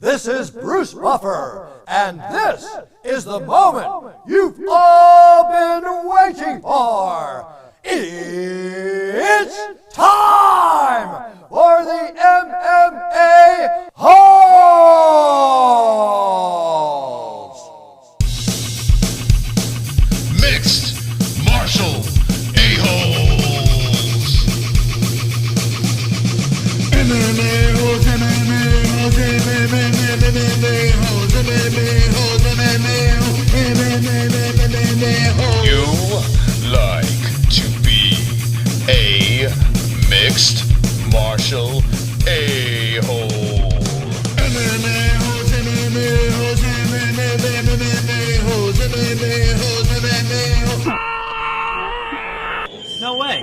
This is Bruce Buffer, and this is the moment you've all been waiting for. It's time for the MMA HOLES! Mixed martial a-holes. MMA holes, MMA holes, MMA holes, MMA holes, MMA holes. You like to be a mixed martial a-hole. MMA holes, MMA holes, MMA holes, MMA holes, MMA holes. No way.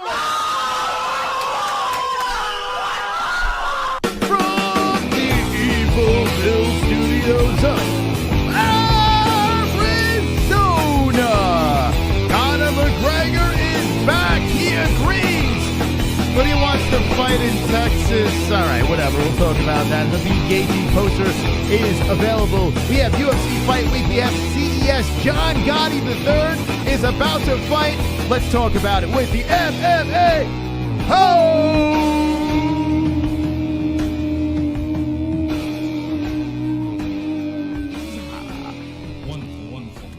From the Evilville Studios of Arizona, Conor McGregor is back. He agrees, but he wants to fight in Texas. All right, whatever. We'll talk about that. The Gaethje poster is available. We have UFC Fight Week. We have CES. John Gotti III is about to fight. Let's talk about it with the MMA HOLES.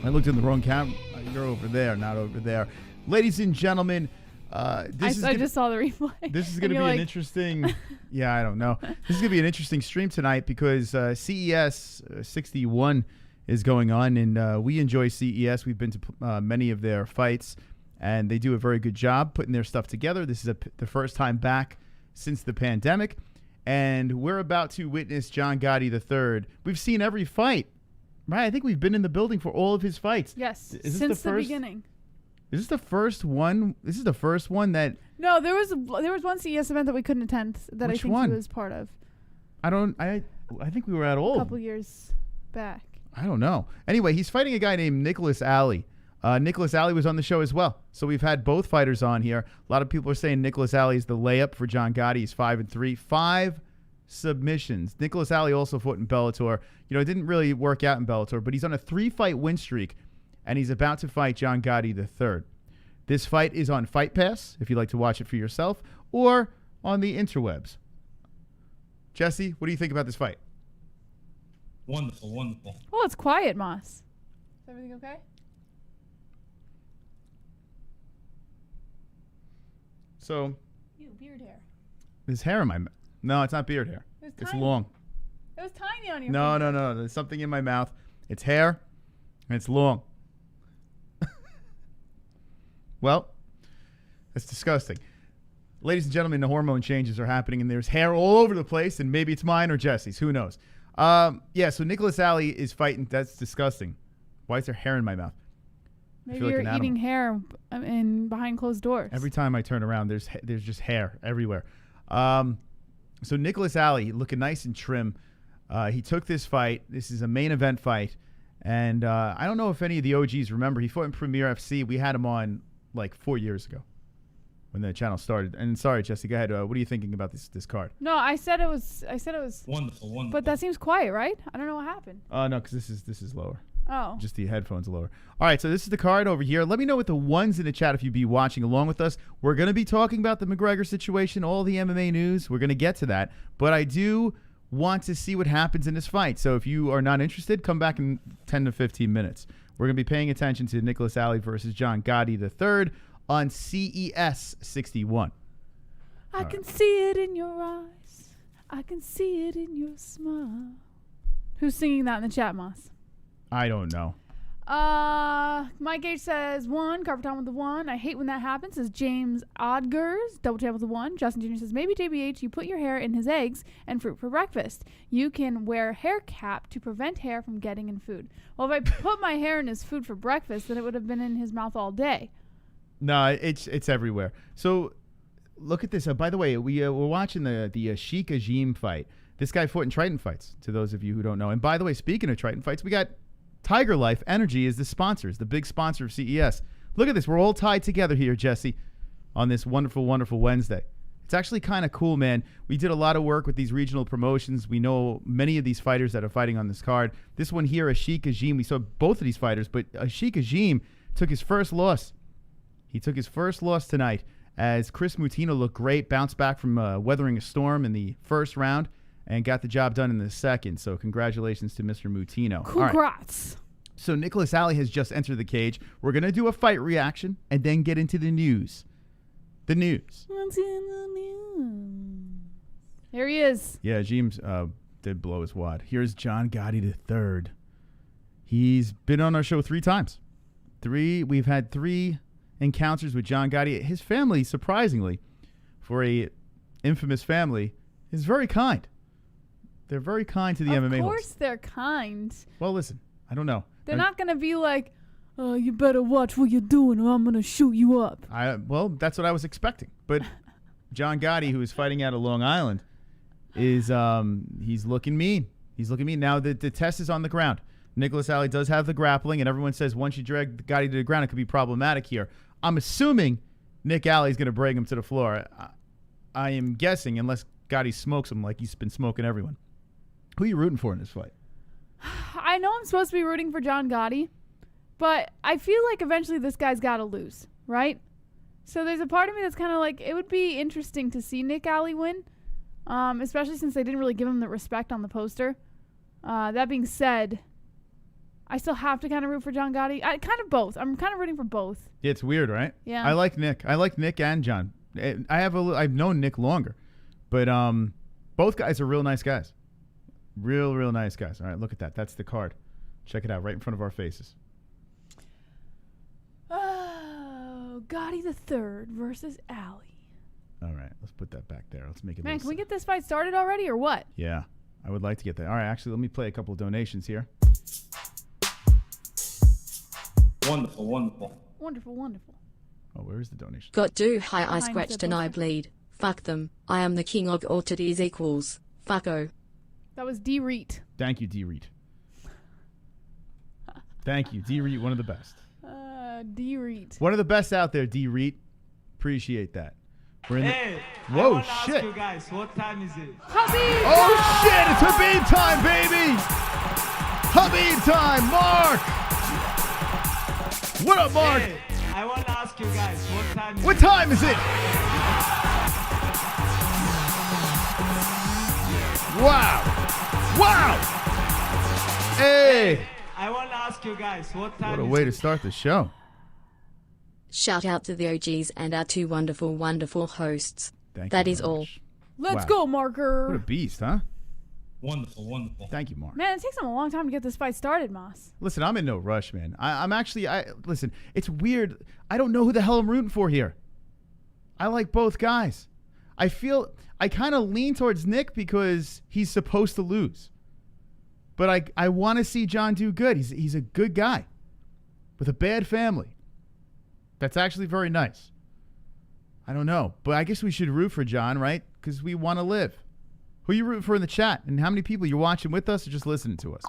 I looked in the wrong camera. You're over there, not over there. Ladies and gentlemen, I just saw the replay. This is going to be an interesting. Yeah, I don't know. This is going to be an interesting stream tonight because CES 61 is going on, and we enjoy CES. We've been to many of their fights, and they do a very good job putting their stuff together. This is the first time back since the pandemic, and we're about to witness John Gotti III. We've seen every fight, right? I think we've been in the building for all of his fights. Yes, Is this since the the beginning. Is this the first one? This is the first one that... No, there was one CES event that we couldn't attend that Which I think one? he was part of. I think we were at all. A couple years back. I don't know. Anyway, he's fighting a guy named Nicholas Ali. Nicholas Ali was on the show as well. So we've had both fighters on here. A lot of people are saying Nicholas Ali is the layup for John Gotti. He's 5-3. 5 submissions. Nicholas Ali also fought in Bellator. You know, it didn't really work out in Bellator, but he's on a 3-fight win streak, and he's about to fight John Gotti III. This fight is on Fight Pass, if you'd like to watch it for yourself, or on the interwebs. Jesse, what do you think about this fight? Wonderful, wonderful. Oh, it's quiet, Moss. Is everything okay? So, Ew, beard hair. there's hair in my mouth. No, it's not beard hair. It's long. It was tiny on your No. There's something in my mouth. It's hair, and it's long. Well, that's disgusting. Ladies and gentlemen, the hormone changes are happening, and there's hair all over the place, and maybe it's mine or Jesse's. Who knows? Yeah, so Nicholas Ali is fighting. That's disgusting. Why is there hair in my mouth? Maybe you're eating hair behind closed doors. Every time I turn around, there's just hair everywhere. So Nicholas Ali looking nice and trim. He took this fight. This is a main event fight. And I don't know if any of the OGs remember. He fought in Premier FC. We had him on like 4 years ago when the channel started. And sorry, Jesse, go ahead. What are you thinking about this card? No, I said it was Wonderful, wonderful. But that seems quiet, right? I don't know what happened. No, because this is lower. Oh. Just the headphones are lower. All right, so this is the card over here. Let me know with the ones in the chat if you'd be watching along with us. We're going to be talking about the McGregor situation, all the MMA news. We're going to get to that. But I do want to see what happens in this fight. So if you are not interested, come back in 10 to 15 minutes. We're going to be paying attention to Nicholas Ali versus John Gotti III on CES 61. I can see it in your eyes. I can see it in your smile. Who's singing that in the chat, Moss? I don't know. Mike H says 1. Carpet Time with the 1. I hate when that happens. Says James Odgers. Double tap with the 1. Justin Jr. says maybe JBH, you put your hair in his eggs and fruit for breakfast. You can wear a hair cap to prevent hair from getting in food. Well, if I put my hair in his food for breakfast, then it would have been in his mouth all day. No, it's everywhere. So look at this. By the way, we're watching the Sheik Ajim fight. This guy fought in Triton fights, to those of you who don't know. And by the way, speaking of Triton fights, we got Tiger Life Energy is the sponsors, the big sponsor of CES. Look at this. We're all tied together here, Jesse, on this wonderful, wonderful Wednesday. It's actually kind of cool, man. We did a lot of work with these regional promotions. We know many of these fighters that are fighting on this card. This one here, Ashik Azim, we saw both of these fighters, but Ashik Azim took his first loss. He took his first loss tonight as Chris Mutino looked great, bounced back from weathering a storm in the first round, and got the job done in the second. So congratulations to Mr. Mutino. Congrats. So Nicholas Ali has just entered the cage. We're going to do a fight reaction and then get into the news. The news. What's in the news? There he is. Yeah, James did blow his wad. Here's John Gotti III. He's been on our show 3 times. We've had 3 encounters with John Gotti. His family, surprisingly, for a infamous family, is very kind. They're very kind to the MMA. Of course they're kind. Well, listen, I don't know. They're not going to be like, oh, you better watch what you're doing or I'm going to shoot you up. Well, that's what I was expecting. But John Gotti, who is fighting out of Long Island, is he's looking mean. He's looking mean. Now, the test is on the ground. Nicholas Ali does have the grappling, and everyone says once you drag Gotti to the ground, it could be problematic here. I'm assuming Nick Ali is going to bring him to the floor. I am guessing, unless Gotti smokes him like he's been smoking everyone. Who are you rooting for in this fight? I know I'm supposed to be rooting for John Gotti, but I feel like eventually this guy's got to lose, right? So there's a part of me that's kind of like, it would be interesting to see Nick Ali win, especially since they didn't really give him the respect on the poster. That being said, I still have to kind of root for John Gotti. Kind of both. I'm kind of rooting for both. Yeah, it's weird, right? Yeah. I like Nick. I like Nick and John. I've known Nick longer, but both guys are real nice guys. Real nice guys. All right, look at that. That's the card. Check it out right in front of our faces. Oh, Gotti III versus Ali. All right, let's put that back there. Let's make it. Man, can we get this fight started already or what? Yeah, I would like to get that. All right, actually, let me play a couple of donations here. Wonderful, wonderful. Wonderful. Oh, where is the donation? Got do high I scratched and I bleed. Fuck them. I am the king of all titties equals. Fucko. That was D. Reet. Thank you, D. Reet. Thank you, D. Reet, one of the best. D. Reet. One of the best out there, D. Reet. Appreciate that. We're in Hey, Whoa, I want to shit. ask you guys, what time is it? Khabib! Oh, shit, it's Khabib time, baby! Khabib time, Mark! What up, Mark? Hey, I want to ask you guys, what time is What it? time is it? Wow. Hey. I want to ask you guys, what time What a is way it? to start the show. Shout out to the OGs and our 2 wonderful hosts. Thank That you is very all. much. Let's Wow. go, What a Marker. beast, huh? Wonderful, wonderful. Thank you, Mark. Man, it takes them a long time to get this fight started, Moss. Listen, I'm in no rush, man. Listen, it's weird. I don't know who the hell I'm rooting for here. I like both guys. I kind of lean towards Nick because he's supposed to lose. But I want to see John do good. He's a good guy with a bad family. That's actually very nice. I don't know. But I guess we should root for John, right? Because we want to live. Who are you rooting for in the chat? And how many people you're watching with us or just listening to us?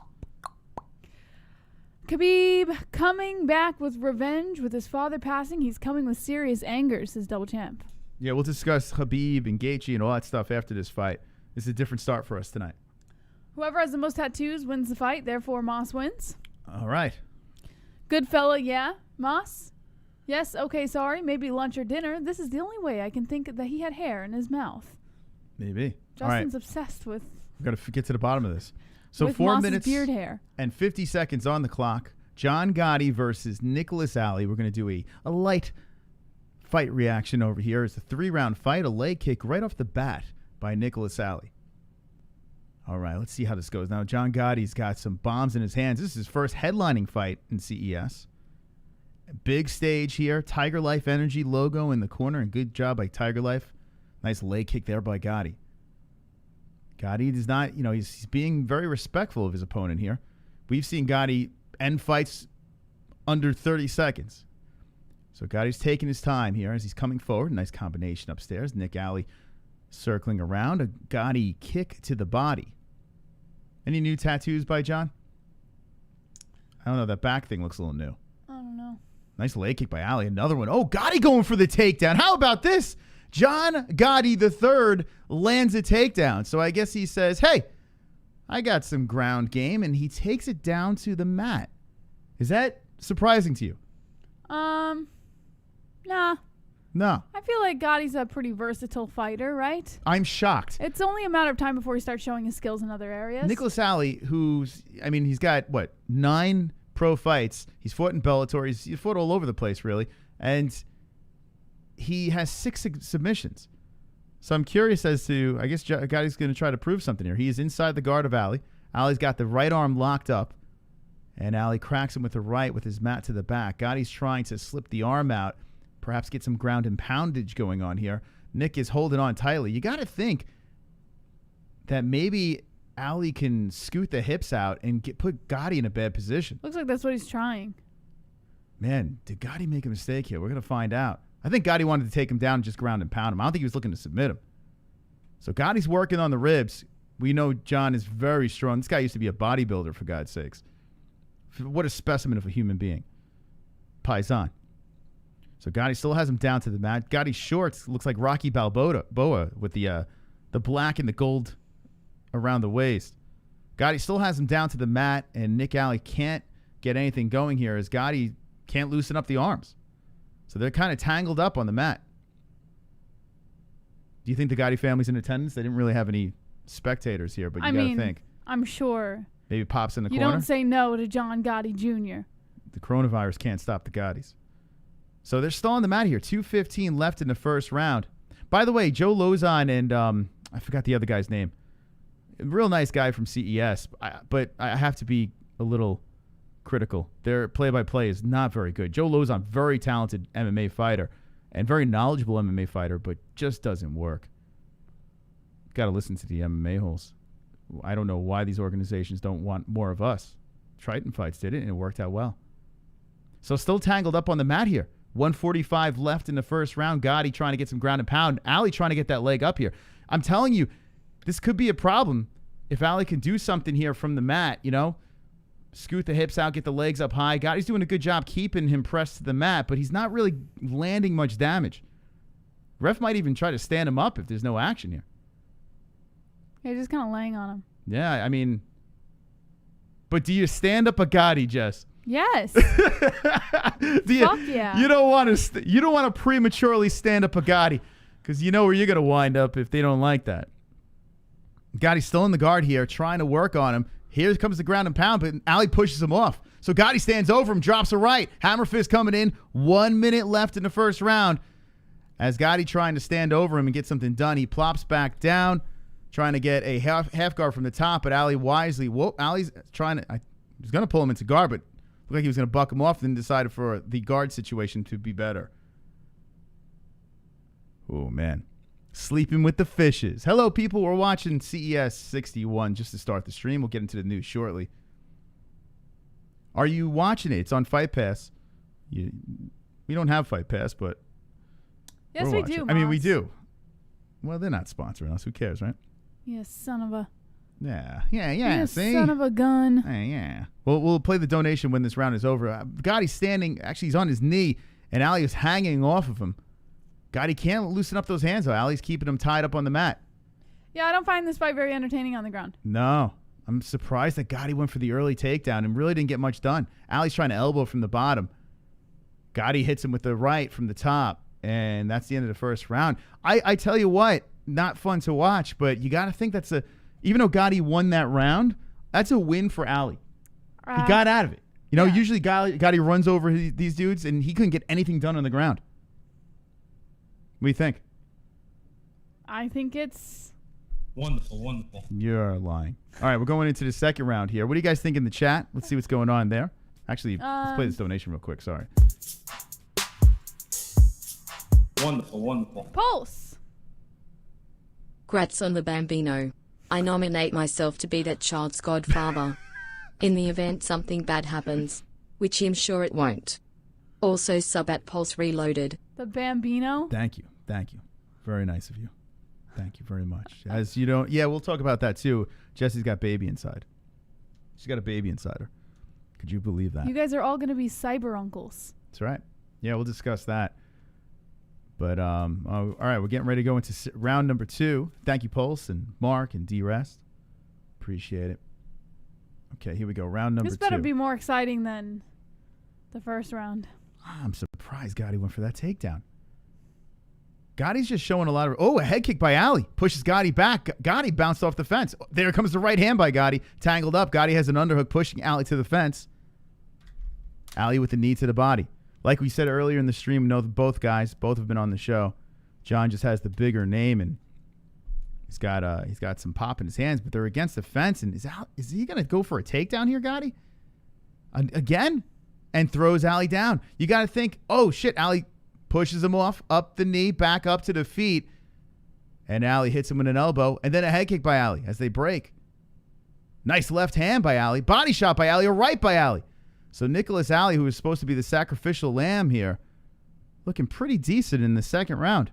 Khabib coming back with revenge with his father passing. He's coming with serious anger, says Double Champ. Yeah, we'll discuss Khabib and Gaethje and all that stuff after this fight. This is a different start for us tonight. Whoever has the most tattoos wins the fight. Therefore, Moss wins. All right. Good fella, yeah. Moss? Yes, okay, sorry. Maybe lunch or dinner. This is the only way I can think that he had hair in his mouth. Maybe. Justin's obsessed with We've got to get to the bottom of this. So with 4 Moss's minutes beard hair. and 50 seconds on the clock. John Gotti versus Nicholas Ali. We're going to do a light fight reaction over here. It's a 3-round fight, a leg kick right off the bat by Nicholas Ali. All right, let's see how this goes. Now, John Gotti's got some bombs in his hands. This is his first headlining fight in CES. Big stage here. Tiger Life Energy logo in the corner, and good job by Tiger Life. Nice leg kick there by Gotti. Gotti does not, he's being very respectful of his opponent here. We've seen Gotti end fights under 30 seconds. So Gotti's taking his time here as he's coming forward. Nice combination upstairs. Nick Ali circling around. A Gotti kick to the body. Any new tattoos by John? I don't know. That back thing looks a little new. I don't know. Nice leg kick by Ali. Another one. Oh, Gotti going for the takedown. How about this? John Gotti III lands a takedown. So I guess he says, hey, I got some ground game, and he takes it down to the mat. Is that surprising to you? Nah. No. I feel like Gotti's a pretty versatile fighter, right? I'm shocked. It's only a matter of time before he starts showing his skills in other areas. Nicholas Alley, he's got, 9 pro fights. He's fought in Bellator. He's fought all over the place, really. And he has 6 submissions. So I'm curious as to, I guess Gotti's going to try to prove something here. He is inside the guard of Ali. Ali's got the right arm locked up. And Ali cracks him with the right with his mat to the back. Gotti's trying to slip the arm out, perhaps get some ground and poundage going on here. Nick is holding on tightly. You got to think that maybe Ali can scoot the hips out and put Gotti in a bad position. Looks like that's what he's trying. Man, did Gotti make a mistake here? We're going to find out. I think Gotti wanted to take him down and just ground and pound him. I don't think he was looking to submit him. So Gotti's working on the ribs. We know John is very strong. This guy used to be a bodybuilder, for God's sakes. What a specimen of a human being. Paisan. So Gotti still has him down to the mat. Gotti's shorts looks like Rocky Balboa with the black and the gold around the waist. Gotti still has him down to the mat, and Nick Alley can't get anything going here as Gotti can't loosen up the arms. So they're kind of tangled up on the mat. Do you think the Gotti family's in attendance? They didn't really have any spectators here, but you got to think. I'm sure. Maybe Pop's in the You corner. don't say no to John Gotti Jr. The coronavirus can't stop the Gottis. So they're still on the mat here. 2:15 left in the first round. By the way, Joe Lozon and I forgot the other guy's name. A real nice guy from CES, but I have to be a little critical. Their play-by-play is not very good. Joe Lozon, very talented MMA fighter and very knowledgeable MMA fighter, but just doesn't work. Got to listen to the MMA holes. I don't know why these organizations don't want more of us. Triton Fights did it, and it worked out well. So still tangled up on the mat here. 1:45 left in the first round. Gotti trying to get some ground and pound. Ali trying to get that leg up here. I'm telling you, this could be a problem if Ali can do something here from the mat, scoot the hips out, get the legs up high. Gotti's doing a good job keeping him pressed to the mat, but he's not really landing much damage. Ref might even try to stand him up if there's no action here. Yeah, just kind of laying on him. Yeah, but do you stand up a Gotti, Jess? Yes. Fuck yeah. You don't want to prematurely stand up a Gotti because you know where you're going to wind up if they don't like that. Gotti's still in the guard here, trying to work on him. Here comes the ground and pound, but Ali pushes him off. So Gotti stands over him, drops a right. Hammer fist coming in. 1 minute left in the first round. As Gotti trying to stand over him and get something done, he plops back down, trying to get a half guard from the top, but Ali wisely, Ali's trying to, he was going to pull him into guard, but looked like he was going to buck him off, then decided for the guard situation to be better. Oh, man. Sleeping with the fishes. Hello, people. We're watching CES 61 just to start the stream. We'll get into the news shortly. Are you watching it? It's on Fight Pass. We don't have Fight Pass, but yes, we do. We do. Well, they're not sponsoring us. Who cares, right? You son of a... Yeah. You See? son of a gun. Yeah. Well, we'll play the donation when this round is over. Gotti's standing. Actually, he's on his knee, and Ali is hanging off of him. Gotti can't loosen up those hands, though. Ali's keeping him tied up on the mat. Yeah, I don't find this fight very entertaining on the ground. No. I'm surprised that Gotti went for the early takedown and really didn't get much done. Ali's trying to elbow from the bottom. Gotti hits him with the right from the top, and that's the end of the first round. I tell you what, not fun to watch, but you got to think that's even though Gotti won that round, that's a win for Ali. He got out of it. Usually Gotti runs over these dudes, and he couldn't get anything done on the ground. What do you think? I think it's... Wonderful. You're lying. All right, we're going into the second round here. What do you guys think in the chat? Let's see what's going on there. Actually, let's play this donation real quick. Sorry. Wonderful. Pulse. Grats on the Bambino. I nominate myself to be that child's godfather. In the event something bad happens, which I'm sure it won't. Also sub at Pulse Reloaded. The Bambino. Thank you. Very nice of you. Thank you very much. As you don't, we'll talk about that too. Jesse's got baby inside. She's got a baby inside her. Could you believe that? You guys are all going to be cyber uncles. That's right. Yeah, we'll discuss that. But, all right, we're getting ready to go into round number 2. Thank you, Pulse and Mark and D-Rest. Appreciate it. Okay, here we go. Round number 2. This better be more exciting than the first round. I'm surprised Gotti went for that takedown. Gotti's just showing a lot of... Oh, a head kick by Ali. Pushes Gotti back. Gotti bounced off the fence. There comes the right hand by Gotti. Tangled up. Gotti has an underhook pushing Ali to the fence. Ali with the knee to the body. Like we said earlier in the stream, we know that both guys, both have been on the show. John just has the bigger name, and he's got some pop in his hands, but they're against the fence. And is he going to go for a takedown here, Gotti? Again? And throws Ali down. You got to think, oh, shit, Ali pushes him off, up the knee, back up to the feet, and Ali hits him with an elbow, and then a head kick by Ali as they break. Nice left hand by Ali. Body shot by Ali, or right by Ali. So Nicholas Ali, who was supposed to be the sacrificial lamb here, looking pretty decent in the second round.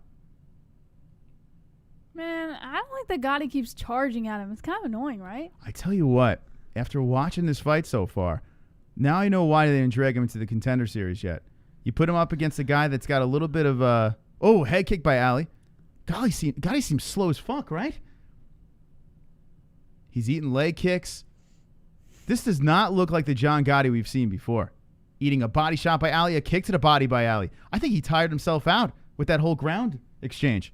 Man, I don't like that Gotti keeps charging at him. It's kind of annoying, right? I tell you what, after watching this fight so far, now I know why they didn't drag him into the Contender Series yet. You put him up against a guy that's got a little bit of a... Oh, head kick by Ali. Gotti seems slow as fuck, right? He's eating leg kicks. This does not look like the John Gotti we've seen before. Eating a body shot by Ali, a kick to the body by Ali. I think he tired himself out with that whole ground exchange.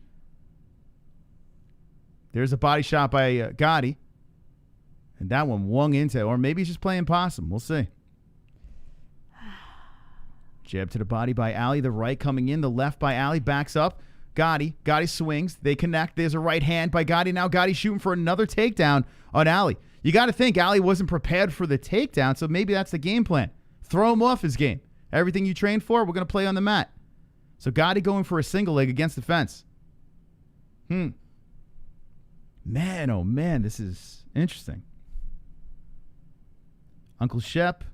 There's a body shot by Gotti. And that one wung into, or maybe he's just playing possum. We'll see. Jab to the body by Ali. The right coming in. The left by Ali. Backs up. Gotti swings. They connect. There's a right hand by Gotti. Now Gotti shooting for another takedown on Ali. You got to think Ali wasn't prepared for the takedown, so maybe that's the game plan. Throw him off his game. Everything you trained for, we're going to play on the mat. So Gotti going for a single leg against the fence. Man, oh man, this is interesting. Uncle Shep,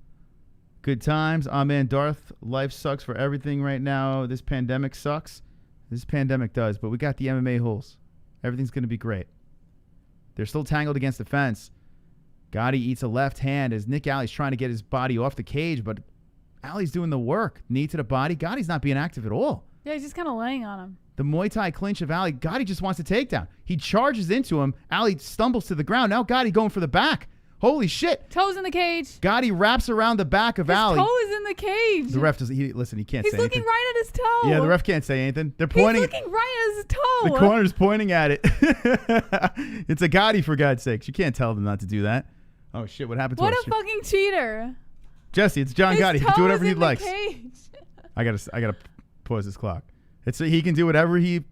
good times. Oh man, Darth, life sucks for everything right now. This pandemic sucks. This pandemic does, but we got the MMA holes. Everything's going to be great. They're still tangled against the fence. Gotti eats a left hand as Nick Ali's trying to get his body off the cage, but Ali's doing the work. Knee to the body. Gotti's not being active at all. Yeah, he's just kind of laying on him. The Muay Thai clinch of Ali. Gotti just wants a takedown. He charges into him. Ali stumbles to the ground. Now Gotti going for the back. Holy shit. Toes in the cage. Gotti wraps around the back of Ali. His toe is in the cage. The ref doesn't, listen, he can't say anything. He's looking right at his toe. Yeah, the ref can't say anything. They're pointing. He's looking right at his toe. The corner's pointing at it. It's a Gotti, for God's sakes. You can't tell them not to do that. Oh, shit, what happened to us? What a fucking cheater. Jesse, it's John Gotti. He can do whatever he likes. Cage. I gotta pause this clock. He can do whatever he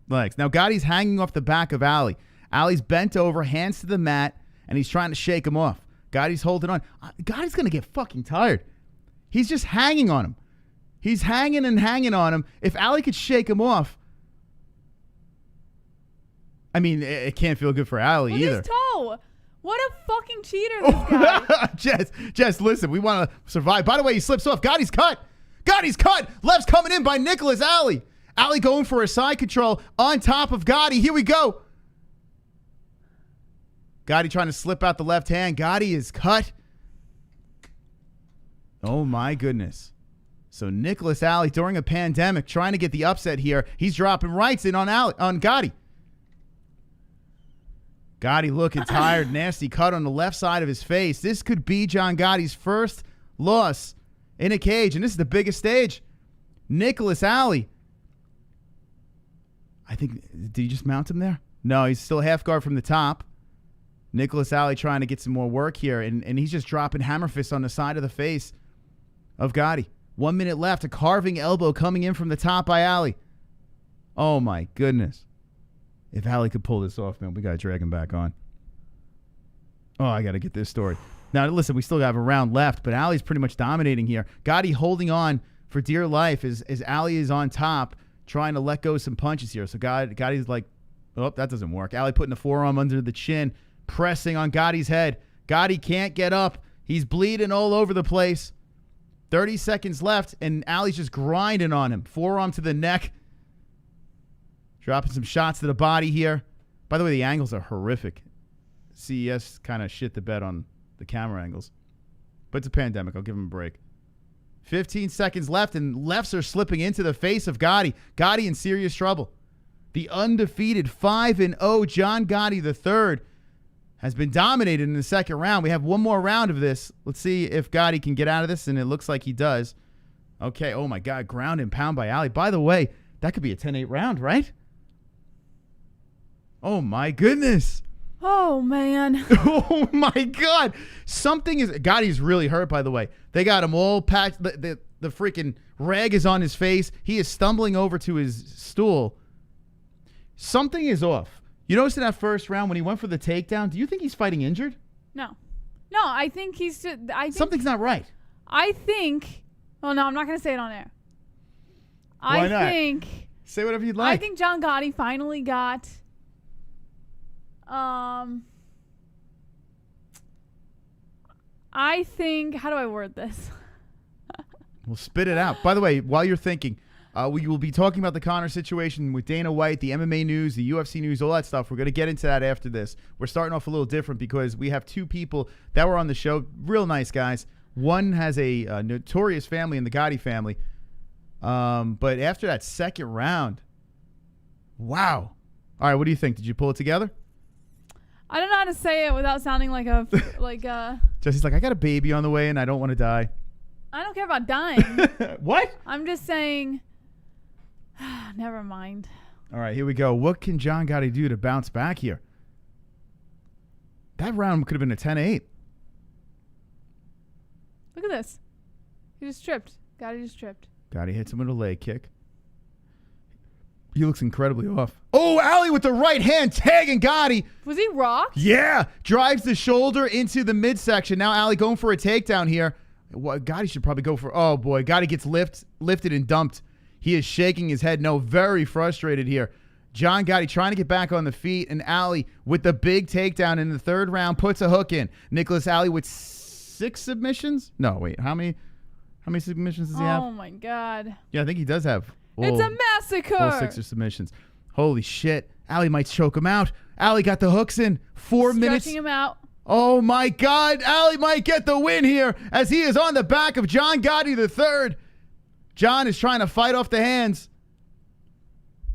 likes. Now Gotti's hanging off the back of Ali. Ali's bent over, hands to the mat, and he's trying to shake him off. Gotti's holding on. Gotti's gonna get fucking tired. He's just hanging on him. He's hanging and hanging on him. If Ali could shake him off, I mean, it can't feel good for Ali either. His toe. What a fucking cheater, this guy. Jess, listen, we want to survive. By the way, he slips off. Gotti's cut. Left's coming in by Nicholas Ali. Ali going for a side control on top of Gotti. Here we go. Gotti trying to slip out the left hand. Gotti is cut. Oh, my goodness. So Nicholas Ali, during a pandemic, trying to get the upset here. He's dropping rights in on Gotti. Gotti looking tired, nasty cut on the left side of his face. This could be John Gotti's first loss in a cage, and this is the biggest stage. Nicholas Ali. I think, did he just mount him there? No, he's still half guard from the top. Nicholas Ali trying to get some more work here, and he's just dropping hammer fists on the side of the face of Gotti. 1 minute left, a carving elbow coming in from the top by Ali. Oh, my goodness. If Ali could pull this off, man, we got to drag him back on. Oh, I got to get this story. Now, listen, we still have a round left, but Ali's pretty much dominating here. Gotti holding on for dear life as Ali is on top, trying to let go some punches here. So Gotti's like, oh, that doesn't work. Ali putting the forearm under the chin, pressing on Gotti's head. Gotti can't get up. He's bleeding all over the place. 30 seconds left, and Ali's just grinding on him. Forearm to the neck. Dropping some shots to the body here. By the way, the angles are horrific. CES kind of shit the bed on the camera angles. But it's a pandemic. I'll give him a break. 15 seconds left, and lefts are slipping into the face of Gotti. Gotti in serious trouble. The undefeated 5-0 John Gotti III has been dominated in the second round. We have one more round of this. Let's see if Gotti can get out of this, and it looks like he does. Okay, oh my God, ground and pound by Ali. By the way, that could be a 10-8 round, right? Oh my goodness. Oh, man. Oh my God. Gotti's really hurt, by the way. They got him all packed. The freaking rag is on his face. He is stumbling over to his stool. Something is off. You noticed in that first round when he went for the takedown, do you think he's fighting injured? No. No, I think he's just... Something's not right. I think... Oh, no, I'm not going to say it on air. Why not? I think... Say whatever you'd like. I think John Gotti finally got... I think... How do I word this? Well, spit it out. By the way, while you're thinking, we will be talking about the Conor situation with Dana White, the MMA news, the UFC news, all that stuff. We're going to get into that after this. We're starting off a little different because we have two people that were on the show. Real nice guys. One has a notorious family in the Gotti family. But after that second round, wow. All right, what do you think? Did you pull it together? I don't know how to say it without sounding like a... Jesse's like, I got a baby on the way and I don't want to die. I don't care about dying. What? I'm just saying... Never mind. All right, here we go. What can John Gotti do to bounce back here? That round could have been a 10-8. Look at this. He just tripped. Gotti just tripped. Gotti hits him with a leg kick. He looks incredibly off. Oh, Ali with the right hand tagging Gotti. Was he rocked? Yeah. Drives the shoulder into the midsection. Now Ali going for a takedown here. Gotti should probably go for... Oh, boy. Gotti gets lifted and dumped. He is shaking his head. No, very frustrated here. John Gotti trying to get back on the feet, and Ali with the big takedown in the third round puts a hook in. Nicholas Ali with 6 submissions? No, wait. How many submissions does he have? Oh, my God. Yeah, I think he does have... It's a massacre. Full 6 submissions. Holy shit. Ali might choke him out. Ali got the hooks in. 4 minutes. Stretching him out. Oh, my God. Ali might get the win here as he is on the back of John Gotti III. John is trying to fight off the hands.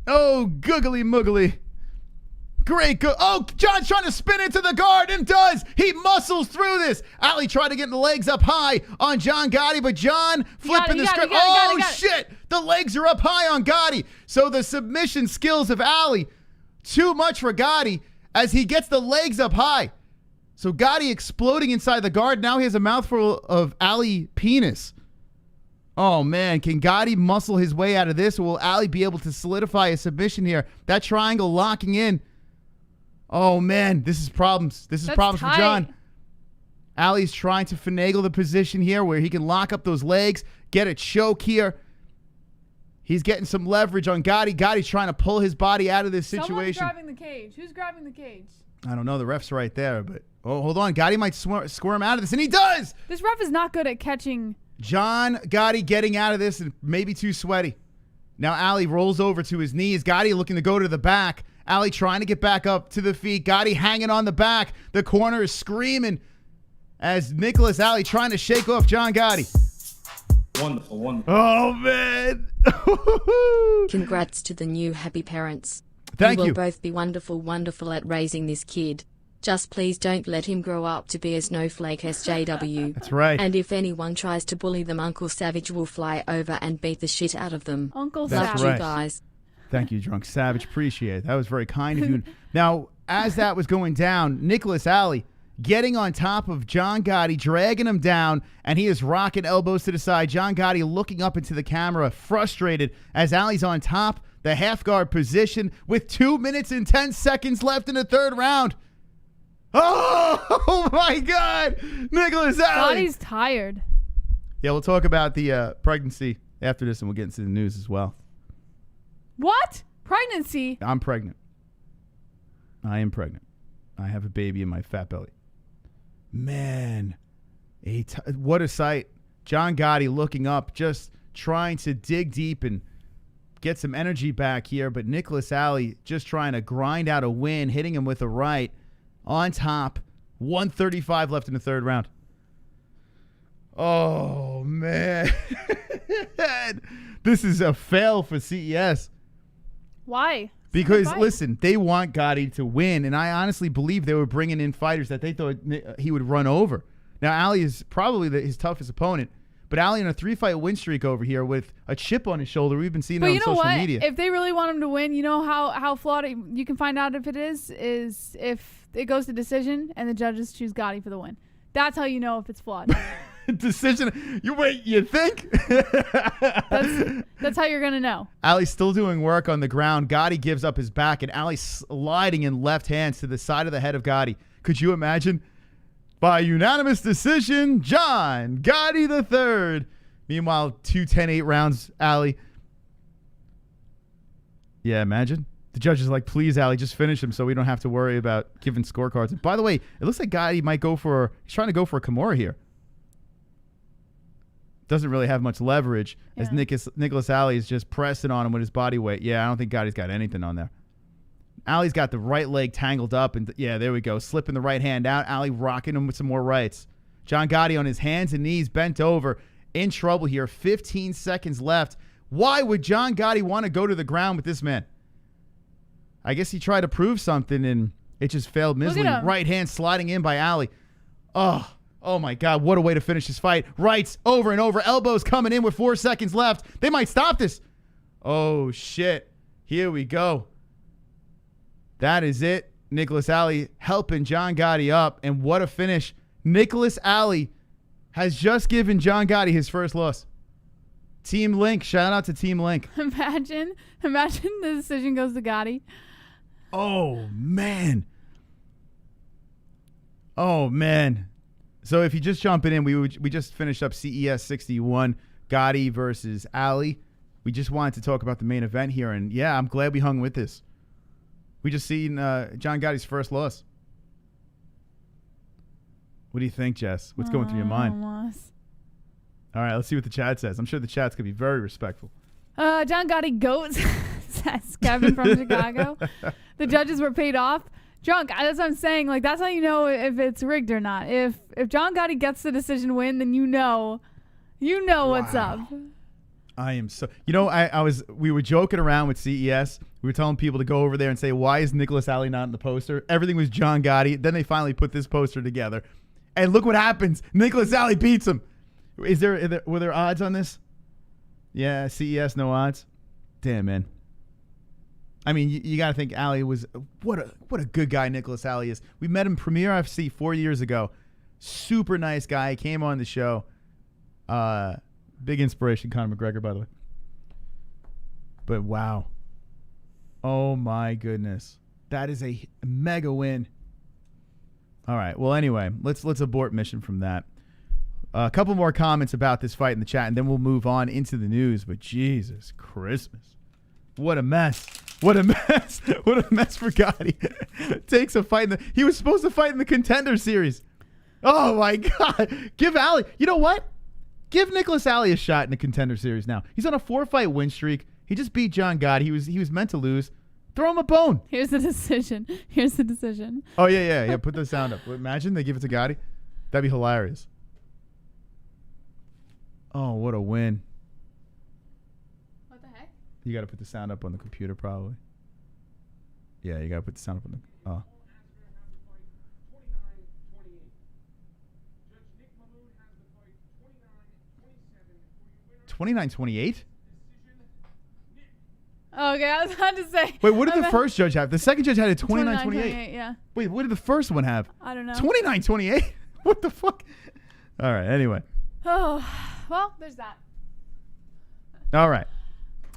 Oh, googly moogly. Great. Oh, John's trying to spin into the guard and does. He muscles through this. Ali tried to get the legs up high on John Gotti, but John flipping the script. Oh, shit. The legs are up high on Gotti. So the submission skills of Ali, too much for Gotti as he gets the legs up high. So Gotti exploding inside the guard. Now he has a mouthful of Ali penis. Oh, man. Can Gotti muscle his way out of this, or will Ali be able to solidify a submission here? That triangle locking in. Oh, man. This is problems. This is problems for John. Ali's trying to finagle the position here where he can lock up those legs, get a choke here. He's getting some leverage on Gotti. Gotti's trying to pull his body out of this situation. Someone's grabbing the cage. Who's grabbing the cage? I don't know. The ref's right there, but... Oh, hold on. Gotti might squirm out of this, and he does! This ref is not good at catching... John Gotti getting out of this and maybe too sweaty. Now Ali rolls over to his knees. Gotti looking to go to the back. Ali trying to get back up to the feet. Gotti hanging on the back. The corner is screaming as Nicholas Ali trying to shake off John Gotti. Wonderful, wonderful. Oh, man. Congrats to the new happy parents. Thank you. You will both be wonderful, wonderful at raising this kid. Just please don't let him grow up to be a snowflake SJW. That's right. And if anyone tries to bully them, Uncle Savage will fly over and beat the shit out of them. Uncle That's Savage. right. You guys. Thank you, Drunk Savage. Appreciate it. That was very kind of you. Now, as that was going down, Nicholas Ali getting on top of John Gotti, dragging him down, and he is rocking elbows to the side. John Gotti looking up into the camera, frustrated as Ali's on top, the half guard position with 2 minutes and 10 seconds left in the third round. Oh my God. Nicholas Ali. Gotti's tired. Yeah, we'll talk about the pregnancy after this, and we'll get into the news as well. What? Pregnancy? I'm pregnant. I am pregnant. I have a baby in my fat belly. Man, what a sight. John Gotti looking up, just trying to dig deep and get some energy back here, but Nicholas Ali just trying to grind out a win, hitting him with a right on top. 135 left in the third round. Oh, man. This is a fail for CES. Why? Because, listen, they want Gotti to win, and I honestly believe they were bringing in fighters that they thought he would run over. Now, Ali is probably his toughest opponent, but Ali on a 3-fight win streak over here with a chip on his shoulder. We've been seeing it on social media. If they really want him to win, you know how flawed you can find out if it is if it goes to decision and the judges choose Gotti for the win. That's how you know if it's flawed. Decision. You think? That's how you're gonna know. Ali's still doing work on the ground. Gotti gives up his back, and Ali sliding in left hands to the side of the head of Gotti. Could you imagine? By unanimous decision, John Gotti III. Meanwhile, 2 10-8 rounds, Ali. Yeah, imagine. The judge is like, please, Ali, just finish him so we don't have to worry about giving scorecards. And by the way, it looks like Gotti might he's trying to go for a Kimura here. Doesn't really have much leverage as Nicholas Ali is just pressing on him with his body weight. Yeah, I don't think Gotti's got anything on there. Ali's got the right leg tangled up, and yeah, there we go. Slipping the right hand out. Ali rocking him with some more rights. John Gotti on his hands and knees, bent over, in trouble here. 15 seconds left. Why would John Gotti want to go to the ground with this man? I guess he tried to prove something, and it just failed miserably. Right hand sliding in by Ali. Oh my God, what a way to finish this fight. Rights over and over. Elbows coming in with 4 seconds left. They might stop this. Oh, shit. Here we go. That is it. Nicholas Ali helping John Gotti up. And what a finish. Nicholas Ali has just given John Gotti his first loss. Team Link. Shout out to Team Link. Imagine the decision goes to Gotti. Oh, man. Oh, man. So if you just jumping in, we just finished up CES 61, Gotti versus Ali. We just wanted to talk about the main event here, and yeah, I'm glad we hung with this. We just seen John Gotti's first loss. What do you think, Jess? What's going through your mind? All right, let's see what the chat says. I'm sure the chat's going to be very respectful. John Gotti goats, says Kevin from Chicago. The judges were paid off. Drunk, that's what I'm saying. Like, that's how you know if it's rigged or not. If John Gotti gets the decision win, then you know what's up. I am so, we were joking around with CES. We were telling people to go over there and say, why is Nicholas Ali not in the poster? Everything was John Gotti. Then they finally put this poster together. And look what happens. Nicholas Ali beats him. Were there odds on this? Yeah, CES, no odds. Damn, man. I mean, you got to think Ali was what a good guy Nicholas Ali is. We met him Premier FC 4 years ago. Super nice guy. He came on the show. Big inspiration, Conor McGregor, by the way. But wow. Oh my goodness. That is a mega win. All right. Well, anyway, let's abort mission from that. A couple more comments about this fight in the chat, and then we'll move on into the news. But Jesus Christmas. What a mess. What a mess. What a mess for Gotti. Takes a fight. He was supposed to fight in the Contender Series. Oh, my God. Give Ali. You know what? Give Nicholas Ali a shot in the Contender Series now. He's on a 4-fight win streak. He just beat John Gotti. He was meant to lose. Throw him a bone. Here's the decision. Oh, yeah. Put the sound up. Imagine they give it to Gotti. That'd be hilarious. Oh, what a win. What the heck? You got to put the sound up on the computer, probably. Yeah, you got to put the sound up on the... Oh. 29-28? Okay, I was about to say. Wait, what did the first judge have? The second judge had a 29-28. Yeah. Wait, what did the first one have? I don't know. 29-28? What the fuck? All right, anyway. Oh, well, there's that. All right.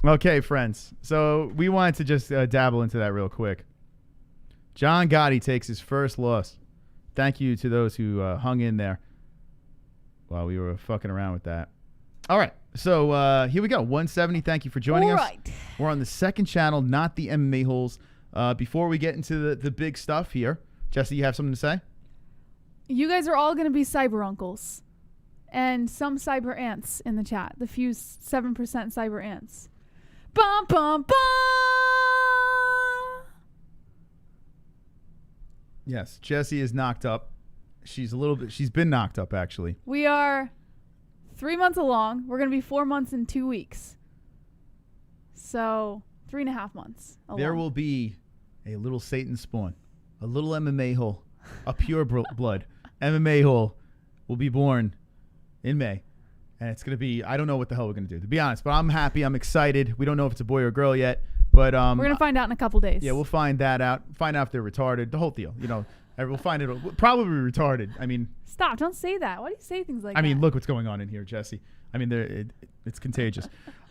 Okay, friends. So we wanted to just dabble into that real quick. John Gotti takes his first loss. Thank you to those who hung in there while we were fucking around with that. All right. So here we go. 170. Thank you for joining us. We're on the second channel, not the MMA holes. Before we get into the big stuff here, Jesse, you have something to say? You guys are all going to be cyber uncles and some cyber ants in the chat. The few 7% cyber ants. Bum, bum, bum. Yes, Jesse is knocked up. She's been knocked up, actually. We are 3 months along. We're going to be 4 months in 2 weeks. So 3.5 months along. There will be a little Satan spawn, a little MMA hole, a pure blood MMA hole will be born in May. And it's going to be, I don't know what the hell we're going to do, to be honest. But I'm happy. I'm excited. We don't know if it's a boy or a girl yet. But we're going to find out in a couple days. Yeah, we'll find that out. Find out if they're retarded. The whole deal. You know, we'll find it. Probably retarded. I mean. Stop. Don't say that. Why do you say things like that? I mean, look what's going on in here, Jesse. I mean, it's contagious.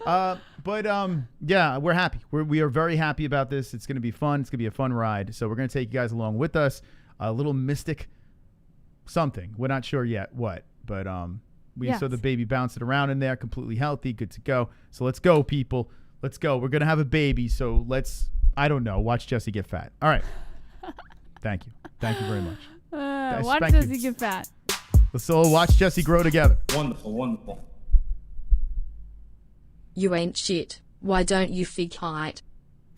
Yeah, we're happy. We are very happy about this. It's going to be fun. It's going to be a fun ride. So we're going to take you guys along with us. A little mystic something. We're not sure yet what. But we saw the baby bouncing around in there, completely healthy, good to go. So let's go, people. Let's go. We're going to have a baby, so let's, I don't know, watch Jesse get fat. All right. Thank you. Thank you very much. Watch Jesse get fat. Let's all watch Jesse grow together. Wonderful, wonderful. You ain't shit. Why don't you fig height?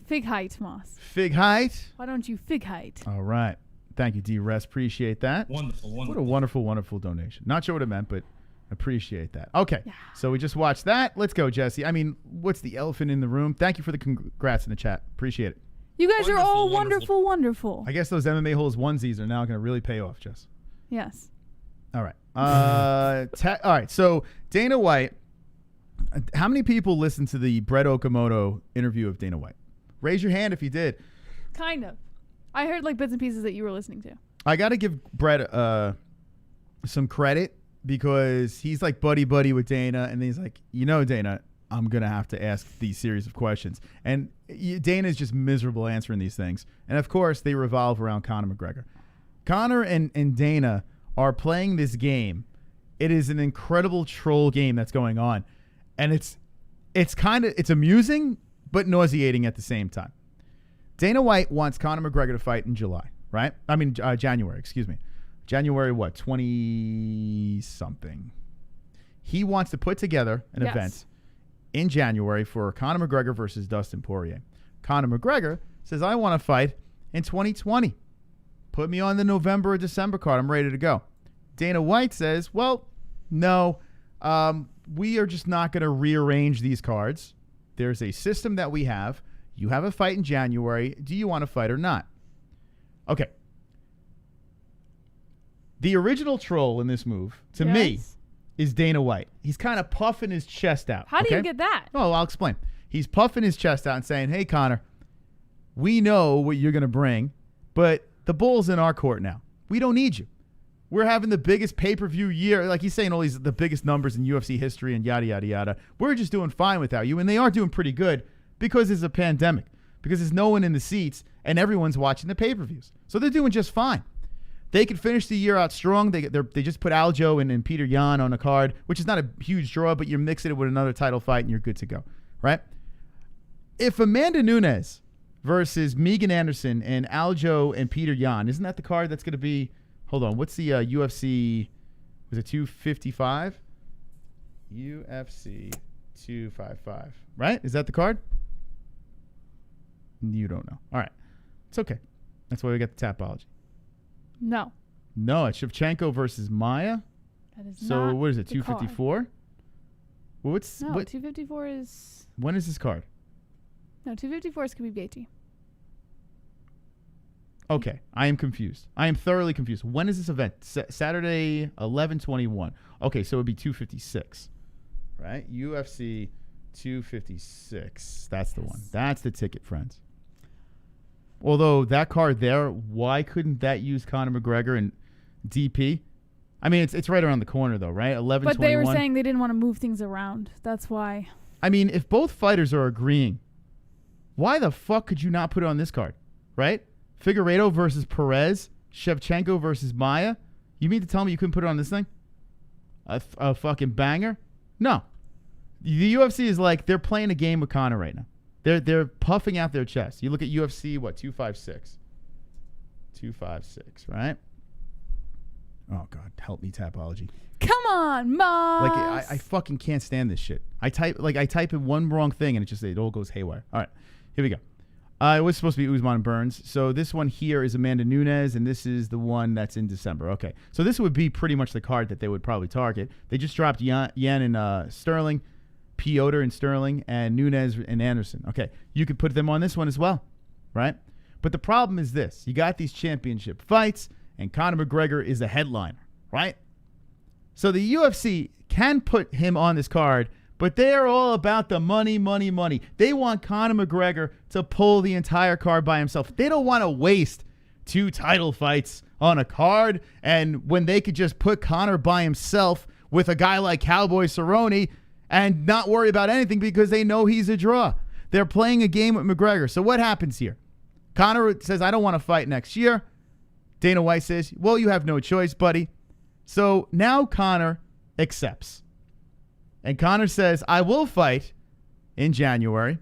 Fig height, Moss. Fig height? Why don't you fig height? All right. Thank you, D-Rest. Appreciate that. Wonderful, wonderful. What a wonderful, wonderful donation. Not sure what it meant, but appreciate that. Okay. Yeah. So we just watched that. Let's go, Jesse. I mean, what's the elephant in the room? Thank you for the congrats in the chat. Appreciate it. You guys are all wonderful, wonderful. I guess those MMA holes onesies are now going to really pay off, Jess. Yes. All right. All right. So Dana White, how many people listened to the Brett Okamoto interview of Dana White? Raise your hand if you did. Kind of. I heard like bits and pieces that you were listening to. I got to give Brett some credit because he's like buddy with Dana, and he's like, Dana, I'm going to have to ask these series of questions. And Dana's just miserable answering these things. And of course, they revolve around Conor McGregor. Conor and Dana are playing this game. It is an incredible troll game that's going on. And it's amusing, but nauseating at the same time. Dana White wants Conor McGregor to fight in July, right? I mean, January, excuse me. January what? 20-something. He wants to put together an event in January for Conor McGregor versus Dustin Poirier. Conor McGregor says, I want to fight in 2020. Put me on the November or December card. I'm ready to go. Dana White says, well, no, we are just not going to rearrange these cards. There's a system that we have. You have a fight in January. Do you want to fight or not? Okay. The original troll in this move, to me, is Dana White. He's kind of puffing his chest out. How do you get that? Oh, I'll explain. He's puffing his chest out and saying, hey, Conor, we know what you're going to bring, but the ball's in our court now. We don't need you. We're having the biggest pay-per-view year. Like he's saying the biggest numbers in UFC history and yada, yada, yada. We're just doing fine without you. And they are doing pretty good because there's a pandemic, because there's no one in the seats and everyone's watching the pay-per-views. So they're doing just fine. They could finish the year out strong. They just put Aljo and Petr Yan on a card, which is not a huge draw, but you're mixing it with another title fight and you're good to go, right? If Amanda Nunes versus Megan Anderson and Aljo and Petr Yan, isn't that the card that's going to be, hold on, what's the UFC, was it 255? UFC 255, right? Is that the card? You don't know. All right. It's okay. That's why we got the Tapology. No. No, it's Shevchenko versus Maya. That is so not what is it, the 254? Well, what? 254 is... When is this card? No, 254 is Khabib Gaethje. Okay, I am confused. I am thoroughly confused. When is this event? Saturday, 11/21. Okay, so it would be 256, right? UFC 256. That's the one. That's the ticket, friends. Although that card there, why couldn't that use Conor McGregor and DP? I mean, it's right around the corner though, right? 11/21. But they were saying they didn't want to move things around. That's why. I mean, if both fighters are agreeing, why the fuck could you not put it on this card, right? Figueiredo versus Perez, Shevchenko versus Maya. You mean to tell me you couldn't put it on this thing? A fucking banger? No. The UFC is like, they're playing a game with Conor right now. They're puffing out their chest. You look at UFC, what, 256? 256, right? Oh, God, help me, Tapology. Come on, Moss. Like, I fucking can't stand this shit. I type in one wrong thing and it all goes haywire. All right, here we go. It was supposed to be Usman and Burns. So this one here is Amanda Nunes, and this is the one that's in December. Okay. So this would be pretty much the card that they would probably target. They just dropped Yan and Sterling, Piotr and Sterling, and Nunes and Anderson. Okay. You could put them on this one as well, right? But the problem is this. You got these championship fights, and Conor McGregor is a headliner, right? So the UFC can put him on this card, but they are all about the money, money, money. They want Conor McGregor to pull the entire card by himself. They don't want to waste 2 title fights on a card, and when they could just put Conor by himself with a guy like Cowboy Cerrone and not worry about anything because they know he's a draw. They're playing a game with McGregor. So what happens here? Conor says, I don't want to fight next year. Dana White says, well, you have no choice, buddy. So now Conor accepts. And Conor says, I will fight in January.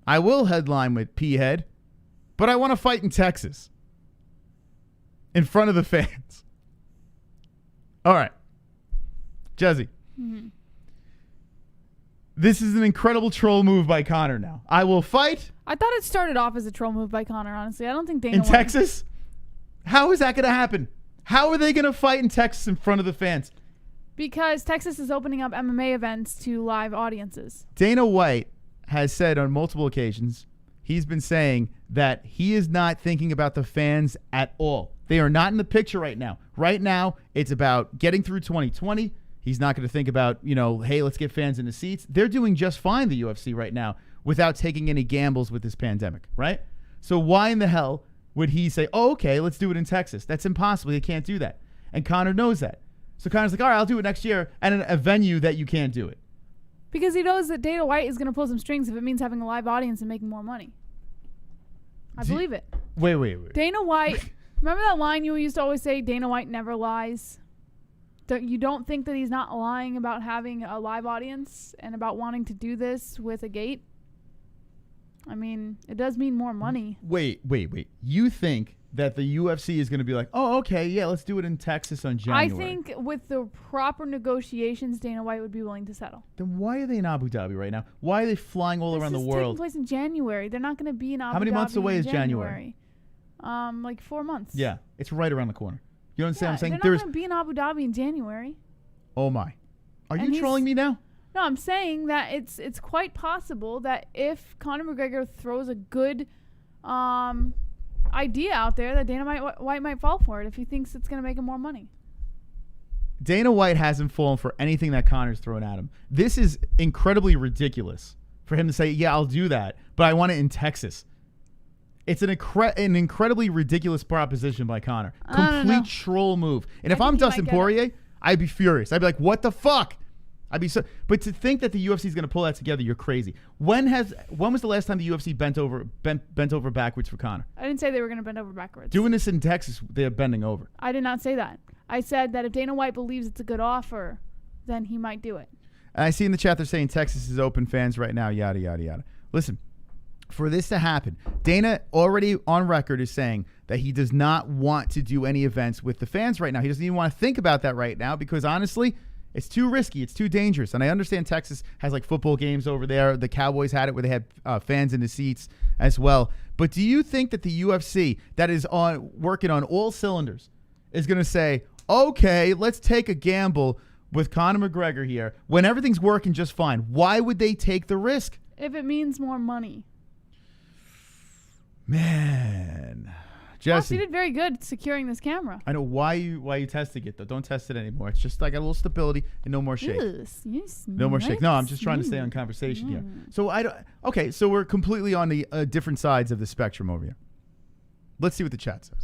I will headline with P-Head, but I want to fight in Texas in front of the fans. All right. Jezzy. Mm-hmm. This is an incredible troll move by Conor now. I will fight. I thought it started off as a troll move by Conor, honestly. I don't think Dana in Texas? How is that going to happen? How are they going to fight in Texas in front of the fans? Because Texas is opening up MMA events to live audiences. Dana White has said on multiple occasions, he's been saying that he is not thinking about the fans at all. They are not in the picture right now. Right now, it's about getting through 2020. He's not going to think about, hey, let's get fans in the seats. They're doing just fine, the UFC right now, without taking any gambles with this pandemic, right? So why in the hell would he say, oh, okay, let's do it in Texas? That's impossible. They can't do that. And Conor knows that. So Conor's like, all right, I'll do it next year at a venue that you can't do it. Because he knows that Dana White is going to pull some strings if it means having a live audience and making more money. I believe it. Wait. Dana White, remember that line you used to always say, Dana White never lies? You don't think that he's not lying about having a live audience and about wanting to do this with a gate? I mean, it does mean more money. Wait. You think that the UFC is going to be like, oh, okay, yeah, let's do it in Texas on January. I think with the proper negotiations, Dana White would be willing to settle. Then why are they in Abu Dhabi right now? Why are they flying all around the world? This is taking place in January. They're not going to be in Abu Dhabi. How many months away is January? Like 4 months. Yeah, it's right around the corner. You understand what I'm saying? They're not going to be in Abu Dhabi in January. Oh, my. Are you trolling me now? No, I'm saying that it's quite possible that if Conor McGregor throws a good idea out there, that Dana White might fall for it if he thinks it's going to make him more money. Dana White hasn't fallen for anything that Conor's thrown at him. This is incredibly ridiculous for him to say, yeah, I'll do that, but I want it in Texas. It's an incredibly ridiculous proposition by Conor. Complete troll move. And if I'm Dustin Poirier, I'd be furious. I'd be like, what the fuck? But to think that the UFC is going to pull that together, you're crazy. When was the last time the UFC bent over backwards for Conor? I didn't say they were going to bend over backwards. Doing this in Texas, they're bending over. I did not say that. I said that if Dana White believes it's a good offer, then he might do it. And I see in the chat they're saying Texas is open, fans right now, yada, yada, yada. Listen, for this to happen, Dana already on record is saying that he does not want to do any events with the fans right now. He doesn't even want to think about that right now because honestly, it's too risky. It's too dangerous. And I understand Texas has like football games over there. The Cowboys had it where they had fans in the seats as well. But do you think that the UFC that is working on all cylinders is going to say, okay, let's take a gamble with Conor McGregor here when everything's working just fine? Why would they take the risk? If it means more money. Man. Jesse, you did very good securing this camera. I know why you testing it though. Don't test it anymore. It's just like a little stability and no more shake. Yes, no more shake. No, I'm just trying to stay on conversation here. So okay, so we're completely on the different sides of the spectrum over here. Let's see what the chat says.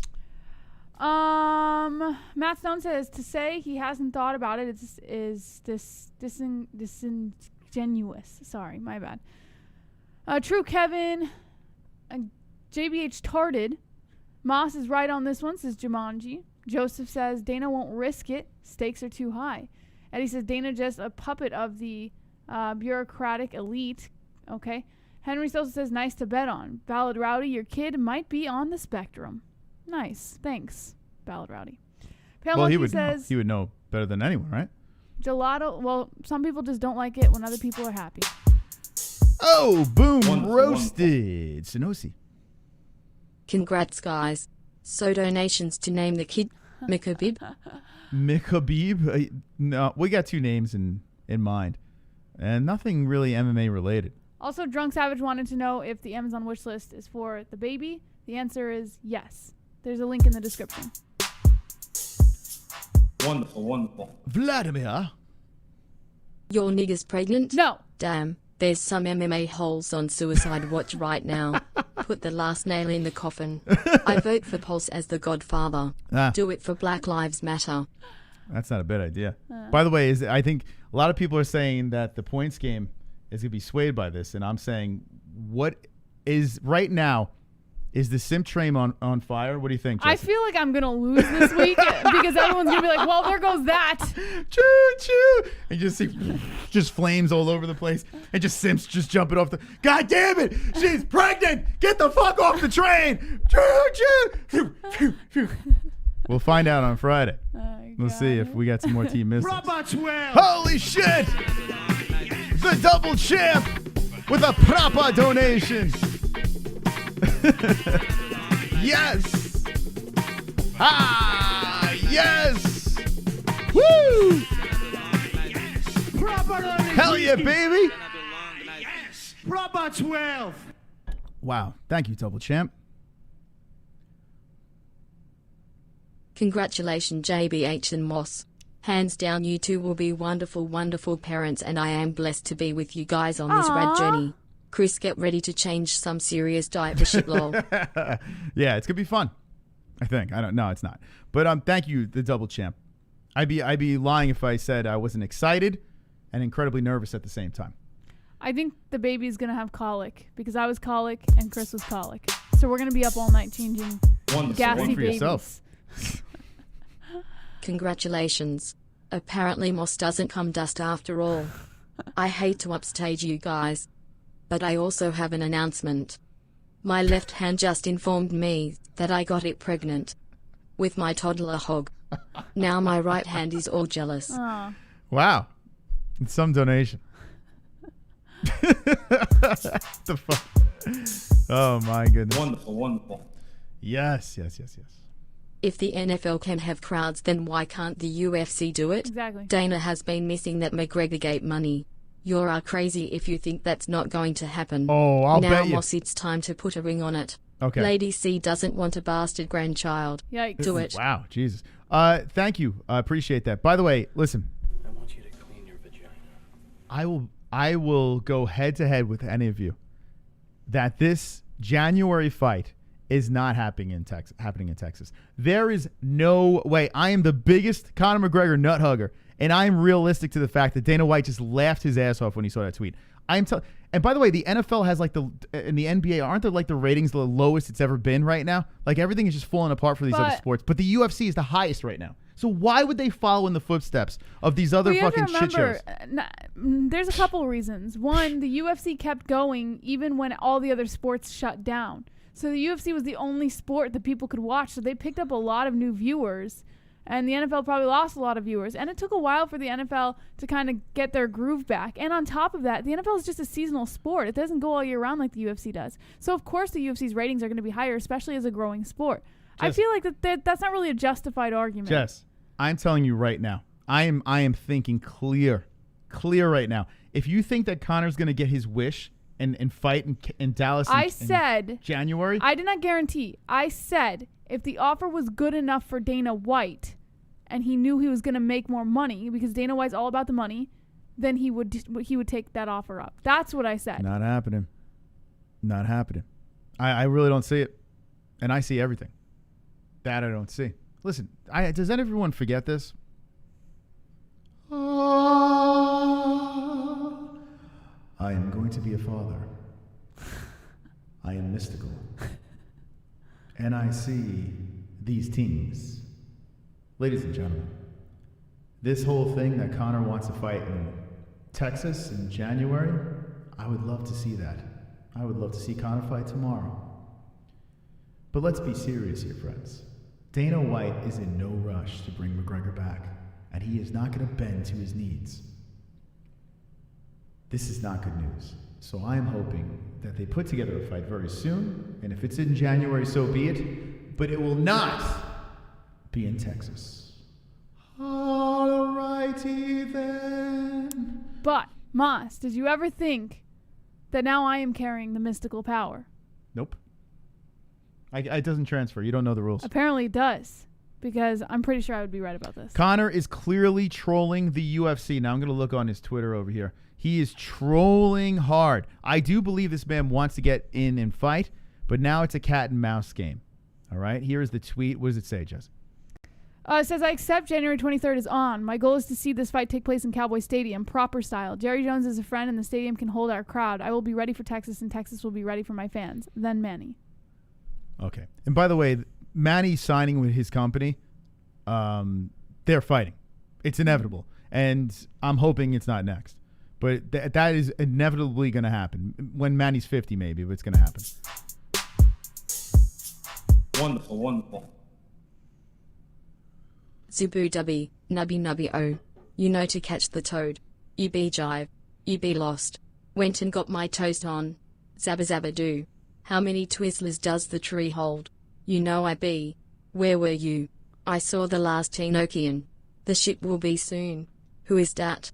Matt Stone says to say he hasn't thought about it is disingenuous. Sorry, my bad. True Kevin, JBH Tarded. Moss is right on this one, says Jumanji. Joseph says Dana won't risk it. Stakes are too high. Eddie says Dana just a puppet of the bureaucratic elite. Okay. Henry Sosa says nice to bet on. Ballad Rowdy, your kid might be on the spectrum. Nice. Thanks, Ballad Rowdy. Well, he would know better than anyone, right? Gelato. Well, some people just don't like it when other people are happy. Oh, boom, Wonderful, roasted. Sonosi. Congrats, guys. So donations to name the kid Khabib. Khabib? No, we got two names in mind. And nothing really MMA related. Also, Drunk Savage wanted to know if the Amazon wish list is for the baby. The answer is yes. There's a link in the description. Wonderful, wonderful. Vladimir. Your nigger's pregnant? No. Damn, there's some MMA holes on Suicide Watch right now. Put the last nail in the coffin. I vote for Pulse as the Godfather. Do it for Black Lives Matter. That's not a bad idea. By the way, I think a lot of people are saying that the points game is going to be swayed by this, and I'm saying, what is right now, is the simp train on fire? What do you think, Jesse? I feel like I'm going to lose this week because everyone's going to be like, well, there goes that. Choo choo. And you just see just flames all over the place, and just simps just jumping off the. God damn it! She's pregnant. Get the fuck off the train. Choo choo. We'll find out on Friday. We'll see if we got some more team misses. Holy shit! The double champ with a proper donation. Yes! Ah, yes! Woo! Hell yeah, baby! Yes! Proper 12! Wow. Thank you, double champ. Congratulations, JBH and Moss. Hands down, you two will be wonderful, wonderful parents, and I am blessed to be with you guys on this rad journey. Chris, get ready to change some serious diet for shit, lol. Yeah, it's gonna be fun. I think. I don't know. It's not. But thank you, the double champ. I'd be lying if I said I wasn't excited and incredibly nervous at the same time. I think the baby's going to have colic because I was colic and Chris was colic. So we're going to be up all night changing gassy Speak for babies. yourself. Congratulations. Apparently Moss doesn't come dust after all. I hate to upstage you guys, but I also have an announcement. My left hand just informed me that I got it pregnant with my toddler hog. Now my right hand is all jealous. Aw. Wow. It's some donation. The fuck? Oh my goodness. Wonderful, wonderful. Yes. If the NFL can have crowds, then why can't the UFC do it? Exactly. Dana has been missing that McGregor gate money. You're crazy if you think that's not going to happen. Oh, I'll now, bet you. Moss, it's time to put a ring on it. Okay. Lady C doesn't want a bastard grandchild. Yikes. Do it. Wow, Jesus. Thank you. I appreciate that. By the way, listen. I want you to clean your vagina. I will go head to head with any of you that this January fight is not happening in Texas. There is no way. I am the biggest Conor McGregor nut hugger, and I am realistic to the fact that Dana White just laughed his ass off when he saw that tweet. And by the way, the NFL has in the NBA, aren't there the ratings the lowest it's ever been right now? Like everything is just falling apart for these other sports. But the UFC is the highest right now. So why would they follow in the footsteps of these other fucking shit shows? There's a couple of reasons. One, the UFC kept going even when all the other sports shut down. So the UFC was the only sport that people could watch. So they picked up a lot of new viewers. And the NFL probably lost a lot of viewers. And it took a while for the NFL to kind of get their groove back. And on top of that, the NFL is just a seasonal sport. It doesn't go all year round like the UFC does. So, of course, the UFC's ratings are going to be higher, especially as a growing sport. I feel like that's not really a justified argument. Jess, I'm telling you right now, I am thinking clear right now. If you think that Conor's going to get his wish and fight in Dallas in January. I did not guarantee. I said if the offer was good enough for Dana White and he knew he was going to make more money because Dana White's all about the money, then he would take that offer up. That's what I said. Not happening. Not happening. I really don't see it. And I see everything. That I don't see. Listen, does everyone forget this? I am going to be a father. I am mystical. And I see these teams. Ladies and gentlemen, this whole thing that Conor wants to fight in Texas in January, I would love to see that. I would love to see Conor fight tomorrow. But let's be serious here, friends. Dana White is in no rush to bring McGregor back, and he is not going to bend to his needs. This is not good news. So I'm hoping that they put together a fight very soon. And if it's in January, so be it. But it will not be in Texas. All righty then. But, Moss, did you ever think that now I am carrying the mystical power? Nope. It doesn't transfer. You don't know the rules. Apparently it does, because I'm pretty sure I would be right about this. Conor is clearly trolling the UFC. Now I'm going to look on his Twitter over here. He is trolling hard. I do believe this man wants to get in and fight, but now it's a cat and mouse game. All right, here is the tweet. What does it say, Jess? It says, I accept January 23rd is on. My goal is to see this fight take place in Cowboy Stadium, proper style. Jerry Jones is a friend, and the stadium can hold our crowd. I will be ready for Texas, and Texas will be ready for my fans. Then Manny. Okay. And by the way, Manny signing with his company, they're fighting. It's inevitable. And I'm hoping it's not next. But that is inevitably going to happen. When Manny's 50, maybe, but it's going to happen. Wonderful, wonderful. Zubu dubby, nubby nubby oh. You know to catch the toad. You be jive. You be lost. Went and got my toast on. Zabba zabba doo. How many Twizzlers does the tree hold? You know I be. Where were you? I saw the last Enochian. The ship will be soon. Who is that?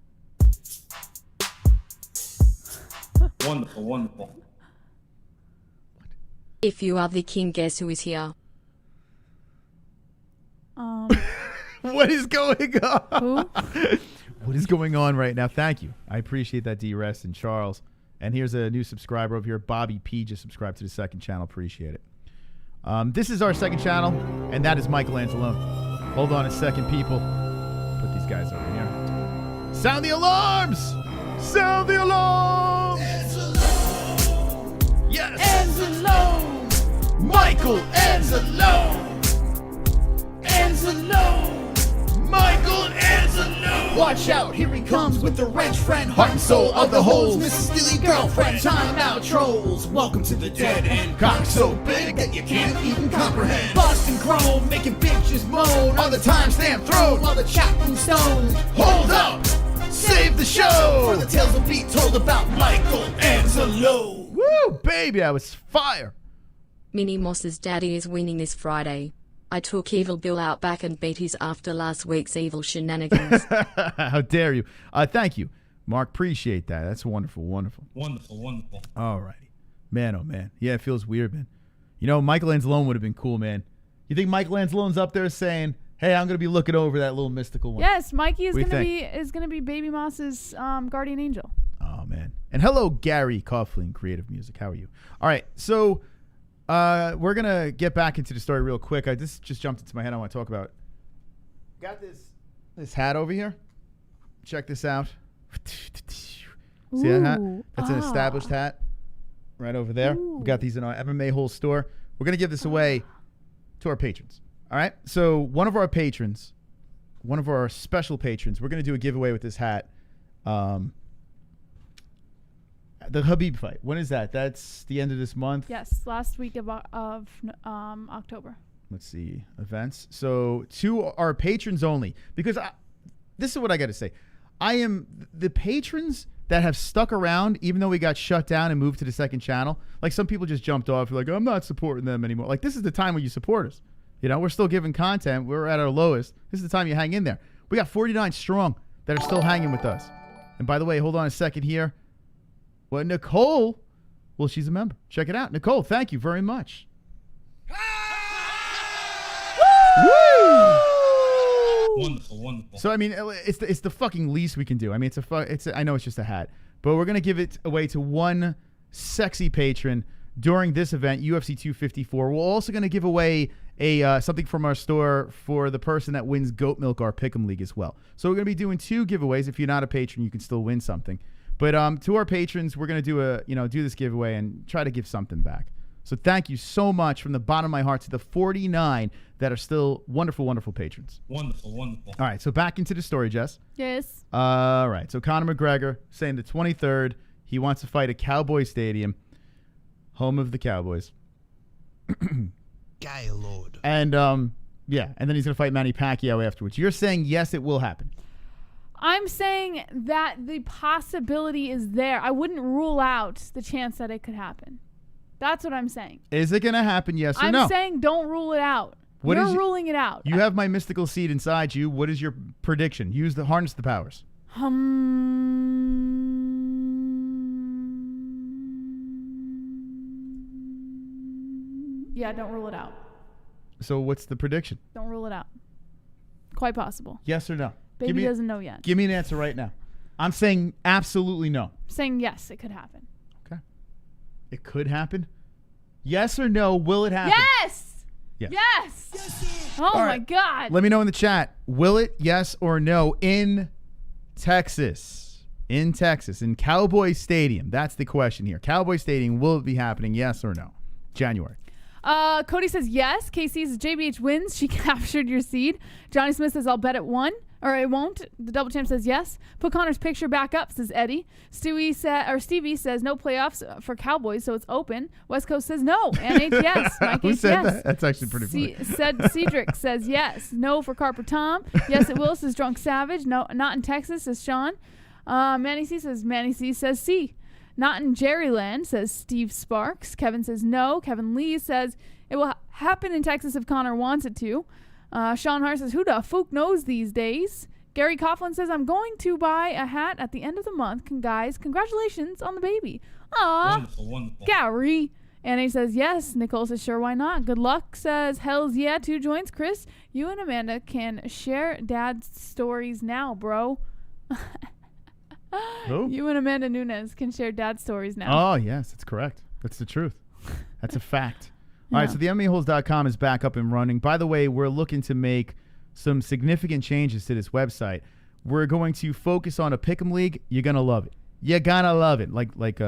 Wonderful, wonderful. If you are the king, guess who is here? What is going on? Who? What is going on right now? Thank you. I appreciate that, D-Rest and Charles. And here's a new subscriber over here. Bobby P just subscribed to the second channel. Appreciate it. This is our second channel, and that is Michael Anzalone. Hold on a second, people. Put these guys over here. Sound the alarms! Sound the alarms! Anzalone! Yes! Anzalone! Michael Anzalone! Anzalone! Michael Anzalone! Watch out, here he comes with the wrench friend, heart and soul of the holes. Mrs. Steely girlfriend, time out trolls. Welcome to the dead end. Cock so big that you can't even comprehend. Boston Chrome, making bitches moan on the timestamp throne while the chat room stone. Hold up! Save the show! For the tales will be told about Michael Anzalone. Woo, baby, that was fire. Minnie Moss's daddy is winning this Friday. I took Evil Bill out back and beat his after last week's evil shenanigans. How dare you? Thank you, Mark. Appreciate that. That's wonderful, wonderful. Wonderful, wonderful. All righty. Man, oh, man. Yeah, it feels weird, man. You know, Michael Anzalone would have been cool, man. You think Michael Anzalone's up there saying, hey, I'm going to be looking over that little mystical one? Yes, Mikey is gonna be Baby Moss's guardian angel. Oh, man. And hello, Gary Coughlin, Creative Music. How are you? All right, so we're going to get back into the story real quick. This just jumped into my head. I want to talk about. Got this hat over here. Check this out. See that hat? That's an established hat right over there. We got these in our MMA-HOLES store. We're going to give this away to our patrons. All right? So one of our patrons, one of our special patrons, we're going to do a giveaway with this hat. The Khabib fight. When is that? That's the end of this month? Yes, last week of October. Let's see. Events. So to our patrons only, because this is what I got to say. I am the patrons that have stuck around even though we got shut down and moved to the second channel. Like some people just jumped off. Like, I'm not supporting them anymore. Like this is the time when you support us. You know, we're still giving content. We're at our lowest. This is the time you hang in there. We got 49 strong that are still hanging with us. And by the way, hold on a second here. Well, Nicole, well, she's a member. Check it out. Nicole, thank you very much. Woo! Wonderful, wonderful. So, I mean, it's the fucking least we can do. I mean, I know it's just a hat. But we're going to give it away to one sexy patron during this event, UFC 254. We're also going to give away something from our store for the person that wins Goat Milk, our Pick'em League as well. So we're going to be doing 2 giveaways. If you're not a patron, you can still win something. But to our patrons, we're going to do this giveaway and try to give something back. So thank you so much from the bottom of my heart to the 49 that are still wonderful, wonderful patrons. Wonderful, wonderful. All right, so back into the story, Jess. Yes. All right, so Conor McGregor saying the 23rd, he wants to fight at Cowboy Stadium, home of the Cowboys. Gaylord. And, yeah, and then he's going to fight Manny Pacquiao afterwards. You're saying, yes, it will happen. I'm saying that the possibility is there. I wouldn't rule out the chance that it could happen. That's what I'm saying. Is it going to happen, yes or I'm no? saying don't rule it out. What You're is ruling it out. You have my mystical seed inside you. What is your prediction? Harness the powers. Yeah, don't rule it out. So what's the prediction? Don't rule it out. Quite possible. Yes or no? Baby doesn't know yet. Give me an answer right now. I'm saying absolutely no. Saying yes, it could happen. Okay. It could happen? Yes or no, will it happen? Yes! Yes. Yes! Oh All my right. God. Let me know in the chat. Will it, yes or no, in Texas? In Texas, in Cowboy Stadium. That's the question here. Cowboy Stadium, will it be happening, yes or no? January. Cody says yes. Casey says JBH wins. She captured your seed. Johnny Smith says I'll bet it won. Or it won't. The double champ says yes. Put Connor's picture back up, says Eddie. Stevie says no playoffs for Cowboys, so it's open. West Coast says no. NH yes. Mike Who H said yes. that? That's actually pretty funny. Cedric says yes. No for Carper Tom. Yes it will, says Drunk Savage. No, not in Texas, says Sean. Manny C says C. Not in Jerryland, says Steve Sparks. Kevin says no. Kevin Lee says it will happen in Texas if Connor wants it to. Sean Hart says, who the fook knows these days? Gary Coughlin says, I'm going to buy a hat at the end of the month. Guys, congratulations on the baby. Aw, Wonderful, wonderful. Gary. And he says, yes. Nicole says, sure, why not? Good luck says, hells yeah, 2 joints. Chris, you and Amanda can share dad's stories now, bro. Who? You and Amanda Nunes can share dad's stories now. Oh, yes, that's correct. That's the truth. That's a fact. All right, so the MMA-HOLES.com is back up and running. By the way, we're looking to make some significant changes to this website. We're going to focus on a pick'em league. You're going to love it. You're going to love it. Like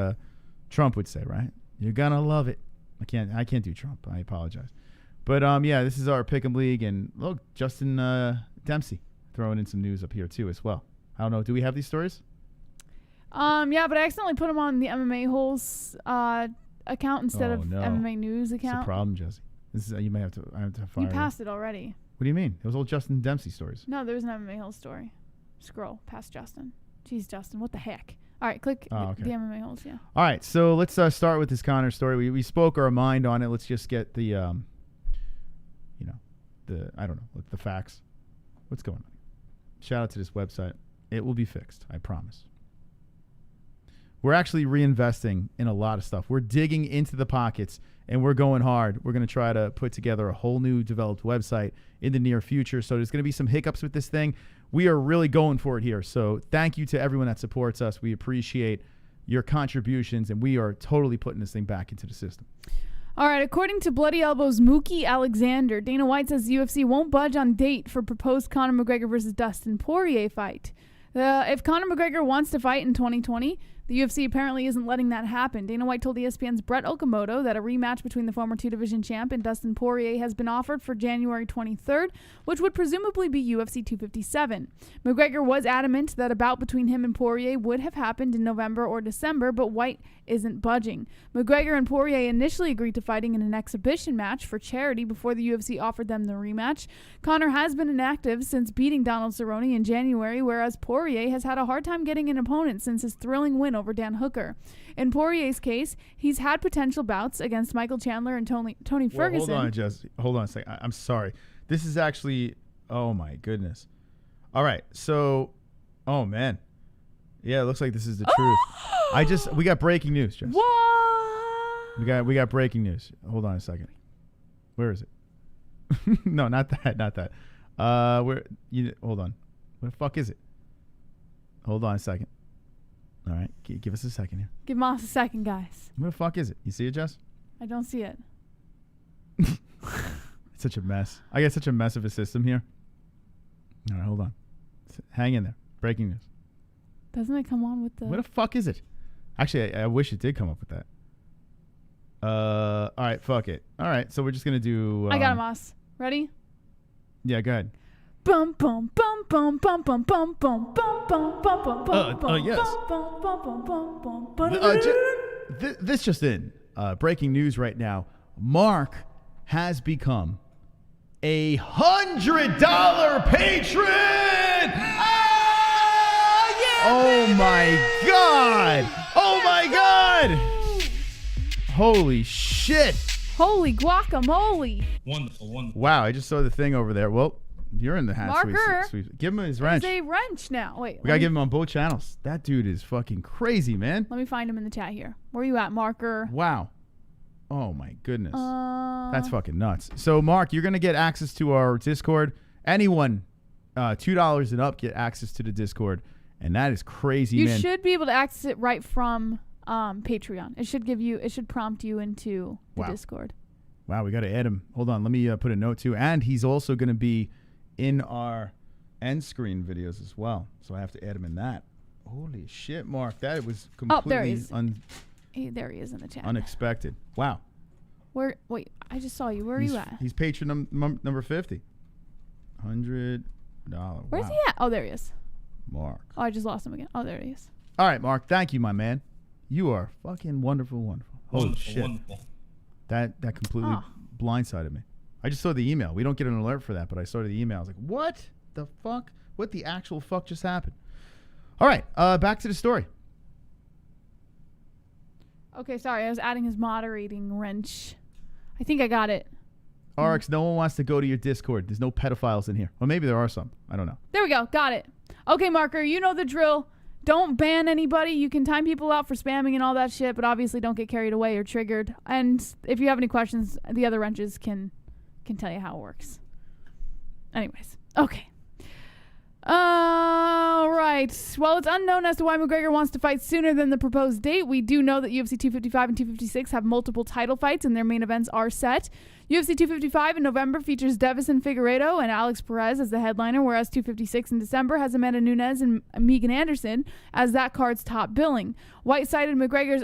Trump would say, right? You're going to love it. I can't do Trump. I apologize. But yeah, this is our pick'em league, and look, Justin Dempsey throwing in some news up here too as well. I don't know. Do we have these stories? Yeah, but I accidentally put them on the MMA-HOLES account instead of MMA News account. It's a problem, Jesse. This is I have to fire you passed it already. What do you mean? It was all Justin Dempsey stories. No, there was an MMA-HOLES story. Scroll past Justin. Jeez, Justin, what the heck? All right, click the MMA-HOLES, yeah. All right, so let's start with this Conor story. We spoke our mind on it. Let's just get the, I don't know, the facts. What's going on? Shout out to this website. It will be fixed, I promise. We're actually reinvesting in a lot of stuff. We're digging into the pockets, and we're going hard. We're going to try to put together a whole new developed website in the near future. So there's going to be some hiccups with this thing. We are really going for it here. So thank you to everyone that supports us. We appreciate your contributions, and we are totally putting this thing back into the system. All right, according to Bloody Elbow's Mookie Alexander, Dana White says the UFC won't budge on date for proposed Conor McGregor versus Dustin Poirier fight. If Conor McGregor wants to fight in 2020, the UFC apparently isn't letting that happen. Dana White told ESPN's Brett Okamoto that a rematch between the former two-division champ and Dustin Poirier has been offered for January 23rd, which would presumably be UFC 257. McGregor was adamant that a bout between him and Poirier would have happened in November or December, but White isn't budging. McGregor and Poirier initially agreed to fighting in an exhibition match for charity before the UFC offered them the rematch. Conor has been inactive since beating Donald Cerrone in January, whereas Poirier has had a hard time getting an opponent since his thrilling win over Dan Hooker. In Poirier's case, he's had potential bouts against Michael Chandler and Tony Ferguson. Hold on, Jesse. Hold on a second. I'm sorry. This is actually, oh my goodness. All right, so, oh man. Yeah, it looks like this is the truth. We got breaking news, Jess. What? We got breaking news. Hold on a second. Where is it? No, not that. Hold on. Where the fuck is it? Hold on a second. All right, give us a second here. Give Moss a second, guys. Where the fuck is it? You see it, Jess? I don't see it. It's such a mess. I got such a mess of a system here. All right, hold on. Hang in there. Breaking news. Doesn't it come on with the... Where the fuck is it? Actually, I wish it did come up with that. All right, fuck it. All right, so we're just going to do... I got it, Moss. Ready? Yeah, go ahead. Bum bum bum bum bum bum bum bum bum bum bum bum yes. This just in. Breaking news right now. Mark has become a $100 patron. Oh my God! Oh my God! Holy shit! Holy guacamole. Wonderful, wonderful. Wow, I just saw the thing over there. Well, you're in the hat. Marker. Sweet. Give him his There's wrench. a wrench now. Wait. We gotta give him on both channels. That dude is fucking crazy, man. Let me find him in the chat here. Where you at, Marker? Wow. Oh my goodness. Uh, That's fucking nuts. So, Mark, you're gonna get access to our Discord. Anyone, $2 and up, get access to the Discord, and that is crazy, You man. should be able to access it right from Patreon. It should prompt you into the Wow. Discord. Wow, we gotta add him. Hold on, let me put a note too. And he's also gonna be in our end screen videos as well. So I have to add him in that. Holy shit, Mark, that was there he completely is. There he is in the chat. unexpected. Wow. Wait, I just saw you. Where are you at? He's patron number 50. $100. Where's Wow. he at? Oh, there he is. Mark. Oh, I just lost him again. Oh, there he is. All right, Mark. Thank you, my man. You are fucking wonderful, wonderful. Holy Wonderful, shit. wonderful. That completely Oh. blindsided me. I just saw the email. We don't get an alert for that, but I saw the email. I was like, what the fuck? What the actual fuck just happened? All right, back to the story. Okay, sorry. I was adding his moderating wrench. I think I got it. RX, no one wants to go to your Discord. There's no pedophiles in here. Or maybe there are some. I don't know. There we go. Got it. Okay, Marker, you know the drill. Don't ban anybody. You can time people out for spamming and all that shit, but obviously don't get carried away or triggered. And if you have any questions, the other wrenches can tell you how it works. Anyways, okay. All right. While it's unknown as to why McGregor wants to fight sooner than the proposed date, we do know that UFC 255 and 256 have multiple title fights and their main events are set. UFC 255 in November features Davison Figueiredo and Alex Perez as the headliner, whereas 256 in December has Amanda Nunes and Megan Anderson as that card's top billing. White cited McGregor's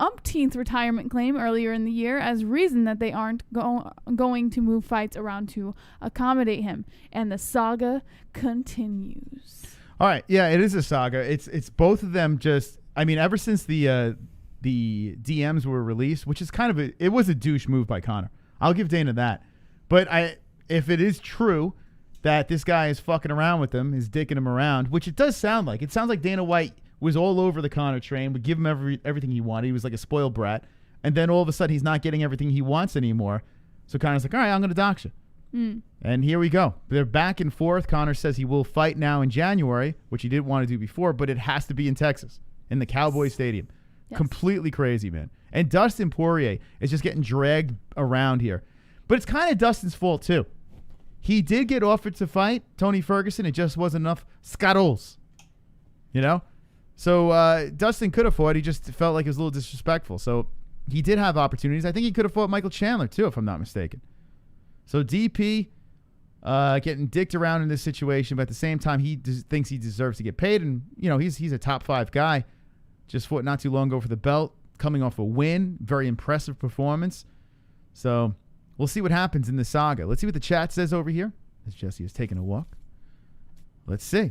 umpteenth retirement claim earlier in the year as reason that they aren't going to move fights around to accommodate him. And the saga continues. All right. Yeah, it is a saga. It's both of them just, I mean, ever since the DMs were released, which is kind of it was a douche move by Conor. I'll give Dana that. But if it is true that this guy is fucking around with him, is dicking him around, which it does sound like. It sounds like Dana White was all over the Conor train, would give him everything he wanted. He was like a spoiled brat. And then all of a sudden he's not getting everything he wants anymore. So Conor's like, all right, I'm going to dox you. And here we go. They're back and forth. Conor says he will fight now in January, which he didn't want to do before, but it has to be in Texas, in the Cowboy Stadium. Yes. Completely crazy, man. And Dustin Poirier is just getting dragged around here. But it's kind of Dustin's fault, too. He did get offered to fight Tony Ferguson. It just wasn't enough scuttles. You know? So Dustin could have fought. He just felt like it was a little disrespectful. So he did have opportunities. I think he could have fought Michael Chandler, too, if I'm not mistaken. So DP getting dicked around in this situation, but at the same time, he thinks he deserves to get paid. And, you know, he's a top 5 guy. Just fought not too long ago for the belt, coming off a win. Very impressive performance. So we'll see what happens in the saga. Let's see what the chat says over here as Jesse is taking a walk. Let's see.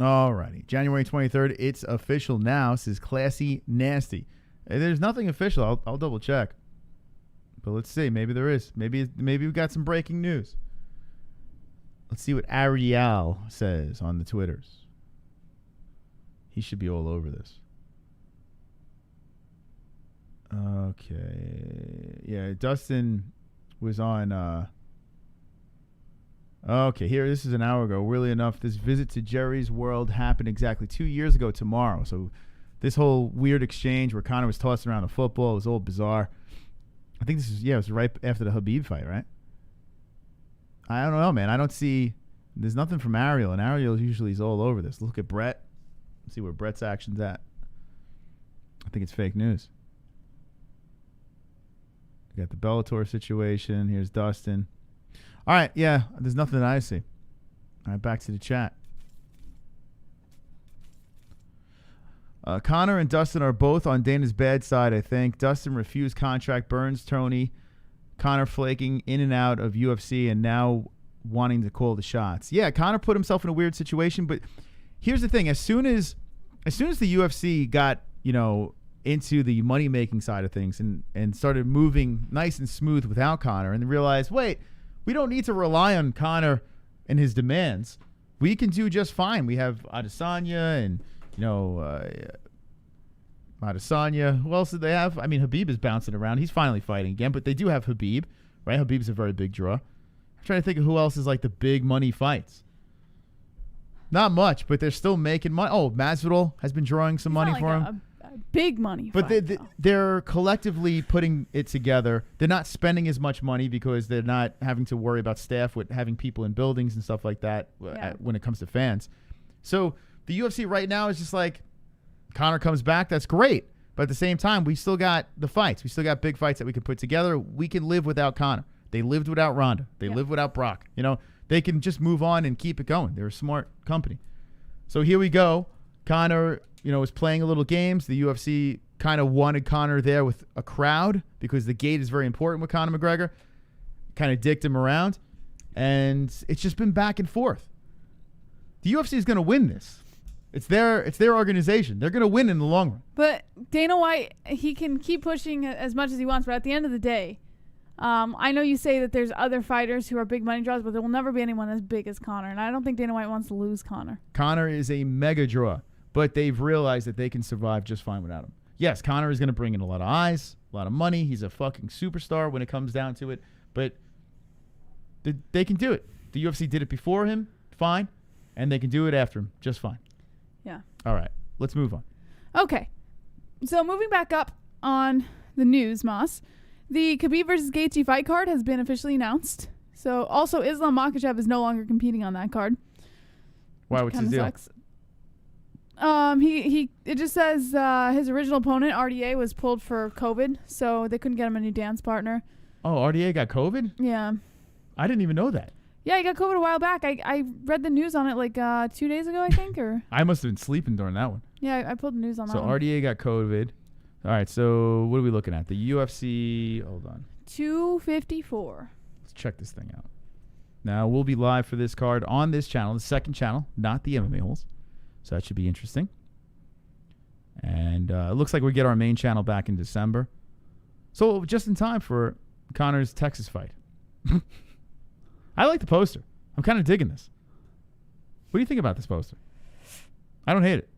All righty. January 23rd. It's official now, says Classy Nasty. There's nothing official. I'll double check. But let's see. Maybe there is. Maybe we got some breaking news. Let's see what Ariel says on the Twitters. He should be all over this. Okay. Yeah, Dustin was on... Okay, here, this is an hour ago. Really enough, this visit to Jerry's World happened exactly 2 years ago tomorrow. So this whole weird exchange where Conor was tossing around a football was all bizarre. I think this is, it was right after the Khabib fight, right? I don't know, man. I don't see... There's nothing from Ariel, and Ariel usually is all over this. Look at Brett. Let's see where Brett's action's at. I think it's fake news. We got the Bellator situation. Here's Dustin. All right, yeah, there's nothing that I see. All right, back to the chat. Conor and Dustin are both on Dana's bad side, I think. Dustin refused contract, burns Tony. Conor flaking in and out of UFC and now wanting to call the shots. Yeah, Conor put himself in a weird situation, but here's the thing. As soon as the UFC got, into the money-making side of things and started moving nice and smooth without Conor and realized, wait, we don't need to rely on Conor and his demands. we can do just fine. We have Adesanya and, Adesanya. Who else did they have? I mean, Khabib is bouncing around. He's finally fighting again, but they do have Khabib, right? Khabib's a very big draw. I'm trying to think of who else is like the big money fights. Not much, but they're still making money. Oh, Masvidal has been drawing some money for him. A big money But fight, they're collectively putting it together. They're not spending as much money because they're not having to worry about staff with having people in buildings and stuff like that when it comes to fans. So the UFC right now is just like, Conor comes back, that's great. But at the same time, we still got the fights. We still got big fights that we can put together. We can live without Conor. They lived without Ronda. They lived without Brock. They can just move on and keep it going. They're a smart company. So here we go. Conor, was playing a little games. The UFC kind of wanted Conor there with a crowd because the gate is very important with Conor McGregor. Kind of dicked him around. And it's just been back and forth. The UFC is going to win this. It's their organization. They're going to win in the long run. But Dana White, he can keep pushing as much as he wants, but at the end of the day, I know you say that there's other fighters who are big money draws, but there will never be anyone as big as Conor, and I don't think Dana White wants to lose Conor. Conor is a mega draw, but they've realized that they can survive just fine without him. Yes, Conor is going to bring in a lot of eyes, a lot of money. He's a fucking superstar when it comes down to it, but they can do it. The UFC did it before him, fine, and they can do it after him, just fine. Yeah. All right, let's move on. Okay. So moving back up on the news, Moss. The Khabib versus Gaethje fight card has been officially announced. So also Islam Makhachev is no longer competing on that card. Why? What's his deal? Sucks. It just says his original opponent RDA was pulled for COVID, so they couldn't get him a new dance partner. Oh, RDA got COVID? Yeah. I didn't even know that. Yeah, he got COVID a while back. I read the news on it like 2 days ago, I think, or I must have been sleeping during that one. yeah, I pulled the news on that So one. RDA got COVID. All right, so what are we looking at? The UFC. Hold on. 254. Let's check this thing out. Now, we'll be live for this card on this channel, the second channel, not the MMA holes. So that should be interesting. And it looks like we get our main channel back in December. So just in time for Conor's Texas fight. I like the poster. I'm kind of digging this. What do you think about this poster? I don't hate it.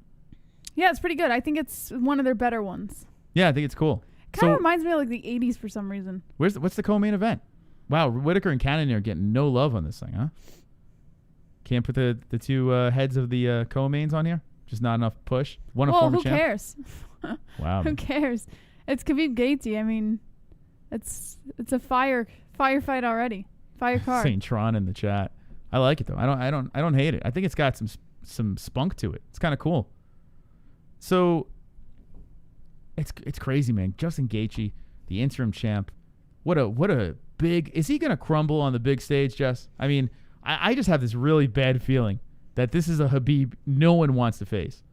Yeah, it's pretty good. I think it's one of their better ones. Yeah, I think it's cool. Kind of reminds me of like the 80s for some reason. What's the co-main event? Wow, Whitaker and Cannonier are getting no love on this thing, huh? Can't put the two heads of the co-mains on here? Just not enough push? One a former champ? Who cares? Wow. Who cares? It's Khabib Gaethje. I mean, it's a fire fight already. Fire card. St. Tron in the chat. I like it though. I don't hate it. I think it's got some spunk to it. It's kind of cool. So it's crazy, man. Justin Gaethje, the interim champ. What a big. Is he gonna crumble on the big stage, Jess? I mean, I just have this really bad feeling that this is a Khabib no one wants to face.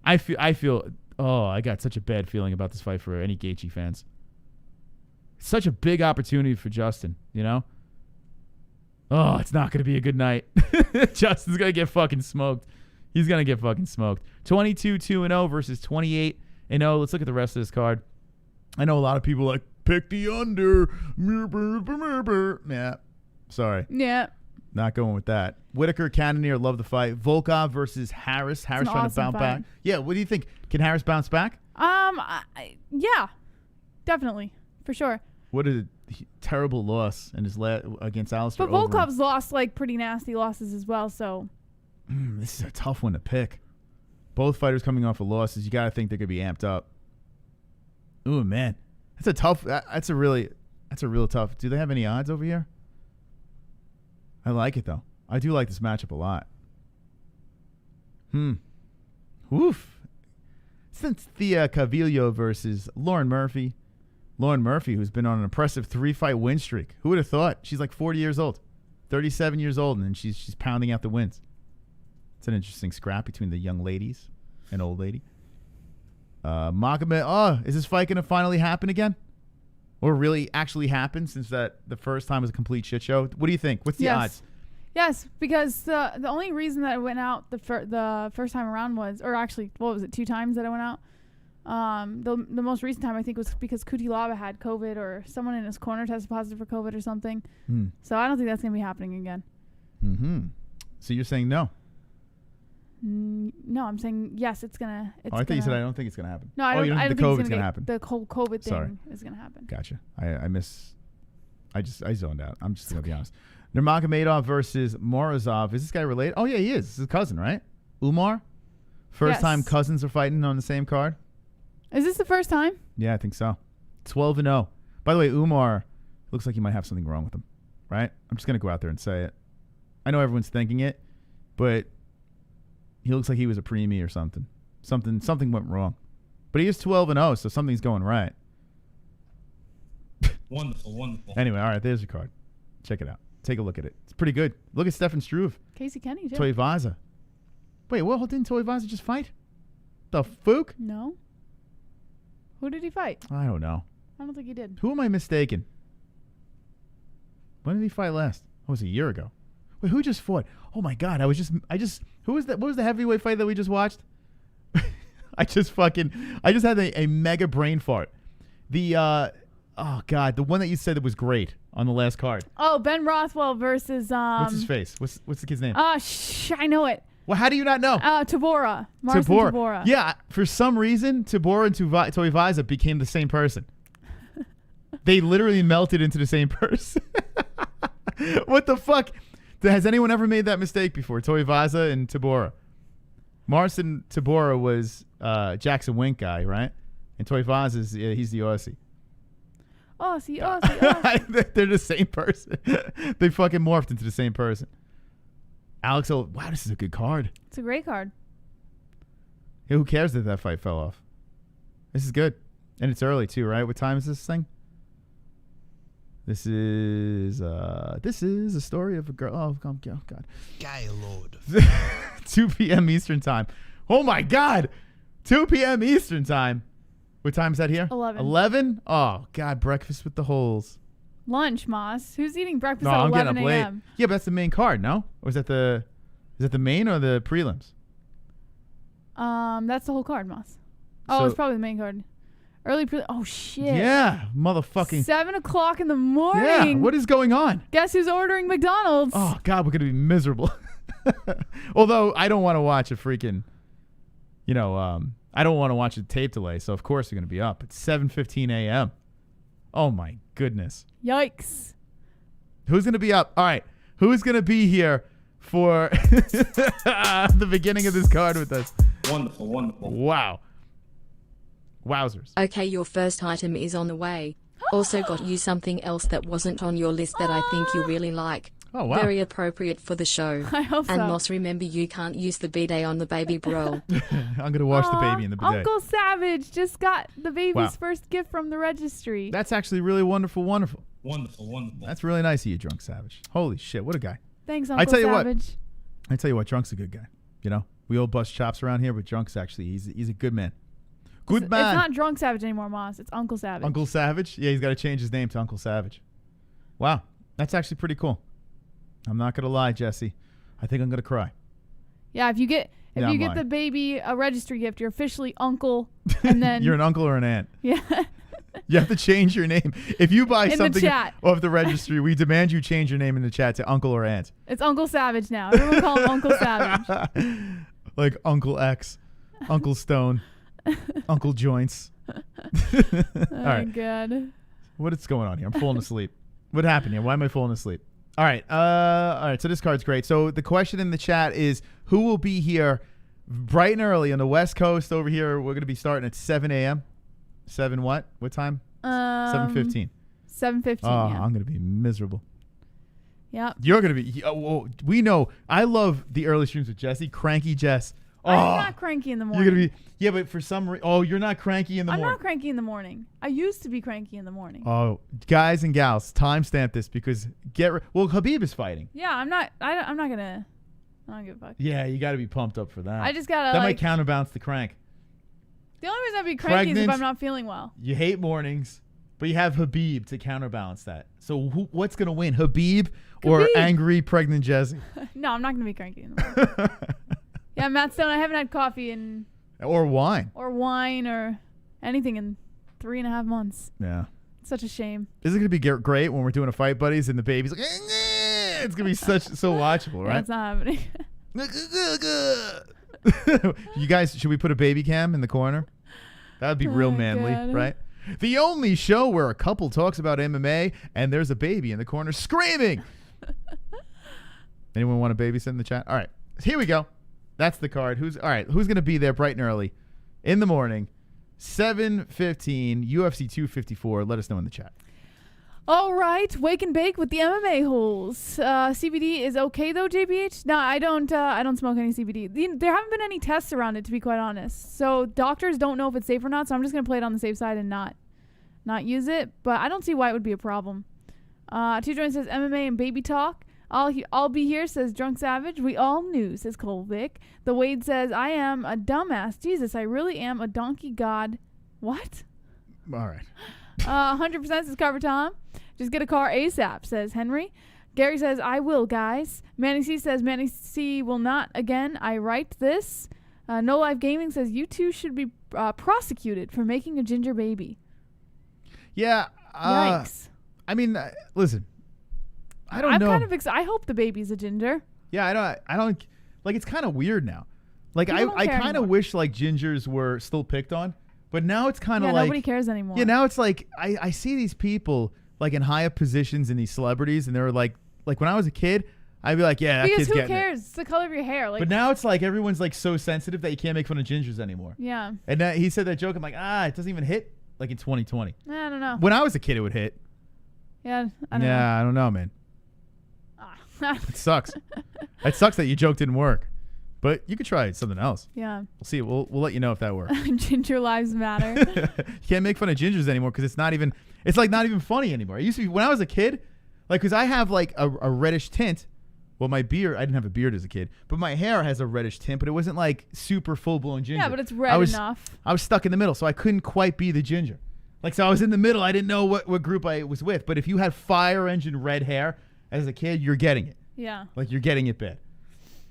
I feel. Oh, I got such a bad feeling about this fight for any Gaethje fans. Such a big opportunity for Justin, Oh, it's not going to be a good night. Justin's going to get fucking smoked. He's going to get fucking smoked. 22-2-0 versus 28-0. Let's look at the rest of this card. I know a lot of people like, pick the under. Yeah. Sorry. Yeah. Not going with that. Whitaker, Cannonier, love the fight. Volkov versus Harris. Harris trying to bounce back. Yeah, what do you think? Can Harris bounce back? Yeah. Definitely. For sure. What a terrible loss in his against Alistair. But Volkov's lost like pretty nasty losses as well, so. This is a tough one to pick. Both fighters coming off of losses. You got to think they're going to be amped up. Ooh, man. That's a tough. That's a real tough. Do they have any odds over here? I like it, though. I do like this matchup a lot. Oof. Cynthia Calvillo versus Lauren Murphy. Lauren Murphy, who's been on an impressive 3-fight win streak. Who would have thought? She's like 40 years old. 37 years old, and she's pounding out the wins. It's an interesting scrap between the young ladies and old lady. Magomed, is this fight going to finally happen again? Or really actually happen since the first time was a complete shit show? What do you think? What's the odds? Yes, because the only reason that it went out the first time around was, or actually, what was it, 2 times that it went out? The most recent time I think was because Kutilava had COVID or someone in his corner tested positive for COVID or something. So I don't think that's going to be happening again. So you're saying no? No, I'm saying yes. It's gonna. I thought you said I don't think it's gonna happen. No, I don't. You don't I think don't the think COVID's gonna happen. The whole COVID thing Sorry. is gonna happen. Gotcha. I zoned out. I'm just gonna be honest. Nurmagomedov versus Morozov. Is this guy related? Oh yeah, he is. This is his cousin, right? Umar. First time cousins are fighting on the same card. Is this the first time? Yeah, I think so. 12-0. By the way, Umar looks like he might have something wrong with him, right? I'm just gonna go out there and say it. I know everyone's thinking it, but he looks like he was a preemie or something. Something went wrong. But he is 12-0, so something's going right. Wonderful, wonderful. Anyway, all right, there's your card. Check it out. Take a look at it. It's pretty good. Look at Stefan Struve. Casey Kenny, too. Toivaza. Wait, what? Didn't Toivaza just fight? The fuck? No. Who did he fight? I don't know. I don't think he did. Who am I mistaken? When did he fight last? Oh, it was a year ago. Wait, who just fought? Oh my God, who was that? What was the heavyweight fight that we just watched? I just had a mega brain fart. Oh God, the one that you said that was great on the last card. Oh, Ben Rothwell versus What's his face? What's the kid's name? I know it. Well, how do you not know? Tabora. Marcin Tabora. Yeah, for some reason, Tabora and Toivaza became the same person. They literally melted into the same person. What the fuck? Has anyone ever made that mistake before? Toivaza and Tabora. Marcin Tabora was Jackson Wink guy, right? And Toivaza's he's the Aussie. Aussie. They're the same person. They fucking morphed into the same person. Alex, wow, this is a good card. It's a great card. Yeah, who cares that fight fell off? This is good. And it's early too, right? What time is this thing? This is a story of a girl. Oh God. Gaylord. 2 p.m. Eastern time. Oh my God. 2 p.m. Eastern time. What time is that here? 11. 11? Oh God, breakfast with the holes. Lunch, Moss. Who's eating breakfast No, at I'm 11 getting up late. a.m.? Yeah, but that's the main card, no? Or is that the main or the prelims? That's the whole card, Moss. Oh, So- it's probably the main card. Oh shit. Yeah, motherfucking 7 o'clock in the morning. Yeah, what is going on? Guess who's ordering McDonald's? Oh God, we're gonna be miserable. Although I don't want to watch a freaking, I don't want to watch a tape delay. So of course we're gonna be up. It's 7:15 a.m. Oh my goodness. Yikes. Who's gonna be up? All right, who's gonna be here for the beginning of this card with us? Wonderful, wonderful. Wow. Wowzers. Okay, your first item is on the way. Also got you something else that wasn't on your list that I think you really like. Oh, wow. Very appropriate for the show. I hope And so. Moss, remember you can't use the bidet on the baby, bro. I'm gonna wash the baby in the bidet. Uncle Savage just got the baby's Wow. first gift from the registry. That's actually really wonderful. Wonderful, wonderful. That's really nice of you, Drunk Savage. Holy shit, what a guy. Thanks, Uncle tell you what. Savage. I tell you what, Drunk's a good guy. We all bust chops around here, but Drunk's actually he's a good man. Good man. It's not Drunk Savage anymore, Moss. It's Uncle Savage. Uncle Savage? Yeah, he's got to change his name to Uncle Savage. Wow, that's actually pretty cool. I'm not gonna lie, Jesse. I think I'm gonna cry. Yeah, if you get Yeah, I'm lying. the baby a registry gift, you're officially uncle, and then You're an uncle or an aunt. yeah. You have to change your name. If you buy In the something chat. off the registry, we demand you change your name in the chat to uncle or aunt. It's Uncle Savage now. Everyone call him Uncle Savage. Like Uncle X, Uncle Stone, Uncle Joints. All Oh right. God. What is going on here? I'm falling asleep. What happened here? Why am I falling asleep? All right. So this card's great. So the question in the chat is, who will be here bright and early on the West Coast over here? We're going to be starting at 7 a.m. 7 what? What time? 7:15. 7:15. Oh, Yeah. I'm going to be miserable. Yep. You're going to be. We know. I love the early streams with Jesse. Cranky Jess. Oh, I'm not cranky in the morning. you're going to be. Yeah, but for some reason. Oh, you're not cranky in the I'm morning. not cranky in the morning. I used to be cranky in the morning. Oh, guys and gals, timestamp this because well, Khabib is fighting. Yeah, I'm not. I'm not gonna. I don't give a fuck. Yeah, you got to be pumped up for that. I just gotta. that like, might counterbalance the crank. The only reason I'd be cranky is if Pregnant. I'm not feeling well. You hate mornings, but you have Khabib to counterbalance that. So what's gonna win, Khabib or Khabib. angry pregnant Jesse? No, I'm not gonna be cranky in the morning. Yeah, Matt Stone. I haven't had coffee Or wine? or wine or anything in 3.5 months. Yeah. It's such a shame. Is it gonna be great when we're doing a fight, buddies, and the baby's like, It's gonna be so watchable, right? That's not happening. You guys, should we put a baby cam in the corner? That would be real manly, God. right? The only show where a couple talks about MMA and there's a baby in the corner screaming. Anyone want a babysit in the chat? All right, here we go. That's the card. Who's gonna be there bright and early in the morning? 7:15 UFC 254. Let us know in the chat. All right, wake and bake with the MMA holes. CBD is okay though, JBH. No, I don't smoke any CBD. There haven't been any tests around it, to be quite honest. So doctors don't know if it's safe or not. So I'm just gonna play it on the safe side and not use it. But I don't see why it would be a problem. T-Joint says MMA and baby talk. I'll be here, says Drunk Savage. We all knew, says Colvick. The Wade says, I am a dumbass. Jesus, I really am a donkey god. What? All right. 100% says Cover Tom. Just get a car ASAP, says Henry. Gary says, I will, guys. Manny C says, Manny C will not again. I write this. No Life Gaming says, you two should be prosecuted for making a ginger baby. Yeah. Yikes. I mean, listen. I don't know. I'm kind of I hope the baby's a ginger. Yeah, I don't like, it's kind of weird now. Like People don't I care kind of anymore. wish like gingers were still picked on, but now it's kind of like nobody cares anymore. Yeah, now it's like I see these people like in high up positions in these celebrities, and they're like when I was a kid, I'd be like, yeah, that because kid's who getting cares? it. It's the color of your hair. Like, But now it's like everyone's like so sensitive that you can't make fun of gingers anymore. yeah. And he said that joke. I'm like, it doesn't even hit like in 2020. I don't know. When I was a kid, it would hit. Yeah, I don't know. I don't know, man. It sucks. It sucks that your joke didn't work. But you could try something else. Yeah. We'll see. We'll let you know if that works. Ginger lives matter. You can't make fun of gingers anymore because it's not even funny anymore. It used to be when I was a kid, like, because I have like a reddish tint. Well, my beard, I didn't have a beard as a kid, but my hair has a reddish tint, but it wasn't like super full blown ginger. Yeah, but it's red enough. I was stuck in the middle, so I couldn't quite be the ginger. Like, so I was in the middle. I didn't know what group I was with. But if you had fire engine red hair as a kid, you're getting it. Yeah. Like, you're getting it bad.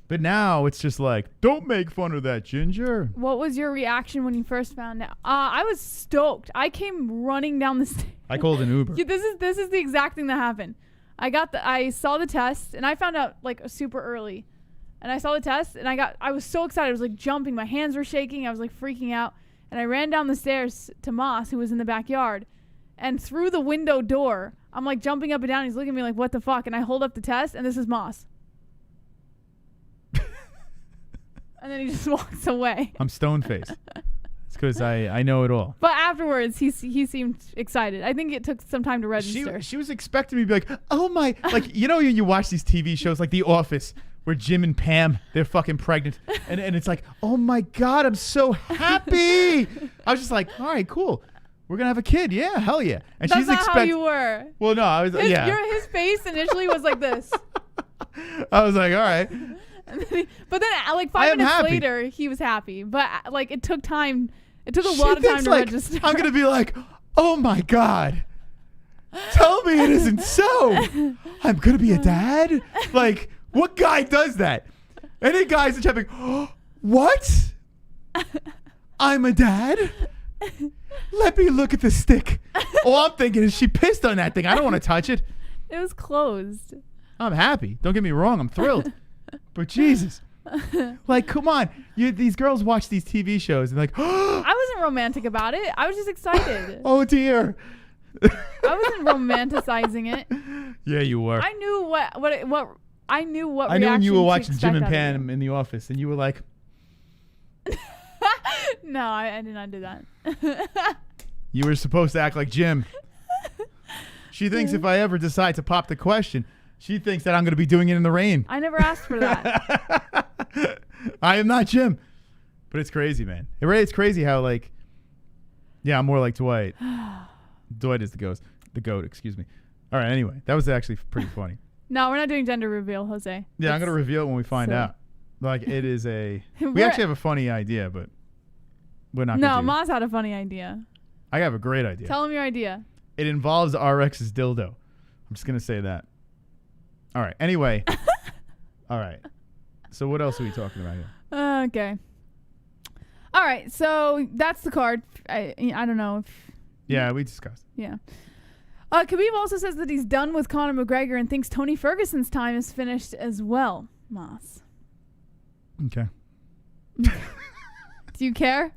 But now it's just like, don't make fun of that ginger. What was your reaction when you first found out? I was stoked. I came running down the stairs. I called an Uber. Yeah, this is the exact thing that happened. I saw the test and I found out like super early. And I saw the test and I was so excited. I was like jumping. My hands were shaking. I was like freaking out. And I ran down the stairs to Moss, who was in the backyard. And through the window door, I'm like jumping up and down. He's looking at me like, what the fuck? And I hold up the test and this is Moss. And then he just walks away. I'm stone-faced. It's because I know it all. But afterwards, he seemed excited. I think it took some time to register. She was expecting me to be like, oh my, like, you know, you watch these TV shows like The Office where Jim and Pam, they're fucking pregnant. And it's like, oh my God, I'm so happy. I was just like, all right, cool. We're going to have a kid. Yeah, hell yeah. And That's she's not how you were. Well, no, I was, His face initially was like this. I was like, all right. But then like 5 minutes later, he was happy. But like it took time. It took a lot of time to register. I'm going to be like, oh my God. Tell me it isn't so. I'm going to be a dad? Like, what guy does that? Any guys in chat like, oh, what? I'm a dad? Let me look at the stick. All I'm thinking is she pissed on that thing. I don't want to touch it. It was closed. I'm happy. Don't get me wrong. I'm thrilled. But Jesus. Like, come on. These girls watch these TV shows and like, I wasn't romantic about it. I was just excited. Oh, dear. I wasn't romanticizing it. Yeah, you were. I knew what I knew what I knew when you were reaction to watching Jim and expect out of Pam in The Office and you were like, it. No, I did not do that. you were supposed to act like Jim. She thinks if I ever decide to pop the question, she thinks that I'm going to be doing it in the rain. I never asked for that. I am not Jim. But it's crazy, man. It's crazy how, like, yeah, I'm more like Dwight. Dwight is the goat, excuse me. All right, anyway, that was actually pretty funny. No, we're not doing gender reveal, Jose. Yeah, I'm going to reveal it when we find out. Like, it is we actually have a funny idea, but we're not going to. No, Maz had a funny idea. I have a great idea. Tell him your idea. It involves RX's dildo. I'm just going to say that. All right. Anyway. All right. So what else are we talking about here? Okay. All right. So that's the card. I don't know if. Yeah, we discussed. Yeah. Khabib also says that he's done with Conor McGregor and thinks Tony Ferguson's time is finished as well. Moss. Okay. Do you care?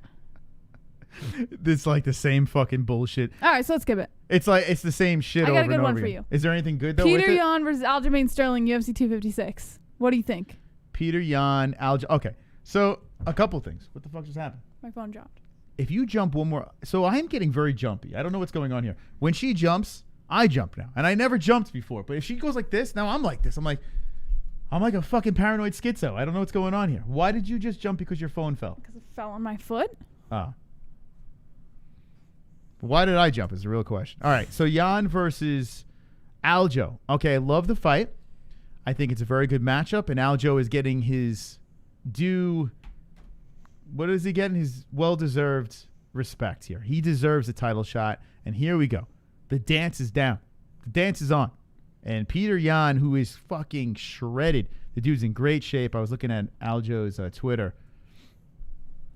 It's like the same fucking bullshit. All right, so let's skip it. It's the same shit I over got a good and one over for again. you. Is there anything good though Petr with it? Yan versus Aljamain Sterling, UFC 256. What do you think? Petr Yan, Okay, so a couple things. What the fuck just happened? My phone dropped. If you jump one more, so I am getting very jumpy. I don't know what's going on here. When she jumps, I jump now, and I never jumped before. But if she goes like this, now I'm like this. I'm like a fucking paranoid schizo. I don't know what's going on here. Why did you just jump because your phone fell? Because it fell on my foot. Oh. Why did I jump is the real question. All right, so Yan versus Aljo. Okay, I love the fight. I think it's a very good matchup, and Aljo is getting his due. What is he getting? His well-deserved respect here. He deserves a title shot, and here we go. The dance is down. The dance is on. And Petr Yan, who is fucking shredded. The dude's in great shape. I was looking at Aljo's Twitter.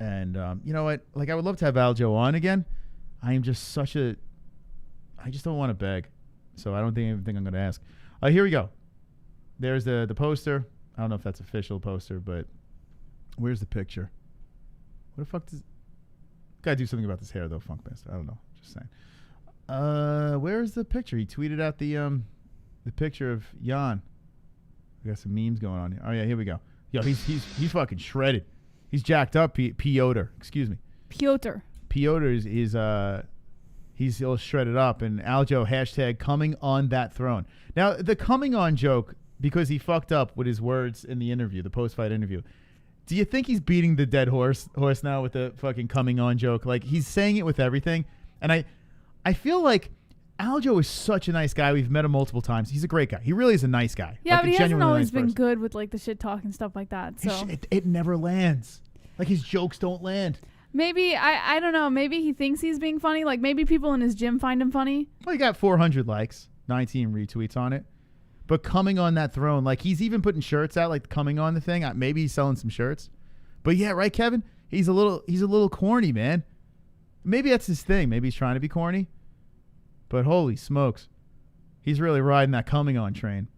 And you know what? Like, I would love to have Aljo on again. I am just I just don't want to beg. So I don't think I'm going to ask. Here we go. There's the poster. I don't know if that's official poster, but where's the picture? What the fuck does... Gotta do something about this hair, though, Funkmaster. I don't know. Just saying. Where's the picture? He tweeted out the picture of Yan. We got some memes going on here. Oh, yeah, here we go. Yo, he's fucking shredded. He's jacked up, Piotr. Excuse me. Piotr is he's all shredded up, and Aljo hashtag coming on that throne. Now, the coming on joke, because he fucked up with his words in the interview, the post-fight interview, do you think he's beating the dead horse now with the fucking coming on joke? Like, he's saying it with everything, and I feel like Aljo is such a nice guy. We've met him multiple times. He's a great guy. He really is a nice guy. Yeah, like, but he hasn't always been person. good with like the shit talk and stuff like that. So it never lands. Like, his jokes don't land. maybe I don't know. Maybe he thinks he's being funny. Like, maybe people in his gym find him funny. Well, he got 400 likes, 19 retweets on it. But coming on that throne, like, he's even putting shirts out, like coming on the thing. Maybe he's selling some shirts. But yeah, right, Kevin? He's a little corny, man. Maybe that's his thing. Maybe he's trying to be corny. But holy smokes. He's really riding that coming on train.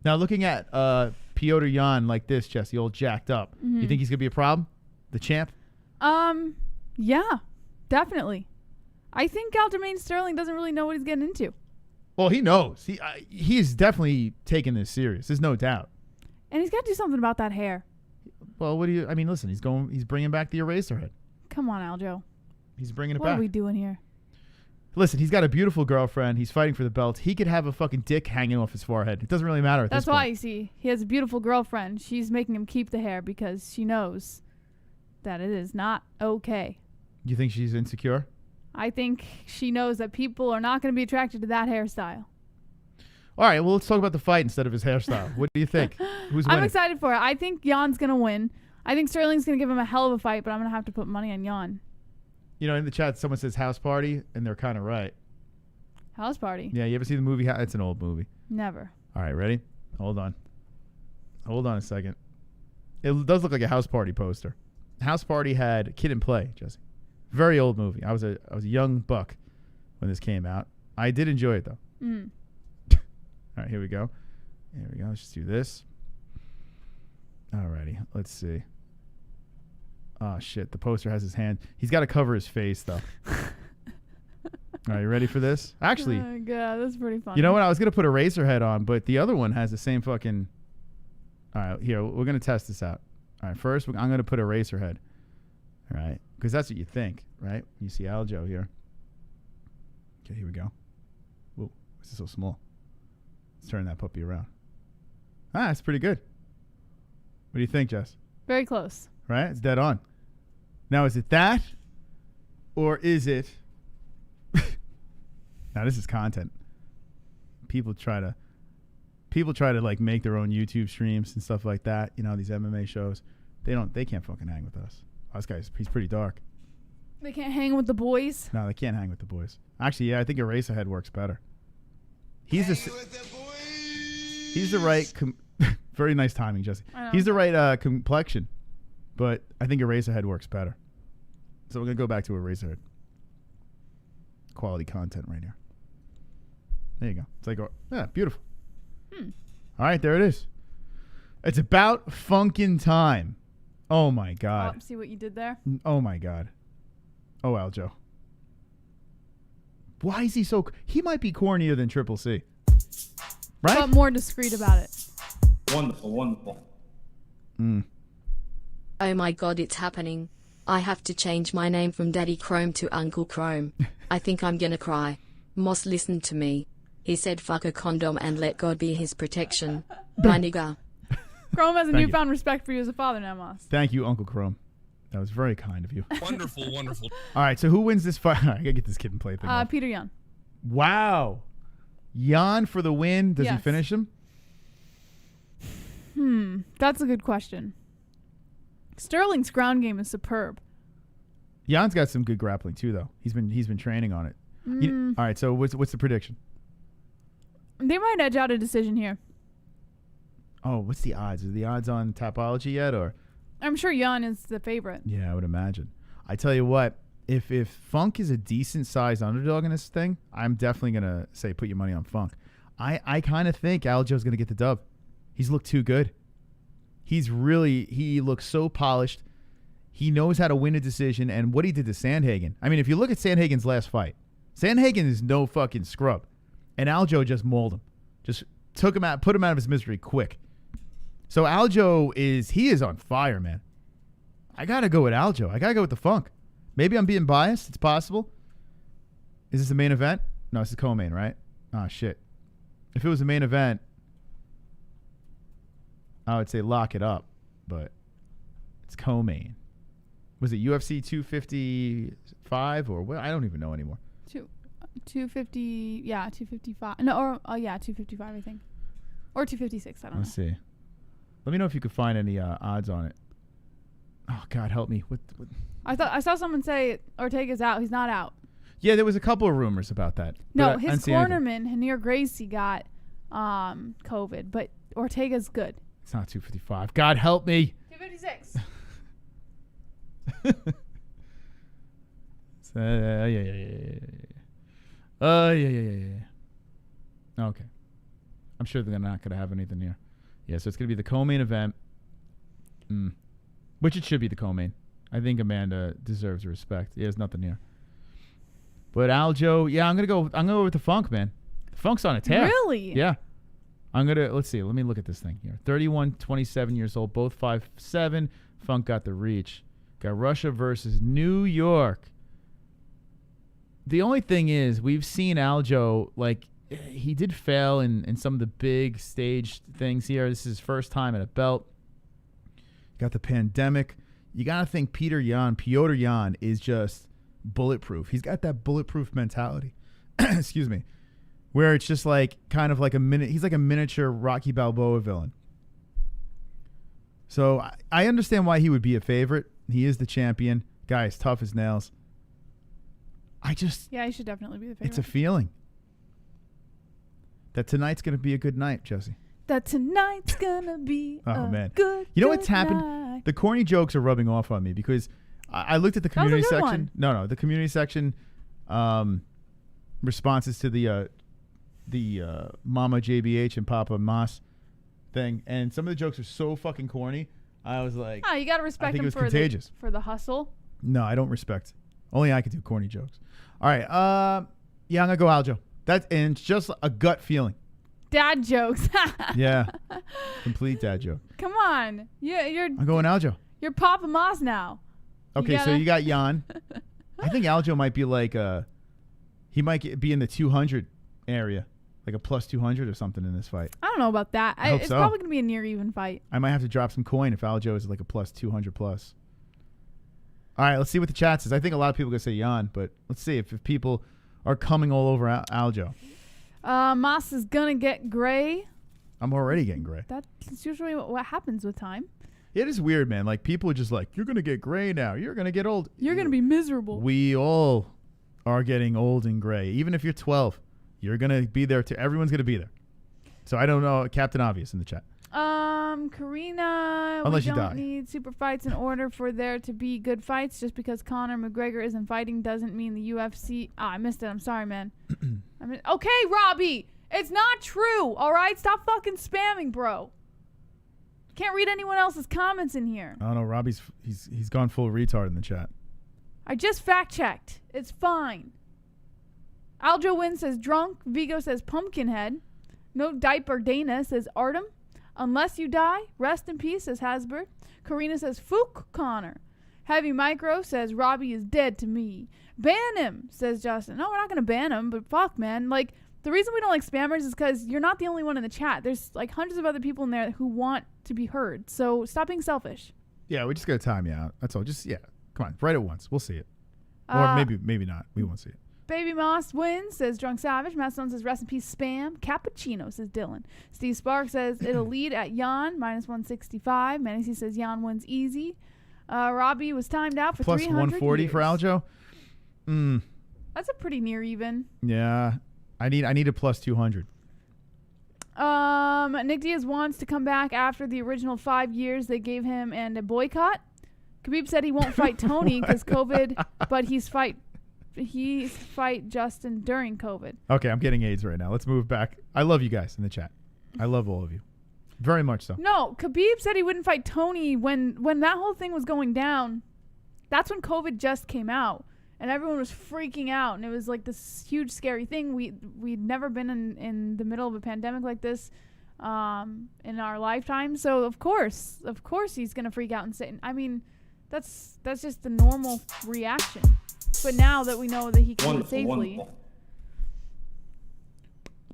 Now, looking at Petr Yan like this, Jesse, old jacked up. Mm-hmm. You think he's going to be a problem? The champ? Yeah, definitely. I think Aljamain Sterling doesn't really know what he's getting into. Well, he knows. He's definitely taking this serious. There's no doubt. And he's got to do something about that hair. Well, listen, he's bringing back the eraser head. Come on, Aljo. He's bringing it What back. are we doing here? Listen, he's got a beautiful girlfriend. He's fighting for the belt. He could have a fucking dick hanging off his forehead. It doesn't really matter at That's this point. why, you see, he has a beautiful girlfriend. She's making him keep the hair because she knows that it is not okay. You think she's insecure? I think she knows that people are not going to be attracted to that hairstyle. All right, well, let's talk about the fight instead of his hairstyle. What do you think? Who's winning? I'm excited for it. I think Jan's going to win. I think Sterling's going to give him a hell of a fight, but I'm going to have to put money on Jan. You know, in the chat, someone says house party, and they're kind of right. House party? Yeah, you ever see the movie? It's an old movie. Never. All right, ready? Hold on a second. It does look like a house party poster. House Party had Kid and Play, Jesse. Very old movie. I was a young buck when this came out. I did enjoy it, though. Mm. All right, here we go. Here we go. Let's just do this. Alrighty, let's see. Oh, shit. The poster has his hand. He's got to cover his face, though. All right, you ready for this? Actually, Oh, God, that's pretty funny. you know what? I was going to put a Eraserhead on, but the other one has the same fucking... All right, here. We're going to test this out. All right, first, I'm going to put a Eraserhead. All right, because that's what you think, right? You see Aljo here. Okay, here we go. Whoa, this is so small. Let's turn that puppy around. Ah, that's pretty good. What do you think, Jess? Very close. Right? It's dead on. Now, is it that? Or is it... Now, this is content. People try to like make their own YouTube streams and stuff like that. You know, these MMA shows. They can't fucking hang with us. Oh, this guy's, he's pretty dark. They can't hang with the boys. No, they can't hang with the boys. Actually, yeah, I think Eraserhead works better. He's the right... very nice timing, Jesse. He's the right complexion, but I think Eraserhead works better. So we're going to go back to Eraserhead. Quality content right here. There you go. It's like, yeah, beautiful. All right, there it is. It's about funkin' time. Oh, my God. Oh, see what you did there? Oh, my God. Oh, Aljo. Why is he so... He might be cornier than Triple C. Right? But more discreet about it. Wonderful, wonderful. Oh my god, it's happening. I have to change my name from Daddy Chrome to Uncle Chrome. I think I'm gonna cry. Moss listened to me. He said fuck a condom and let God be his protection. My nigga. Chrome has a Thank you. newfound respect for you as a father now, Moss. Thank you, Uncle Chrome. That was very kind of you. Wonderful, wonderful. All right, so who wins this fight? I gotta get this kid and play thing. off. Petr Yan. Wow. Yan for the win. Does he Yes. finish him? That's a good question. Sterling's ground game is superb. Jan's got some good grappling too, though. He's been training on it. All right, so what's the prediction? They might edge out a decision here. Oh, what's the odds? Are the odds on Tapology yet, or? I'm sure Yan is the favorite. Yeah, I would imagine. I tell you what, if Funk is a decent sized underdog in this thing, I'm definitely gonna say put your money on Funk. I kind of think Aljo's gonna get the dub. He's looked too good. He looks so polished. He knows how to win a decision, and what he did to Sandhagen. I mean, if you look at Sandhagen's last fight, Sandhagen is no fucking scrub, and Aljo just mauled him, just put him out of his misery quick. So Aljo is on fire, man. I gotta go with Aljo. I gotta go with the Funk. Maybe I'm being biased. It's possible. Is this the main event? No, it's the co-main, right? Oh shit. If it was the main event, I would say lock it up, but it's co-main. Was it UFC 255 or what? I don't even know anymore. 250, yeah, 255. No, or 255, I think, or 256. I don't Let's know. see. Let me know if you could find any odds on it. Oh God, help me! What? I saw someone say Ortega's out. He's not out. Yeah, there was a couple of rumors about that. No, but I his didn't see anything. cornerman Hanir Gracie got COVID, but Ortega's good. It's not 255. God help me! 256. Yeah. Okay. I'm sure they're not going to have anything here. Yeah, so it's going to be the co-main event. Which it should be the co-main. I think Amanda deserves respect. Yeah, there's nothing here. But Aljo, yeah, I'm gonna go with the Funk, man. The Funk's on a tear. Really? Yeah. Let's see. Let me look at this thing here. 31, 27 years old, both 5'7". Funk got the reach. Got Russia versus New York. The only thing is, we've seen Aljo, like, he did fail in some of the big stage things here. This is his first time at a belt. Got the pandemic. You got to think Petr Yan is just bulletproof. He's got that bulletproof mentality. Excuse me. Where it's just like kind of like he's like a miniature Rocky Balboa villain. So I understand why he would be a favorite. He is the champion. Guy is tough as nails. Yeah, he should definitely be the favorite. It's a feeling that tonight's going to be a good night, Josie. That tonight's gonna be good. You know what's good happened? night. The corny jokes are rubbing off on me because I looked at the community That was a good section. one. No, the community section responses to the Mama JBH and Papa Moss thing, and some of the jokes are so fucking corny. I was like, you gotta respect think it him was for contagious. the hustle. no, I don't respect. Only I could do corny jokes. All right, yeah, I'm gonna go Aljo. And it's just a gut feeling. Dad jokes. Yeah, complete dad joke. Come on, I'm going Aljo. you're Papa Moss now. Okay, so you got Yan. I think Aljo might be like he might be in the 200 area, like a plus 200 or something in this fight. I don't know about that. I hope It's so. probably gonna be a near even fight. I might have to drop some coin if Aljo is like a plus 200 plus. All right, let's see what the chat says. I think a lot of people are going to say Yan, but let's see if people are coming all over Aljo. Moss is gonna get gray. I'm already getting gray. That's usually what happens with time. It is weird, man. Like, people are just like, you're going to get gray now. You're going to get old. You're gonna be miserable. We all are getting old and gray. Even if you're 12, you're going to be there too. Everyone's going to be there. So I don't know. Captain Obvious in the chat. Karina, Unless we you don't die. need super fights in order for there to be good fights. Just because Conor McGregor isn't fighting doesn't mean the UFC. I missed it. I'm sorry, man. I I mean, okay, Robbie, it's not true. All right, stop fucking spamming, bro. Can't read anyone else's comments in here. I don't know. Robbie's he's gone full retard in the chat. I just fact checked. It's fine. Aljo Win says drunk. Vigo says pumpkinhead. No diaper Dana says Artem. Unless you die, rest in peace says Hasbert. Karina says Fook Connor. Heavy Micro says Robbie is dead to me. Ban him says Justin. No, we're not gonna ban him, but fuck, man. Like, the reason we don't like spammers is because you're not the only one in the chat. There's like hundreds of other people in there who want to be heard. So stop being selfish. Yeah, we just gotta time you out. That's all. Just come on, write it once. We'll see it. Or maybe not. We won't see it. Baby Moss wins, says Drunk Savage. Matt Stone says rest in peace spam. Cappuccino, says Dylan. Steve Sparks says it'll lead at Yan, -165. Manny C says Yan wins easy. Robbie was timed out for plus 300 140 years. for Aljo. That's a pretty near even. Yeah, I need a plus 200. Nick Diaz wants to come back after the original 5 years they gave him and a boycott. Khabib said he won't fight Tony because COVID, but he's fight Justin during COVID. Okay, I'm getting AIDS right now. Let's move back. I love you guys in the chat. I love all of you. Very much so. No, Khabib said he wouldn't fight Tony when that whole thing was going down. That's when COVID just came out. And everyone was freaking out. And it was like this huge, scary thing. We'd never been in the middle of a pandemic like this in our lifetime. So, of course he's going to freak out and say, I mean, that's just the normal reaction. But now that we know that he can do it safely.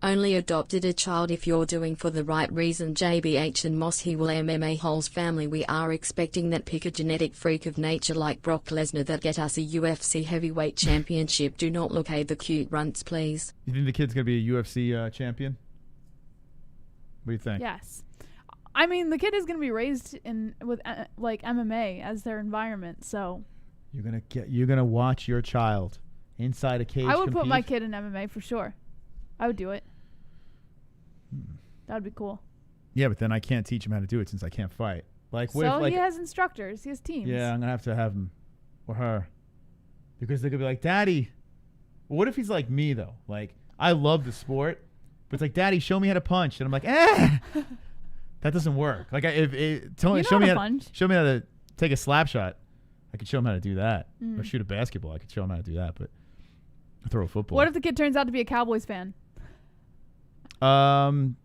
Only adopted a child if you're doing for the right reason. JBH and Moss he will MMA-HOLES family. We are expecting that pick a genetic freak of nature like Brock Lesnar that get us a UFC heavyweight championship. Do not look at the cute runts, please. You think the kid's going to be a UFC champion? What do you think? Yes. I mean, the kid is going to be raised with like MMA as their environment, so you're gonna watch your child inside a cage. I would compete? put my kid in MMA for sure. I would do it. That would be cool. Yeah, but then I can't teach him how to do it since I can't fight. Like, what so if, like, he has instructors. He has teams. Yeah, I'm gonna have to have him or her because they're gonna be like, "Daddy." What if he's like me though? Like, I love the sport, but it's like, "Daddy, show me how to punch," and I'm like, "Eh." That doesn't work. Like, show me how to take a slap shot. I could show him how to do that. Or shoot a basketball. I could show him how to do that, but throw a football. What if the kid turns out to be a Cowboys fan? Then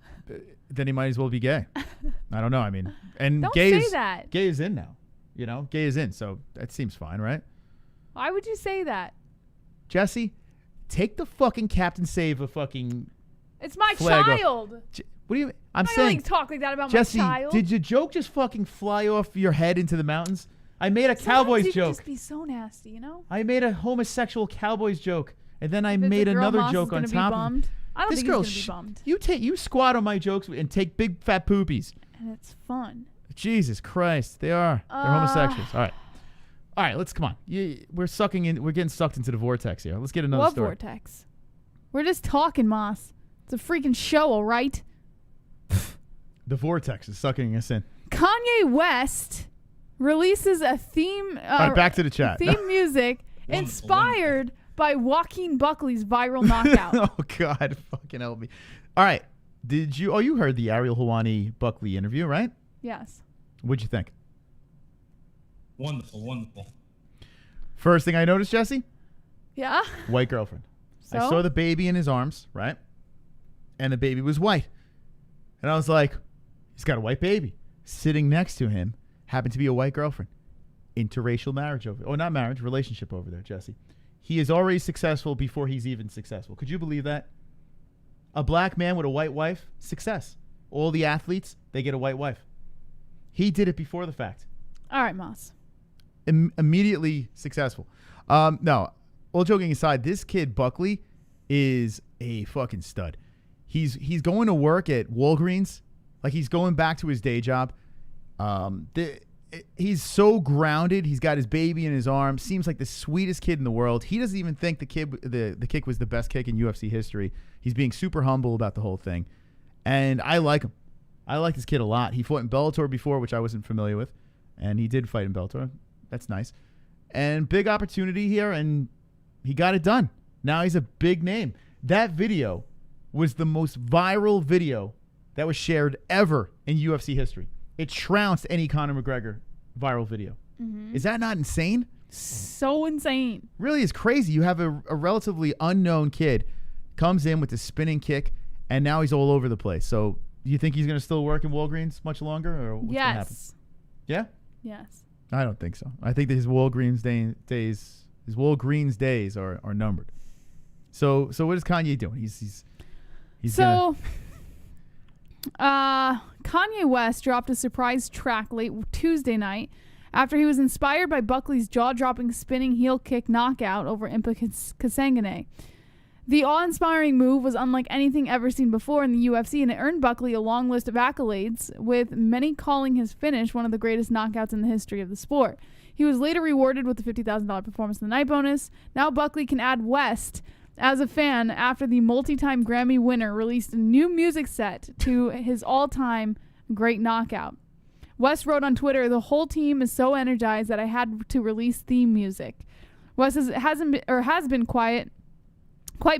he might as well be gay. I don't know. I mean, and don't gay say that. Gay is in now. You know, gay is in, so that seems fine, right? Why would you say that? Jesse, take the fucking Captain Save a fucking. It's my flag child. What do you? I'm not saying. Talk like that about Jesse, my child. did your joke just fucking fly off your head into the mountains? I made a Cowboys you joke. Just be so nasty, you know. I made a homosexual Cowboys joke, and then I If it's made a girl, another Moss joke is on gonna be top of bummed. it. I don't This think girl, he's gonna be bummed. you squat on my jokes and take big fat poopies. And it's fun. Jesus Christ, they are. They're homosexuals. All right. Let's come on. We're getting sucked into the vortex here. Let's get another What story. vortex? We're just talking, Moss. It's a freaking show, all right. The vortex is sucking us in. Kanye West releases a theme. All right, back to the chat. Theme music inspired by Joaquin Buckley's viral knockout. Oh God, fucking help me. All right, you heard the ARIEL HELWANI Buckley interview, right? Yes. What'd you think? Wonderful. First thing I noticed, Jesse, Yeah. white girlfriend. So? I saw the baby in his arms, right? And the baby was white. And I was like, he's got a white baby. Sitting next to him happened to be a white girlfriend. Interracial marriage not marriage, relationship over there, Jesse. He is already successful before he's even successful. Could you believe that? A black man with a white wife, success. All the athletes, they get a white wife. He did it before the fact. All right, Moss. Immediately successful. No, all joking aside, this kid Buckley is a fucking stud. He's going to work at Walgreens, like he's going back to his day job. He's so grounded. He's got his baby in his arms. Seems like the sweetest kid in the world. He doesn't even think the kick was the best kick in UFC history. He's being super humble about the whole thing, and I like him. I like this kid a lot. He fought in Bellator before, which I wasn't familiar with, and he did fight in Bellator. That's nice. And big opportunity here, and he got it done. Now he's a big name. That video was the most viral video that was shared ever in UFC history. It trounced any Conor McGregor viral video. Is that not insane? So insane. Really is crazy. You have a relatively unknown kid comes in with a spinning kick, and now he's all over the place. So do you think he's going to still work in Walgreens much longer, or what's going to happen? Yeah? Yes. I don't think so. I think that his Walgreens days are numbered. So what is Kanye doing? He's Kanye West dropped a surprise track late Tuesday night after he was inspired by Buckley's jaw-dropping spinning heel kick knockout over Impa Kasanganay. The awe-inspiring move was unlike anything ever seen before in the UFC, and it earned Buckley a long list of accolades, with many calling his finish one of the greatest knockouts in the history of the sport. He was later rewarded with the $50,000 performance in the night bonus. Now Buckley can add West as a fan after the multi-time Grammy winner released a new music set to his all-time great knockout. West wrote on Twitter, "The whole team is so energized that I had to release theme music." West has been quite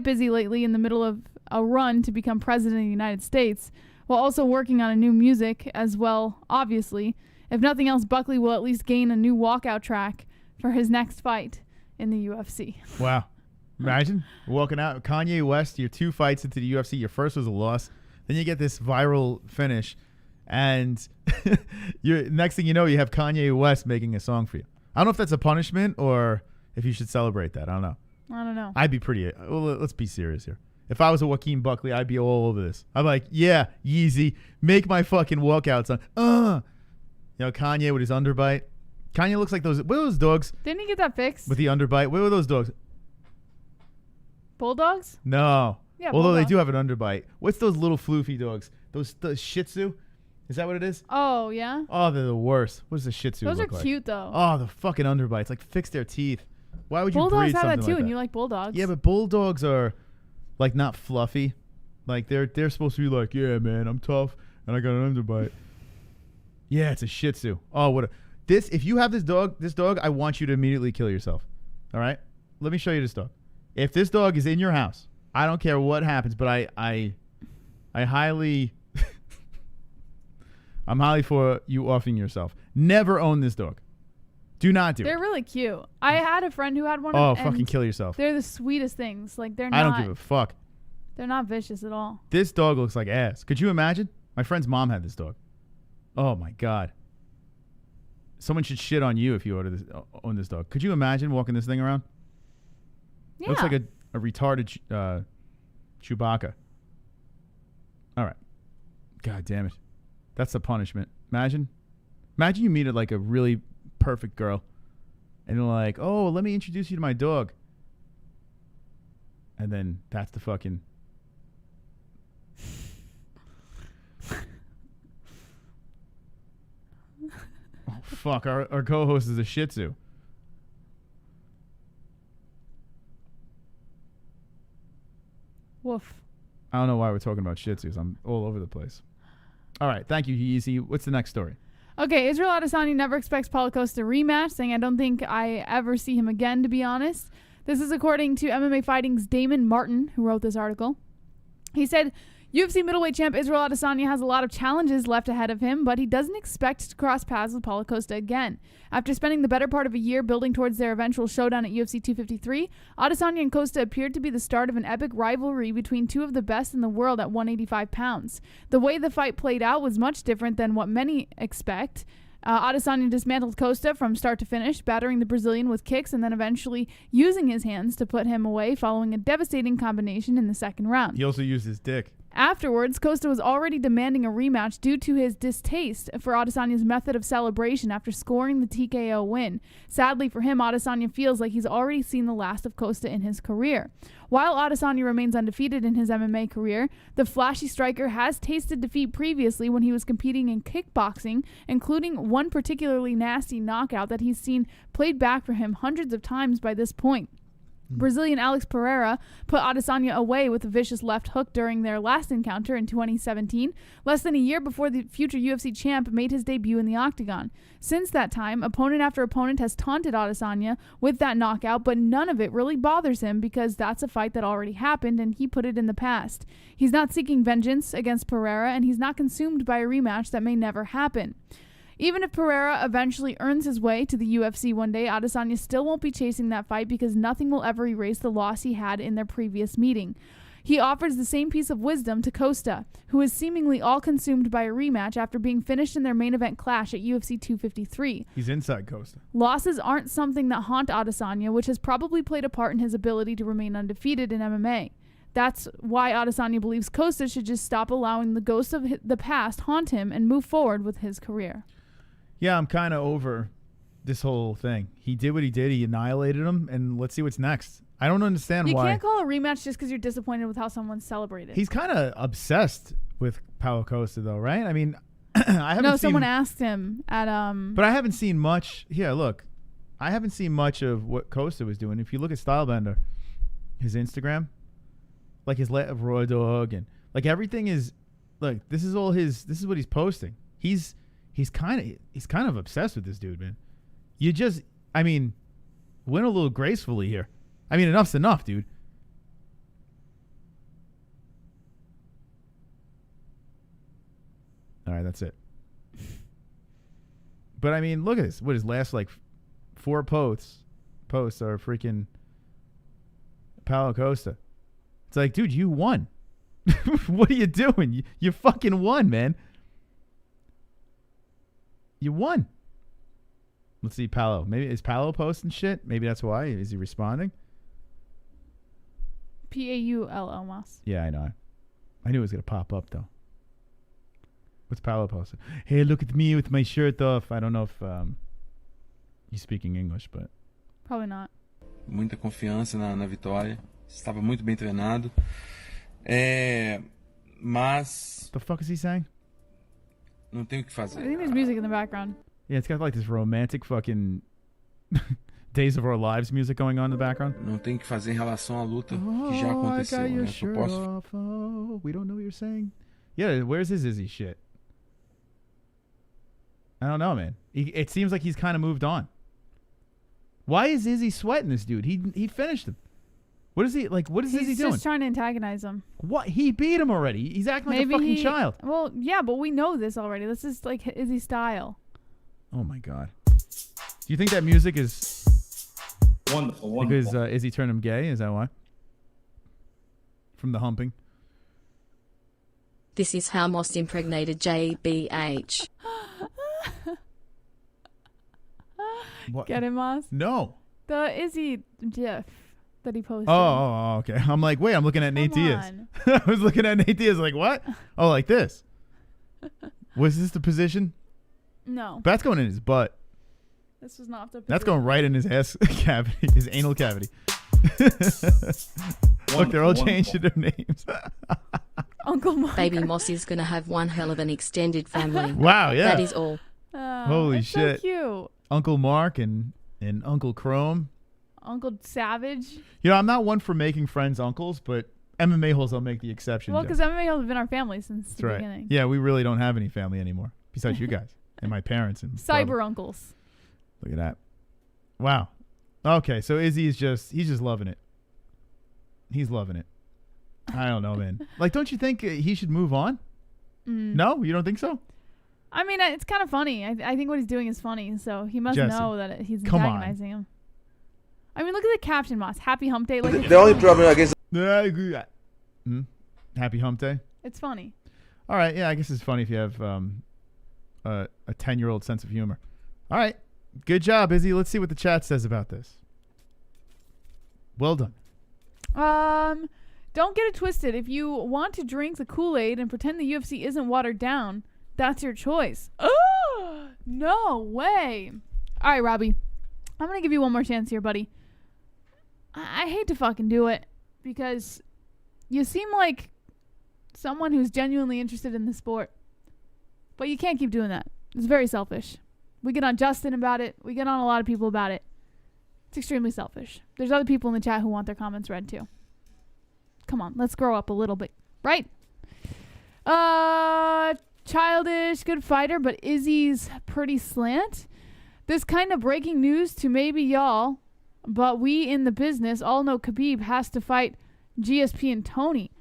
busy lately in the middle of a run to become president of the United States, while also working on a new music as well, obviously. If nothing else, Buckley will at least gain a new walkout track for his next fight in the UFC. Wow. Imagine walking out. Kanye West, your 2 fights into the UFC. Your first was a loss. Then you get this viral finish. And next thing you know, you have Kanye West making a song for you. I don't know if that's a punishment or if you should celebrate that. I don't know. I don't know. I'd be pretty. Well, let's be serious here. If I was a Joaquin Buckley, I'd be all over this. I'm like, yeah, Yeezy, make my fucking walkout song. You know, Kanye with his underbite. Kanye looks like those. What are those dogs? Didn't he get that fixed? With the underbite. What were those dogs? Bulldogs? No. Yeah, although they bulldog. do have an underbite. What's those little floofy dogs? The Shih Tzu? Is that what it is? Oh, yeah? Oh, they're the worst. What does the Shih Tzu Those look are like? cute, though. Oh, the fucking underbites. Like, fix their teeth. Why would you Bulldogs breed have something that too, like and that? you like bulldogs. Yeah, but bulldogs are like not fluffy. Like they're supposed to be like, yeah, man, I'm tough and I got an underbite. Yeah, it's a Shih Tzu. Oh, what a this! If you have this dog, I want you to immediately kill yourself. All right, let me show you this dog. If this dog is in your house, I don't care what happens, but I highly, I'm highly for you offing yourself. Never own this dog. Do not do it. They're really cute. I had a friend who had one. Oh, and fucking kill yourself. They're the sweetest things. Like they're not. I don't give a fuck. They're not vicious at all. This dog looks like ass. Could you imagine? My friend's mom had this dog. Oh my god. Someone should shit on you if you own this dog. Could you imagine walking this thing around? Yeah. Looks like a retarded Chewbacca. All right. God damn it. That's the punishment. Imagine you meet like a really perfect girl and they're like, oh, let me introduce you to my dog. And then that's the fucking... Oh, fuck. Our co-host is a Shih Tzu. Woof. I don't know why we're talking about Shih Tzus. I'm all over the place. All right. Thank you, Yeezy. What's the next story? Okay, Israel Adesanya never expects Paulo Costa rematch, saying, I don't think I ever see him again, to be honest. This is according to MMA Fighting's Damon Martin, who wrote this article. He said, UFC middleweight champ Israel Adesanya has a lot of challenges left ahead of him, but he doesn't expect to cross paths with Paulo Costa again. After spending the better part of a year building towards their eventual showdown at UFC 253, Adesanya and Costa appeared to be the start of an epic rivalry between two of the best in the world at 185 pounds. The way the fight played out was much different than what many expect. Adesanya dismantled Costa from start to finish, battering the Brazilian with kicks and then eventually using his hands to put him away following a devastating combination in the second round. He also used his dick. Afterwards, Costa was already demanding a rematch due to his distaste for Adesanya's method of celebration after scoring the TKO win. Sadly for him, Adesanya feels like he's already seen the last of Costa in his career. While Adesanya remains undefeated in his MMA career, the flashy striker has tasted defeat previously when he was competing in kickboxing, including one particularly nasty knockout that he's seen played back for him hundreds of times by this point. Brazilian Alex Pereira put Adesanya away with a vicious left hook during their last encounter in 2017, less than a year before the future UFC champ made his debut in the octagon. Since that time, opponent after opponent has taunted Adesanya with that knockout, but none of it really bothers him because that's a fight that already happened and he put it in the past. He's not seeking vengeance against Pereira, and he's not consumed by a rematch that may never happen. Even if Pereira eventually earns his way to the UFC one day, Adesanya still won't be chasing that fight because nothing will ever erase the loss he had in their previous meeting. He offers the same piece of wisdom to Costa, who is seemingly all consumed by a rematch after being finished in their main event clash at UFC 253. He's inside Costa. Losses aren't something that haunt Adesanya, which has probably played a part in his ability to remain undefeated in MMA. That's why Adesanya believes Costa should just stop allowing the ghosts of the past haunt him and move forward with his career. Yeah, I'm kind of over this whole thing. He did what he did. He annihilated him, and let's see what's next. I don't understand why. You can't call a rematch just because you're disappointed with how someone celebrated. He's kind of obsessed with Paulo Costa, though, right? I mean, I haven't seen... someone asked him at... But I haven't seen much... Yeah, look. I haven't seen much of what Costa was doing. If you look at Stylebender, his Instagram, like his Raw Dog, and like everything is... Look, this is all his... This is what he's posting. He's kind of obsessed with this dude, man. You just, I mean, win a little gracefully here. I mean, enough's enough, dude. All right, that's it. But I mean, look at this. What his last like 4 posts are freaking Paulo Costa. It's like, dude, you won. What are you doing? You fucking won, man. You won. Let's see, Paulo. Maybe is Paulo posting shit? Maybe that's why. Is he responding? Paulo Mas. Yeah, I know. I knew it was gonna pop up though. What's Paulo posting? Hey, look at me with my shirt off. I don't know if he's speaking English, but probably not. Muita confiança na vitória. Estava muito bem treinado. Mas what the fuck is he saying? Não tenho o que fazer. I think there's music in the background. Yeah, it's got like this romantic fucking Days of Our Lives music going on in the background. Não tenho o que fazer em relação à luta que já aconteceu. I got your shirt off. Oh, we don't know what you're saying. Yeah, where's his Izzy shit? I don't know, man. It seems like he's kind of moved on. Why is Izzy sweating this dude? He finished him. What is he like? What is Izzy doing? He's just trying to antagonize him. What? He beat him already. He's acting like a fucking child. Well, yeah, but we know this already. This is like Izzy style. Oh my god. Do you think that music is Wonderful. because Izzy turned him gay? Is that why? From the humping. This is how most impregnated JBH. What? Get him, Moss? No. The Izzy GIF that he posted. Oh, okay. I'm like, wait, I'm looking at Nate Diaz. on. I was looking at Nate Diaz like, what? Oh, like this. Was this the position? No, That's going in his butt. this was not the. That's going right in his ass cavity, his anal cavity. Look, they're all changing their names. Uncle Mark. Baby Moss is gonna have one hell of an extended family. Wow, yeah. That is all. Holy it's shit. So cute. Uncle Mark and Uncle Chrome. Uncle Savage. You know, I'm not one for making friends uncles, but MMA holes, I'll make the exception. Well, Jeff. because MMA has been our family since That's the right. beginning. Yeah, we really don't have any family anymore besides you guys and my parents and Cyber brother. uncles. Look at that. Wow. Okay, so Izzy is he's just loving it. He's loving it. I don't know, man. Like, don't you think he should move on? No, you don't think so? I mean, it's kind of funny. I think what he's doing is funny, so he must Jesse, know that he's come on. antagonizing him. I mean, look at the caption, Moss. Happy Hump Day. Like The only problem, I guess. Happy Hump Day. It's funny. All right, yeah, I guess it's funny if you have a 10-year-old sense of humor. All right, good job, Izzy. Let's see what the chat says about this. Well done. Don't get it twisted. If you want to drink the Kool-Aid and pretend the UFC isn't watered down, that's your choice. Oh, no way. All right, Robbie. I'm going to give you one more chance here, buddy. I hate to fucking do it because you seem like someone who's genuinely interested in the sport. But you can't keep doing that. It's very selfish. We get on Justin about it. We get on a lot of people about it. It's extremely selfish. There's other people in the chat who want their comments read too. Come on, let's grow up a little bit, right? Childish, good fighter, but Izzy's pretty slant. This kind of breaking news to maybe y'all, but we in the business all know Khabib has to fight GSP and Tony.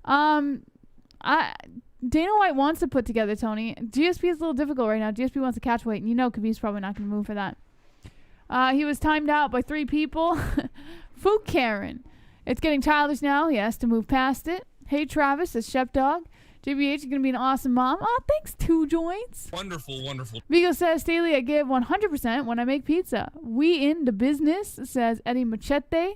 Dana White wants to put together Tony. GSP is a little difficult right now. GSP wants to catch weight, and you know Khabib's probably not going to move for that. He was timed out by 3 people. Fook Karen. It's getting childish now. He has to move past it. Hey, Travis, says Chef Dog. JBH is going to be an awesome mom. Oh, thanks, 2 joints. Wonderful, wonderful. Vigo says, Staley, I give 100% when I make pizza. We in the business, says Eddie Machete.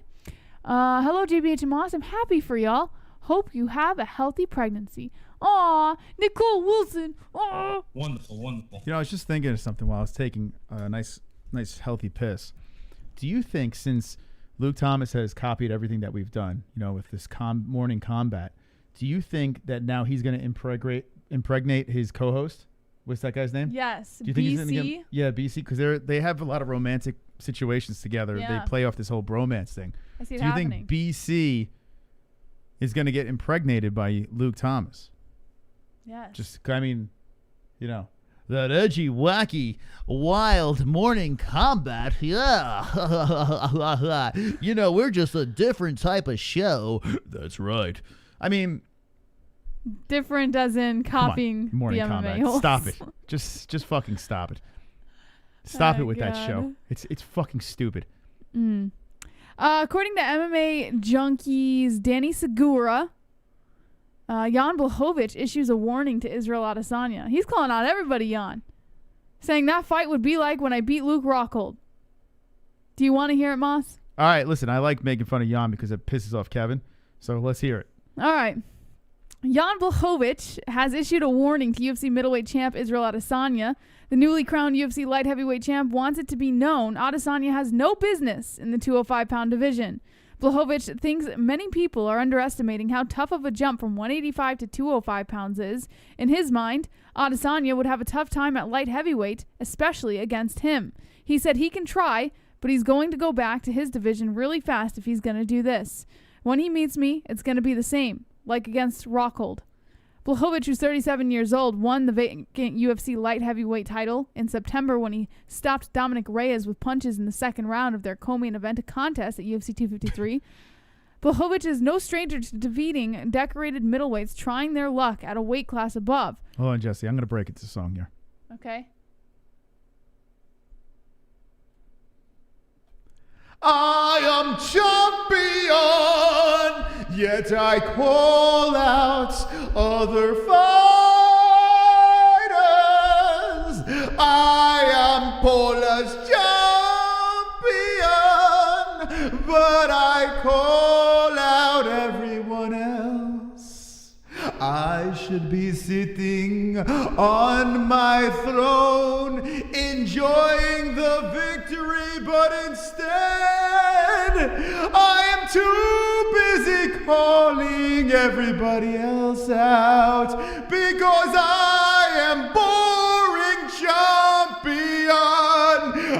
Hello, JBH and Moss. I'm happy for y'all. Hope you have a healthy pregnancy. Aw, Nicole Wilson. Aw. Wonderful, wonderful. You know, I was just thinking of something while I was taking a nice healthy piss. Do you think, since Luke Thomas has copied everything that we've done, you know, with this morning combat, do you think that now he's going to impregnate his co-host? What's that guy's name? Yes, do you think BC. He's gonna get, yeah, BC, because they have a lot of romantic situations together. Yeah. They play off this whole bromance thing. I see it Do you happening. think BC is going to get impregnated by Luke Thomas? Yes. Just, I mean, you know, that edgy, wacky, wild morning combat. Yeah. You know, we're just a different type of show. That's right. I mean, different as in copying morning the combat. MMA. Stop it. Just fucking stop it. Stop Oh, it with that God. show. It's fucking stupid. According to MMA Junkies, Danny Segura, Jan Blachowicz issues a warning to Israel Adesanya. He's calling out everybody, Jan, saying that fight would be like when I beat Luke Rockhold. Do you want to hear it, Moss? All right, listen, I like making fun of Jan because it pisses off Kevin. So let's hear it. All right. Jan Blachowicz has issued a warning to UFC middleweight champ Israel Adesanya. The newly crowned UFC light heavyweight champ wants it to be known Adesanya has no business in the 205-pound division. Blachowicz thinks many people are underestimating how tough of a jump from 185 to 205 pounds is. In his mind, Adesanya would have a tough time at light heavyweight, especially against him. He said he can try, but he's going to go back to his division really fast if he's going to do this. When he meets me, it's going to be the same, like against Rockhold. Blachowicz, who's 37 years old, won the vacant UFC light heavyweight title in September when he stopped Dominic Reyes with punches in the second round of their co-main event contest at UFC 253. Blachowicz is no stranger to defeating decorated middleweights trying their luck at a weight class above. Hold on, Jesse. I'm going to break it to song here. Okay. I am champion, yet I call out other fighters. I am Paula's champion, but I call out everyone else. I should be sitting on my throne, enjoying the victory, but instead I am too busy calling everybody else out because I am boring champion.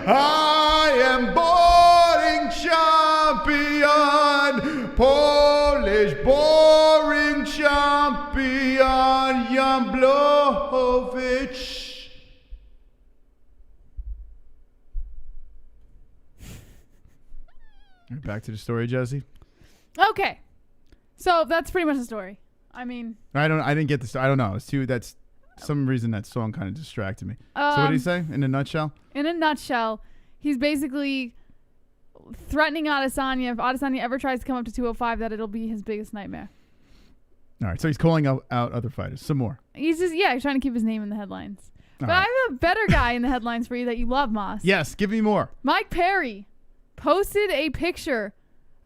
I am boring champion. Polish boring champion. Jan Blachowicz. Back to the story, Jesse. Okay. So that's pretty much the story. I mean, I didn't get this. I don't know. It's too. That's some reason that song kind of distracted me. So what did he say in a nutshell? In a nutshell, he's basically threatening Adesanya. If Adesanya ever tries to come up to 205, that it'll be his biggest nightmare. All right. So he's calling out other fighters. Some more. He's just he's trying to keep his name in the headlines. All But right. I have a better guy in the headlines for you that you love, Moss. Yes. Give me more. Mike Perry posted a picture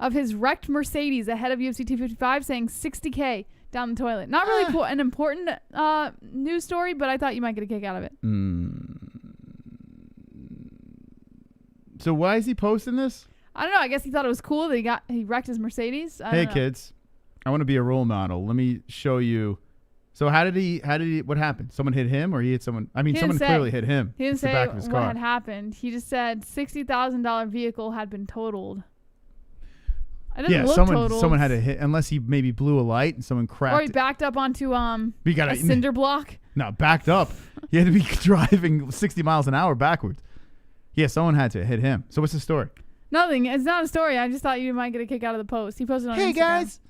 of his wrecked Mercedes ahead of UFC 255 saying 60K down the toilet. Not really an important news story, but I thought you might get a kick out of it. So why is he posting this? I don't know. I guess he thought it was cool that he wrecked his Mercedes. I Hey, don't know. kids. I want to be a role model. Let me show you So how did he? What happened? Someone hit him, or he hit someone? I mean, He someone didn't say. clearly hit him. He didn't It's the say back of his what car. had happened. He just said $60,000 vehicle had been totaled. It doesn't Yeah, look totaled. someone had to hit, unless he maybe blew a light and someone cracked. Or he backed up onto We gotta- a cinder block. No, backed up. He had to be driving 60 miles an hour backwards. Yeah, someone had to hit him. So what's the story? Nothing. It's not a story. I just thought you might get a kick out of the post. He posted on Hey Instagram. guys,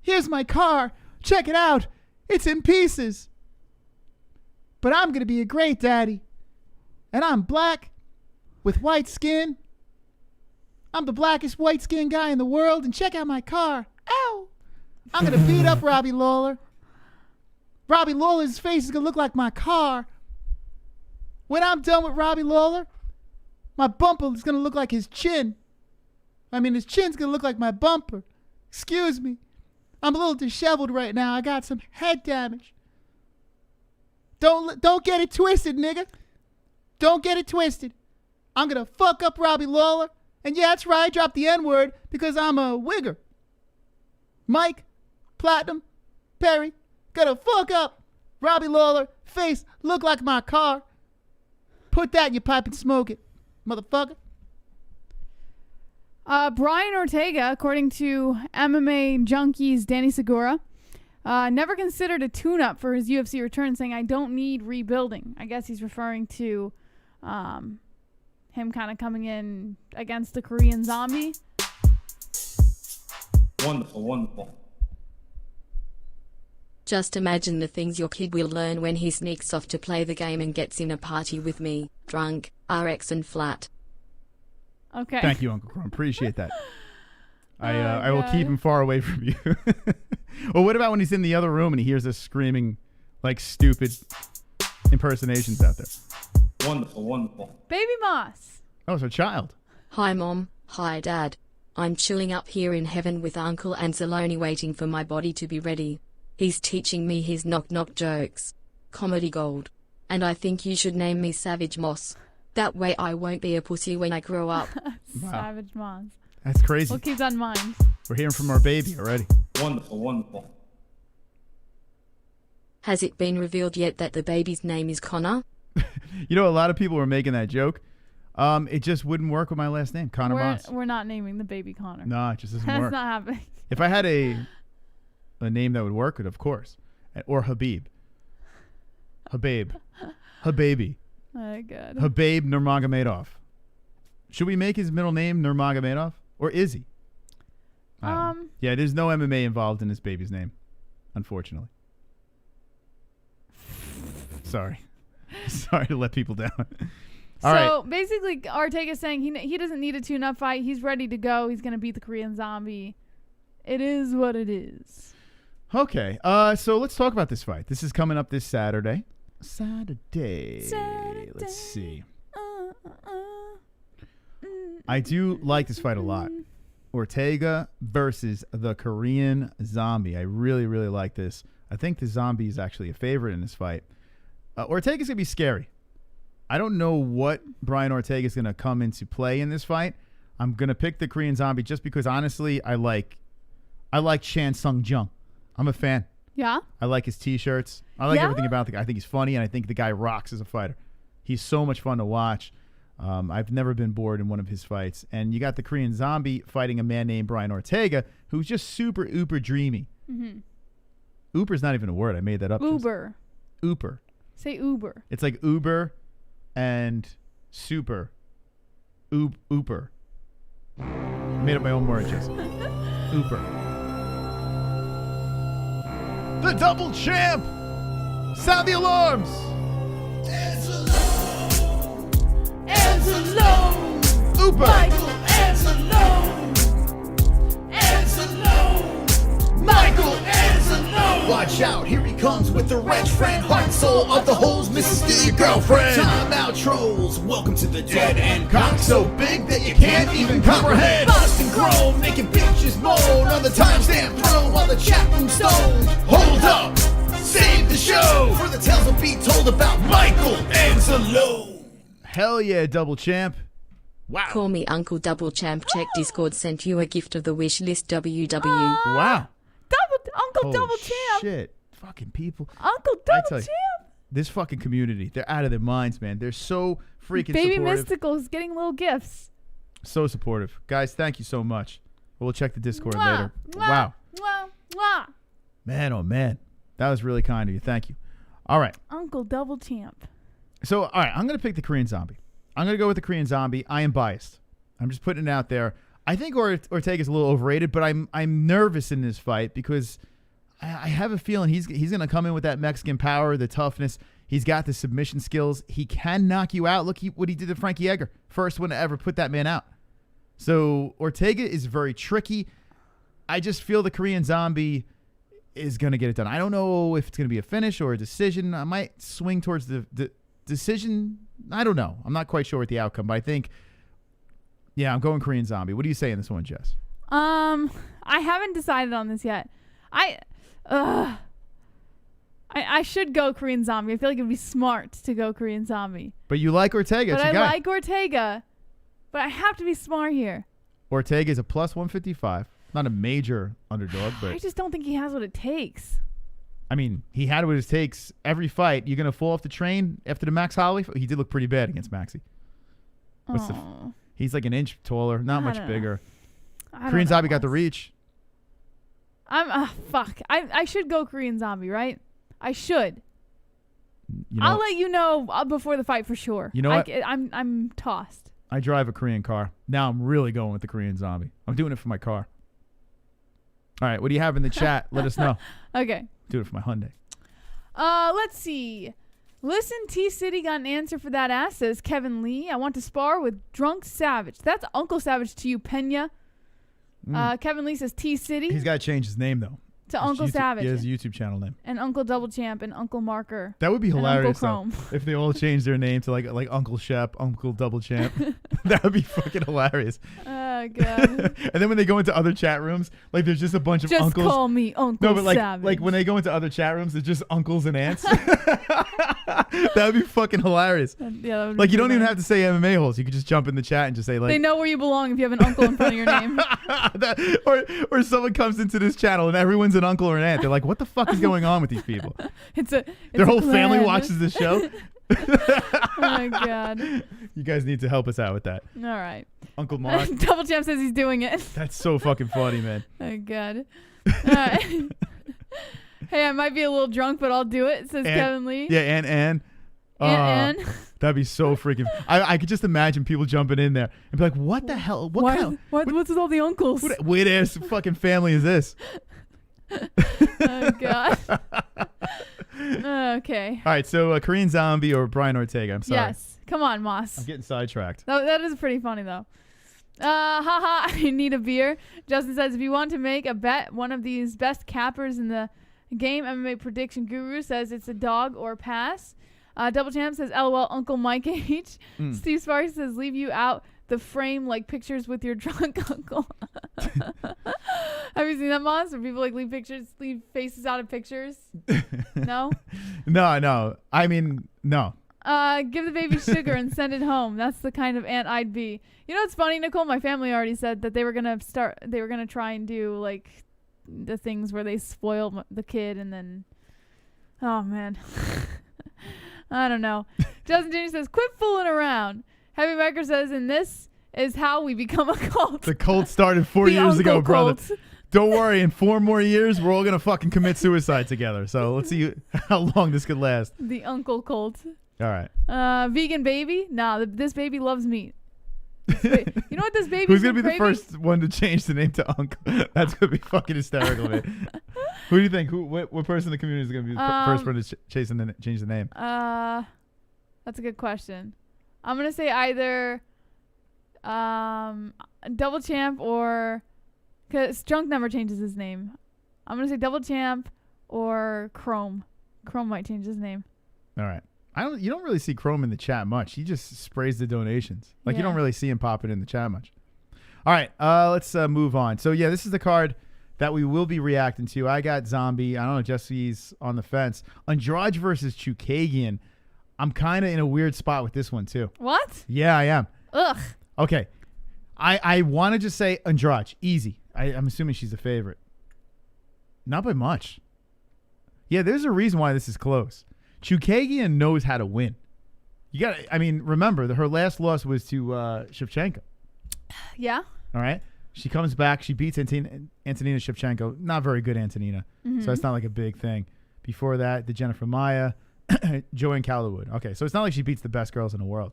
here's my car. Check it out. It's in pieces. But I'm going to be a great daddy. And I'm black with white skin. I'm the blackest white skin guy in the world. And check out my car. Ow. I'm going to beat up Robbie Lawler. Robbie Lawler's face is going to look like my car. When I'm done with Robbie Lawler, my bumper is going to look like his chin. I mean, his chin's going to look like my bumper. Excuse me. I'm a little disheveled right now. I got some head damage. Don't get it twisted, nigga. Don't get it twisted. I'm going to fuck up Robbie Lawler. And yeah, that's right. I dropped the N-word because I'm a wigger. Mike, Platinum, Perry, gonna fuck up Robbie Lawler. Face look like my car. Put that in your pipe and smoke it, motherfucker. Brian Ortega, according to MMA Junkies Danny Segura, never considered a tune-up for his UFC return, saying, I don't need rebuilding. I guess he's referring to him kind of coming in against the Korean Zombie. Wonderful, wonderful. Just imagine the things your kid will learn when he sneaks off to play the game and gets in a party with me, drunk, RX and flat. Okay. Thank you, Uncle Chrome. Appreciate that. I Oh, will God. keep him far away from you. Well, what about when he's in the other room and he hears us screaming like stupid impersonations out there? Wonderful, wonderful. Baby Moss. Oh, it's a child. Hi Mom, hi Dad. I'm chilling up here in heaven with Uncle Anzalone waiting for my body to be ready. He's teaching me his knock-knock jokes. Comedy gold. And I think you should name me Savage Moss. That way I won't be a pussy when I grow up. Wow. Savage Moss. That's crazy. We'll keep that in mind. We're hearing from our baby already. Wonderful, wonderful. Has it been revealed yet that the baby's name is Connor? You know, a lot of people were making that joke. It just wouldn't work with my last name, Conor Moss. We're not naming the baby Connor. No, it just doesn't That's work. not happening. If I had a name that would work, it of course. Or Khabib. Habib. Habibi. Oh, good. Habib Nurmagomedov. Should we make his middle name Nurmagomedov? Or Izzy? I don't know. Yeah, there's no MMA involved in this baby's name, unfortunately. Sorry. Sorry to let people down. All right. So basically, Ortega's saying he doesn't need a tune-up fight. He's ready to go. He's going to beat the Korean Zombie. It is what it is. Okay. So let's talk about this fight. This is coming up this Saturday. Saturday. Let's see. I do like this fight a lot. Ortega versus the Korean Zombie. I really, really like this. I think the Zombie is actually a favorite in this fight. Ortega's going to be scary. I don't know what Brian Ortega is going to come into play in this fight. I'm going to pick the Korean Zombie just because, honestly, I like Chan Sung Jung. I'm a fan. Yeah? I like his T-shirts. I like Yeah? everything about the guy. I think he's funny, and I think the guy rocks as a fighter. He's so much fun to watch. I've never been bored in one of his fights. And you got the Korean Zombie fighting a man named Brian Ortega, who's just super, uber dreamy. Mm-hmm. Uber's not even a word. I made that up. Uber. Uber. Say Uber. It's like Uber and super. Uber. I made up my own word, Jesse. Uber. The double champ! Sound the alarms! Anzalone, Uber! Michael Anzalone, Anzalone, Michael Anzalone. Watch out, here he comes with the wrench friend, heart and soul of the holes, Mrs. Steal your girlfriend. Time out, trolls, welcome to the dead end. Cock so big that you can't even comprehend. Lost and grown, making bitches moan on the timestamp throne while the chat room's stoned. Hold up, save the show, for the tales will be told about Michael Anzalone. Hell yeah, double champ. Wow. Call me Uncle Double Champ. Check Discord sent you a gift of the wish list WW. Wow. Uncle Holy Double Champ. shit. fucking people. Uncle I Double tell you, Champ. this fucking community, they're out of their minds, man. They're so freaking Baby supportive. Mystical's getting little gifts. So supportive. Guys, thank you so much. We'll check the Discord Mwah, later. mwah, Wow. Mwah, mwah. Man, oh man. That was really kind of you. Thank you. All right. Uncle Double Champ. So, all right, I'm going to pick the Korean Zombie. I'm going to go with the Korean Zombie. I am biased. I'm just putting it out there. I think Ortega's a little overrated, but I'm nervous in this fight because I have a feeling he's going to come in with that Mexican power, the toughness. He's got the submission skills. He can knock you out. Look what he did to Frankie Edgar. First one to ever put that man out. So Ortega is very tricky. I just feel the Korean Zombie is going to get it done. I don't know if it's going to be a finish or a decision. I might swing towards the decision. I don't know. I'm not quite sure what the outcome, but I think, yeah, I'm going Korean Zombie. What do you say in this one, Jess? I haven't decided on this yet. I should go Korean Zombie. I feel like it'd be smart to go Korean Zombie. But you like Ortega. But It's I your guy. like Ortega. But I have to be smart here. Ortega is a plus 155. Not a major underdog, I but just don't think he has what it takes. I mean, he had what it takes every fight. You're going to fall off the train after the Max Holloway? He did look pretty bad against Maxi. He's like an inch taller, not much bigger. Korean Zombie got the reach. Fuck. I should go Korean Zombie, right? I should. You know, I'll let you know before the fight for sure. You know what? I'm tossed. I drive a Korean car. Now I'm really going with the Korean Zombie. I'm doing it for my car. All right, what do you have in the chat? Let us know. Okay. Do it for my Hyundai. Let's see. Listen, T-City got an answer for that ass, says Kevin Lee. I want to spar with Drunk Savage. That's Uncle Savage to you, Pena. Kevin Lee says T-City. He's got to change his name, though. To Uncle Savage. He has a YouTube channel name. And Uncle Double Champ and Uncle Marker. That would be hilarious, though, Uncle Chrome. if they all changed their name to like Uncle Shep, Uncle Double Champ. That would be fucking hilarious. Oh, God. And then when they go into other chat rooms, like there's just a bunch of just uncles. Call me Uncle No, but Savage. like when they go into other chat rooms, it's just uncles and aunts. That would be fucking hilarious. Yeah, that Like you don't nice. even have to say MMA holes. You could just jump in the chat and just say like. They know where you belong if you have an uncle in front of your name. or someone comes into this channel and everyone's an uncle or an aunt. They're like, what the fuck is going on with these people? Their whole family watches this show. Oh my God. You guys need to help us out with that. All right. Uncle Mark. Double Champ says he's doing it. That's so fucking funny, man. Oh God. All right. Hey, I might be a little drunk, but I'll do it, says Kevin Lee. Yeah, and. That'd be so freaking. I could just imagine people jumping in there and be like, "What the hell? What's with all the uncles? What weird ass fucking family is this?" Oh God. Okay. All right, so Korean Zombie or Brian Ortega. I'm sorry. Yes. Come on, Moss. I'm getting sidetracked. That is pretty funny though. Haha, I need a beer. Justin says, if you want to make a bet, one of these best cappers in the game, MMA Prediction Guru says it's a dog or pass. Double Champ says, LOL, Uncle Mike H. Steve Sparks says, leave you out the frame like pictures with your drunk uncle. Have you seen that, Moss? Where people like leave faces out of pictures? No? No. I mean, no. Give the baby sugar and send it home. That's the kind of aunt I'd be. You know what's funny, Nicole? My family already said that they were gonna try and do like the things where they spoil the kid and then, oh man, I don't know. Justin Jr. says, quit fooling around. Heavy Maker says, and this is how we become a cult. The cult started 4 years ago, brother. Cult. Don't worry, in 4 more years, we're all gonna fucking commit suicide together. So let's see how long this could last. The uncle cult. All right. Vegan baby? Nah, this baby loves meat. You know what this baby? Who's gonna be the first one to change the name to Uncle? That's gonna be fucking hysterical, man. Who do you think? What person in the community is gonna be the first one to change the name? That's a good question. I'm gonna say either Double Champ or because Drunk never changes his name. I'm gonna say Double Champ or Chrome. Chrome might change his name. All right. You don't really see Chrome in the chat much. He just sprays the donations. Like you don't really see him popping in the chat much. All right, let's move on. So yeah, this is the card that we will be reacting to. I got Zombie. I don't know, Jesse's on the fence. Andrade versus Chukagian. I'm kind of in a weird spot with this one too. What? Yeah, I am. Ugh. Okay. I want to just say Andrade. Easy. I'm assuming she's the favorite. Not by much. Yeah, there's a reason why this is close. Chookagian knows how to win. You got. I mean, remember that her last loss was to Shevchenko. Yeah. All right. She comes back. She beats Antonina Shevchenko. Not very good, Antonina. So it's not like a big thing. Before that, the Jennifer Maia, Joanne Calderwood. Okay, so it's not like she beats the best girls in the world.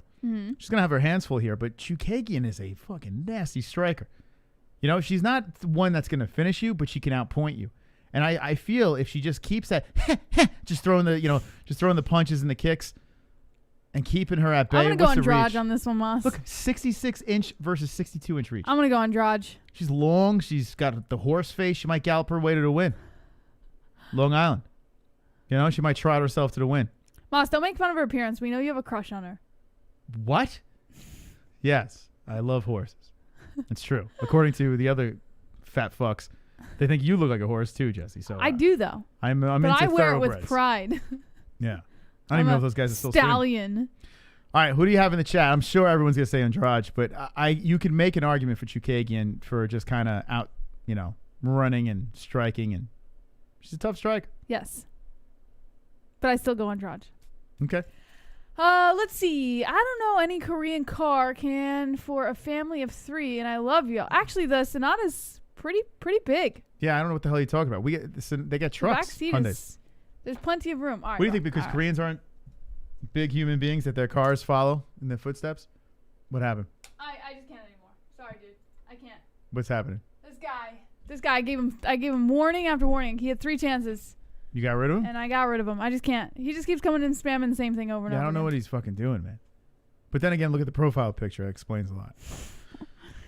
She's gonna have her hands full here. But Chookagian is a fucking nasty striker. You know, she's not the one that's gonna finish you, but she can outpoint you. And I feel if she just keeps that, just throwing the punches and the kicks, and keeping her at bay. I'm gonna go what's the Andrade reach? on this one, Moss. Look, 66-inch versus 62-inch reach. I'm gonna go Andrade. She's long. She's got the horse face. She might gallop her way to the win. Long Island. You know, she might trot herself to the win. Moss, don't make fun of her appearance. We know you have a crush on her. What? Yes, I love horses. It's true. According to the other fat fucks, they think you look like a horse too, Jesse. So I do though. I'm but into I wear it with thoroughbreds. pride. Yeah. I don't even know if those guys are still stallion. swimming. All right, who do you have in the chat? I'm sure everyone's gonna say Andrade, but you can make an argument for Chookagian for just kind of out, running and striking, and she's a tough striker. Yes. But I still go Andrade. Okay. Let's see. I don't know any Korean car can for a family of 3, and I love you. Actually, the Sonata's pretty big. Yeah, I don't know what the hell you're talking about. They get trucks. The back seat is, there's plenty of room. All right, what do you think? Because Koreans aren't big human beings that their cars follow in their footsteps? What happened? I just can't anymore. Sorry, dude. I can't. What's happening? This guy I gave him warning after warning. He had 3 chances. You got rid of him? And I got rid of him. I just can't. He just keeps coming and spamming the same thing over and over. I don't know again. what he's fucking doing, man. But then again, look at the profile picture. It explains a lot.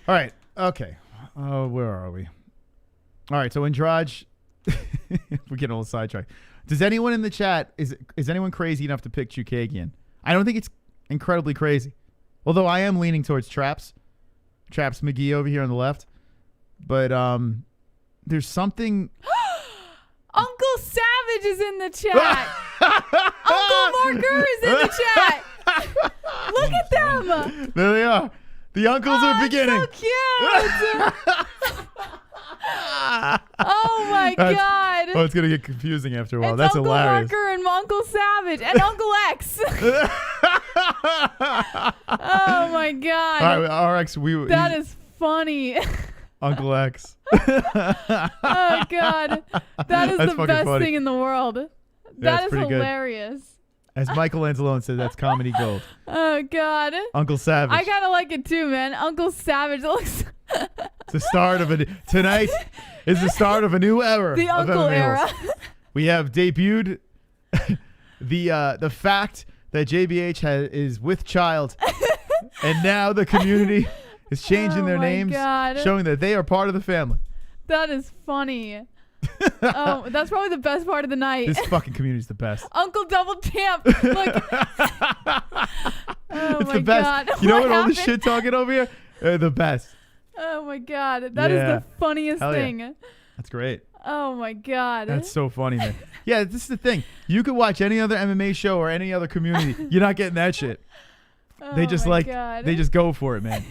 All right. Okay. Oh, where are we? All right. So Andrade, we're getting a little sidetracked. Does anyone in the chat, is anyone crazy enough to pick Chookagian? I don't think it's incredibly crazy. Although I am leaning towards Traps McGee over here on the left. But there's something... Uncle Savage is in the chat. Uncle Marker is in the chat. Look at them. There they are. The uncles are beginning. So cute. Oh my God. Oh, it's gonna get confusing after a while. It's That's Uncle hilarious. Marker and Uncle Savage and Uncle X. Oh my God. All right, RX. That is funny. Uncle X. Oh God, that is That's the best funny. thing in the world. That is hilarious. As Michael Anzalone said, that's comedy gold. Oh God, Uncle Savage. I kind of like it too, man. Uncle Savage looks. It's the start of tonight is the start of a new era. The of uncle MMA era. Holes. We have debuted the fact that JBH is with child, and now the community is changing their names, showing that they are part of the family. That is funny. Oh, that's probably the best part of the night. This fucking community is the best. Uncle Double Champ. Look. It's the best. God. You know what all this shit talking over here? They're the best. Oh my God, that is the funniest thing. Yeah. That's great. Oh my God. That's so funny, man. Yeah, this is the thing. You could watch any other MMA show or any other community. You're not getting that shit. They just they just go for it, man.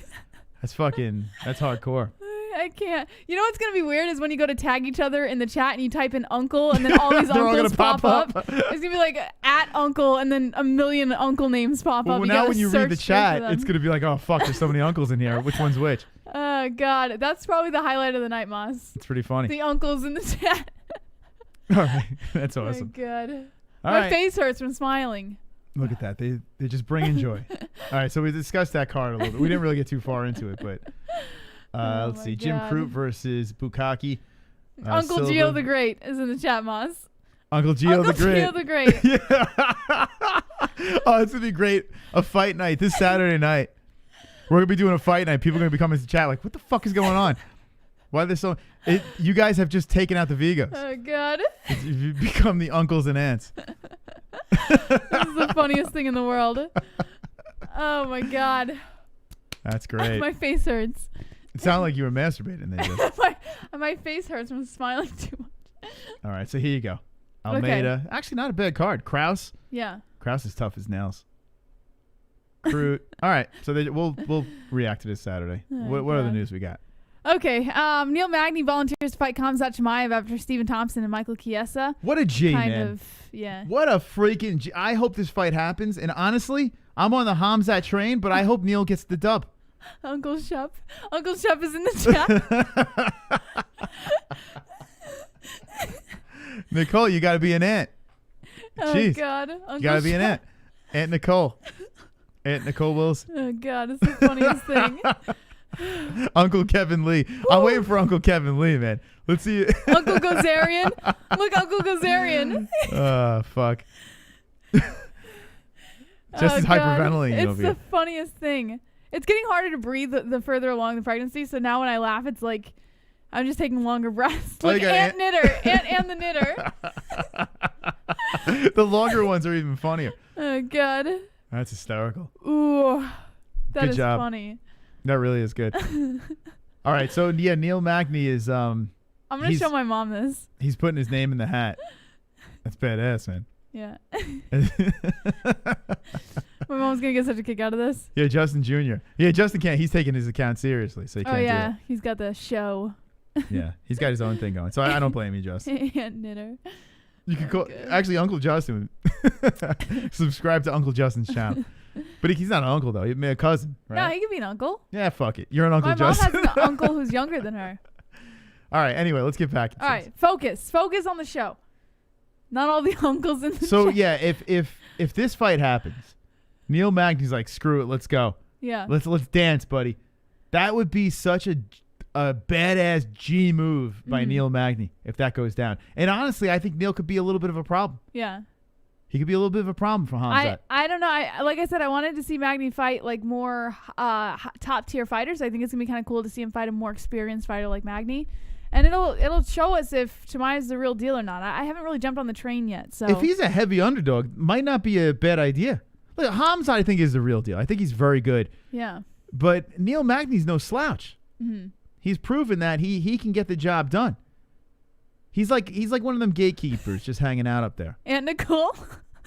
That's hardcore. I can't. You know what's going to be weird is when you go to tag each other in the chat and you type in uncle and then all these They're all uncles gonna pop up. It's going to be like at uncle and then a million uncle names pop Well, up. now gotta when you read the search straight for chat, it's going to be like, oh, fuck, there's so many uncles in here. Which one's which? Oh, God. That's probably the highlight of the night, Moss. It's pretty funny. The uncles in the chat. All right. That's awesome. Oh, my God. All My right. face hurts from smiling. Look at that. They just bring joy. All right. So we discussed that card a little bit. We didn't really get too far into it, but let's see. Jim God. Crute versus Bukaki. Uncle Silva. Gio the Great is in the chat, Moss. Uncle Gio the Great. Gio the Great. Yeah. Oh, it's going to be great. A fight night this Saturday night. We're going to be doing a fight night. People are going to be coming to chat like, what the fuck is going on? Why are they so... you guys have just taken out the Vigos. Oh, God. You've become the uncles and aunts. This is the funniest thing in the world. Oh, my God. That's great. My face hurts. It sounded like you were masturbating there. Just. my face hurts from smiling too much. All right, so here you go. Almeida. Actually, not a bad card. Kraus. Yeah. Kraus is tough as nails. Crute. All right, so we'll react to this Saturday. Oh, What other God. news we got? Okay. Neil Magny volunteers to fight Khamzat Chimaev after Stephen Thompson and Michael Chiesa. What a G, Kind man. of, yeah. What a freaking G. I hope this fight happens. And honestly, I'm on the Khamzat train, but I hope Neil gets the dub. Uncle Shep. Uncle Shep is in the chat. Nicole, you got to be an aunt. Oh, Jeez. God. Uncle You got to be an Shep. aunt. Aunt Nicole. Aunt Nicole Wills. Oh, God. It's the funniest thing. Uncle Kevin Lee. I'm waiting for Uncle Kevin Lee, man. Let's see. Uncle Gozerian. Look, Uncle Gozerian. Fuck. Just as hyperventilating It's over the here. funniest thing. It's getting harder to breathe the further along the pregnancy. So now when I laugh, it's like I'm just taking longer breaths. Oh, you Like got Aunt Knitter. Aunt and the Knitter. The longer ones are even funnier. Oh, God. That's hysterical. Ooh. That Good is job. funny. That really is good. All right, so yeah, Neil Magny is I'm going to he's- show my mom this. he's putting his name in the hat. That's badass, man. Yeah. My mom's going to get such a kick out of this. Yeah, Justin Jr. Yeah, Justin can't. He's taking his account seriously, so he Oh, can't yeah. He's got the show. do it. Yeah, he's got his own thing going. So I don't blame you, Justin. Aunt Knitter. You can call Okay. actually Uncle Justin. Subscribe to Uncle Justin's channel. But he's not an uncle though. He's a cousin, right? No, he could be an uncle. Yeah, fuck it. You're an Uncle My Justin. mom has an uncle who's younger than her. All right. Anyway, let's get back. Into All right, focus on the show. Not all the uncles in the this. So chat. yeah, if this fight happens, Neil Magny's like, screw it, let's go. Yeah. Let's dance, buddy. That would be such a badass G move by Neil Magny if that goes down. And honestly, I think Neil could be a little bit of a problem. Yeah. He could be a little bit of a problem for Khamzat. I don't know. Like I said, I wanted to see Magny fight like more top tier fighters. I think it's gonna be kind of cool to see him fight a more experienced fighter like Magny, and it'll show us if Chimaev's the real deal or not. I haven't really jumped on the train yet. So If he's a heavy underdog, might not be a bad idea. Look, Khamzat, I think, is the real deal. I think he's very good. yeah. But Neil Magny's no slouch. Mm-hmm. He's proven that he can get the job done. He's like one of them gatekeepers just hanging out up there. Aunt Nicole.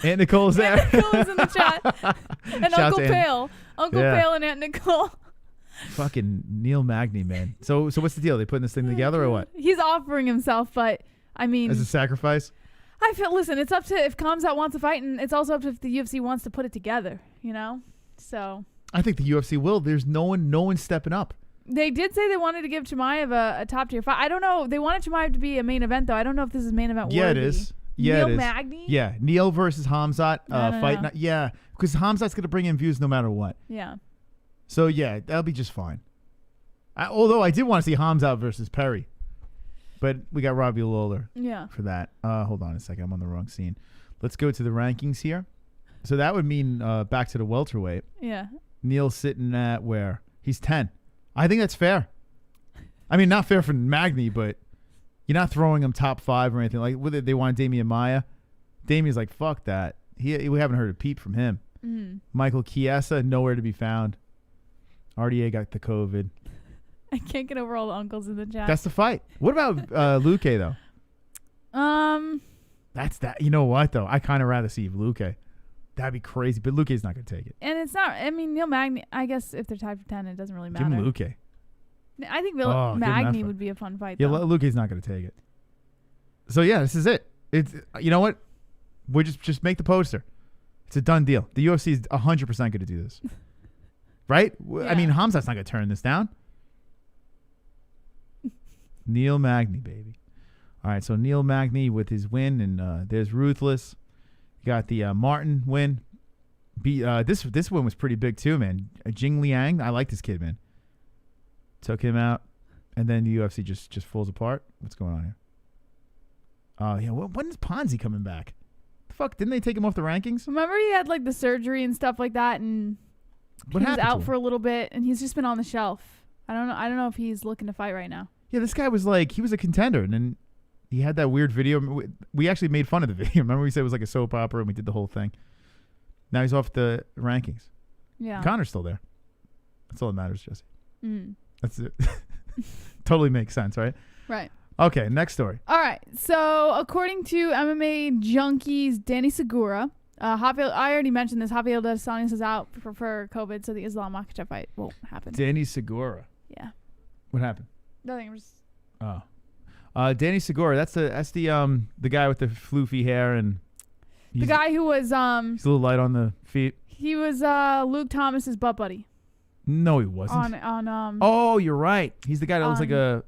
Aunt Nicole's there. Aunt Nicole's in the chat. And Shouts Uncle to Aunt- Pale. Uncle Yeah. Pale and Aunt Nicole. Fucking Neil Magny, man. So what's the deal? They putting this thing together or what? He's offering himself, but I mean, As a sacrifice? I feel. Listen, it's up to if Khamzat wants to fight, and it's also up to if the UFC wants to put it together. You know, so I think the UFC will. There's no one stepping up. they did say they wanted to give Chimaev a top tier fight. I don't know. They wanted Chimaev to be a main event, though. I don't know if this is main event Yeah, it worthy. is. Yeah, Neil it is. Magny? Yeah, Neil versus Khamzat No. fight. Yeah, because Khamzat's gonna bring in views no matter what. Yeah. So yeah, that'll be just fine. Although I did want to see Khamzat versus Perry, but we got Robbie Lawler Yeah. for that. Hold on a second, I'm on the wrong scene. Let's go to the rankings here. So that would mean back to the welterweight. Yeah. Neil's sitting at where? He's 10. I think that's fair. I mean, not fair for Magny, but you're not throwing him top 5 or anything. Like, whether they want Damian Maia. Damian's like, fuck that. We haven't heard a peep from him. Mm. Michael Chiesa, nowhere to be found. RDA got the COVID. I can't get over all the uncles in the chat. That's the fight. What about Luque, though? That's that. You know what, though? I kind of rather see Luque. That'd be crazy, but Luque's not going to take it. And it's not. I mean, Neil Magny. I guess if they're tied for 10, it doesn't really matter. Give him Luque. I think Oh, give him that Magny fight. would be a fun fight. Yeah, though. Luque's not going to take it. So yeah, this is it. It's you know what? We just make the poster. It's a done deal. The UFC is 100% going to do this, right? I Yeah. mean, Khamzat's not going to turn this down. Neil Magny, baby. All right, so Neil Magny with his win, and there's Ruthless. You got the Martin win. This win was pretty big too, man. Jing Liang, I like this kid, man. Took him out, and then the UFC just falls apart. What's going on here? Oh yeah, when is Ponzi coming back? The fuck, didn't they take him off the rankings? Remember he had like the surgery and stuff like that, and What he was happened to out him? for a little bit, and he's just been on the shelf. I don't know if he's looking to fight right now. Yeah, this guy was like, he was a contender, and then he had that weird video. We actually made fun of the video. Remember we said it was like a soap opera, and we did the whole thing. Now he's off the rankings. Yeah. Connor's still there. That's all that matters, Jesse. Mm. That's it. Totally makes sense, right? Right. Okay, next story. All right. So according to MMA Junkies, Danny Segura, I already mentioned this. Javier Adesanya is out for COVID, so the Islam Makhachev fight won't happen. Danny Segura. Yeah. What happened? Nothing. I'm just. Oh. Danny Segura. That's the guy with the floofy hair and The guy who was he's a little light on the feet. he was Luke Thomas's butt buddy No, he wasn't. on Oh, you're right. He's the guy that looks like a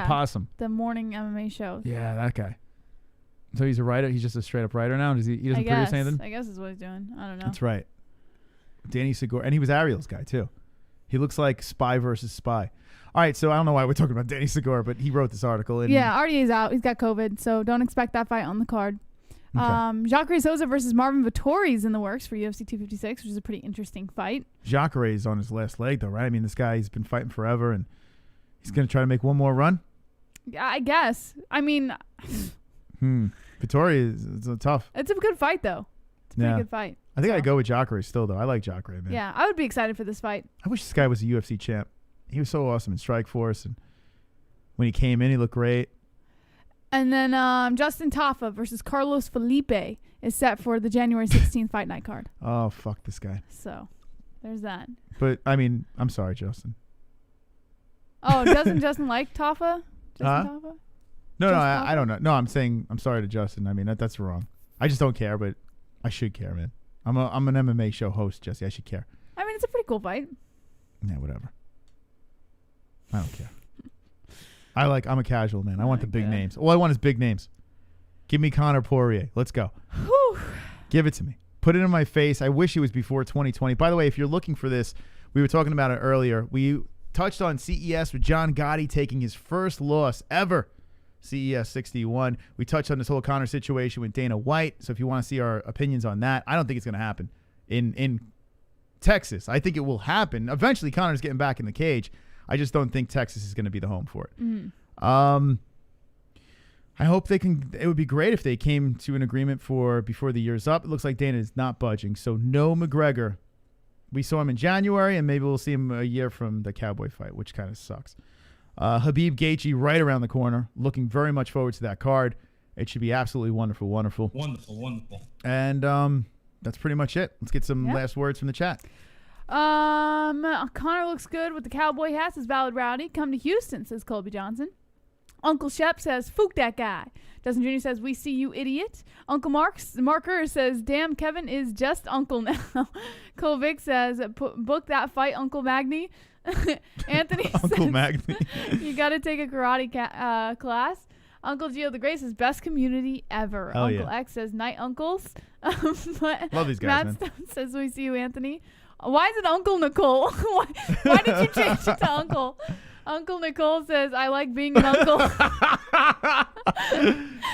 possum. the morning MMA show. Yeah, that guy. So he's a writer. He's just a straight up writer now. He doesn't produce anything? I guess is what he's doing. I don't know. That's right. Danny Segura. And he was Ariel's guy, too. He looks like Spy versus Spy. All right, so I don't know why we're talking about Danny Segura, but he wrote this article. And yeah, RDA's out. He's got COVID, so don't expect that fight on the card. Okay. Jacare Souza versus Marvin Vettori's in the works for UFC 256, which is a pretty interesting fight. Jacare is on his last leg, though, right? I mean, this guy, he's been fighting forever, and he's going to try to make one more run? Yeah, I guess. I mean... Vettori is tough. It's a good fight, though. It's a pretty good fight. I think I'd go with Jacare still, though. I like Jacare, man. Yeah, I would be excited for this fight. I wish this guy was a UFC champ. He was so awesome in Strikeforce, and when he came in, he looked great. And then Justin Tafa versus Carlos Felipe is set for the January 16th Fight Night card. Oh, fuck this guy. So, there's that. But, I mean, I'm sorry, Justin. Oh, doesn't Justin like Tafa? Tafa? No, I don't know. No, I'm saying I'm sorry to Justin. I mean, that's wrong. I just don't care, but I should care, man. I'm an MMA show host, Jesse. I should care. I mean, it's a pretty cool fight. Yeah, whatever. I don't care. I'm a casual man. I want the big names. All I want is big names. Give me Conor Poirier. Let's go. Whew. Give it to me. Put it in my face. I wish it was before 2020. By the way, if you're looking for this, we were talking about it earlier. We touched on CES with John Gotti taking his first loss ever. CES 61. We touched on this whole Conor situation with Dana White. So if you want to see our opinions on that, I don't think it's going to happen in Texas. I think it will happen. Eventually, Conor's getting back in the cage. I just don't think Texas is going to be the home for it. I hope they can. It would be great if they came to an agreement for before the year's up. It looks like Dana is not budging. So no McGregor. We saw him in January, and maybe we'll see him a year from the Cowboy fight, which kind of sucks. Khabib Gaethje right around the corner. Looking very much forward to that card. It should be absolutely wonderful, wonderful. Wonderful. And that's pretty much it. Let's get some last words from the chat. Connor looks good with the cowboy hat, says Valid Rowdy. Come to Houston, says Colby Johnson. Uncle Shep says, "Fook that guy." Dustin Jr. says, "We see you, idiot." Uncle Marker says, "Damn, Kevin is just Uncle now." Cole Vic says, "Book that fight, Uncle Magny." Anthony Uncle says, Magny. "You got to take a karate class." Uncle Gio the Great says, "Best community ever." Hell Uncle yeah. X says, "Night, uncles." Love these guys, Matt man. Stone says, "We see you, Anthony." Why is it Uncle Nicole? Why did you change it to Uncle? Uncle Nicole says, "I like being an uncle."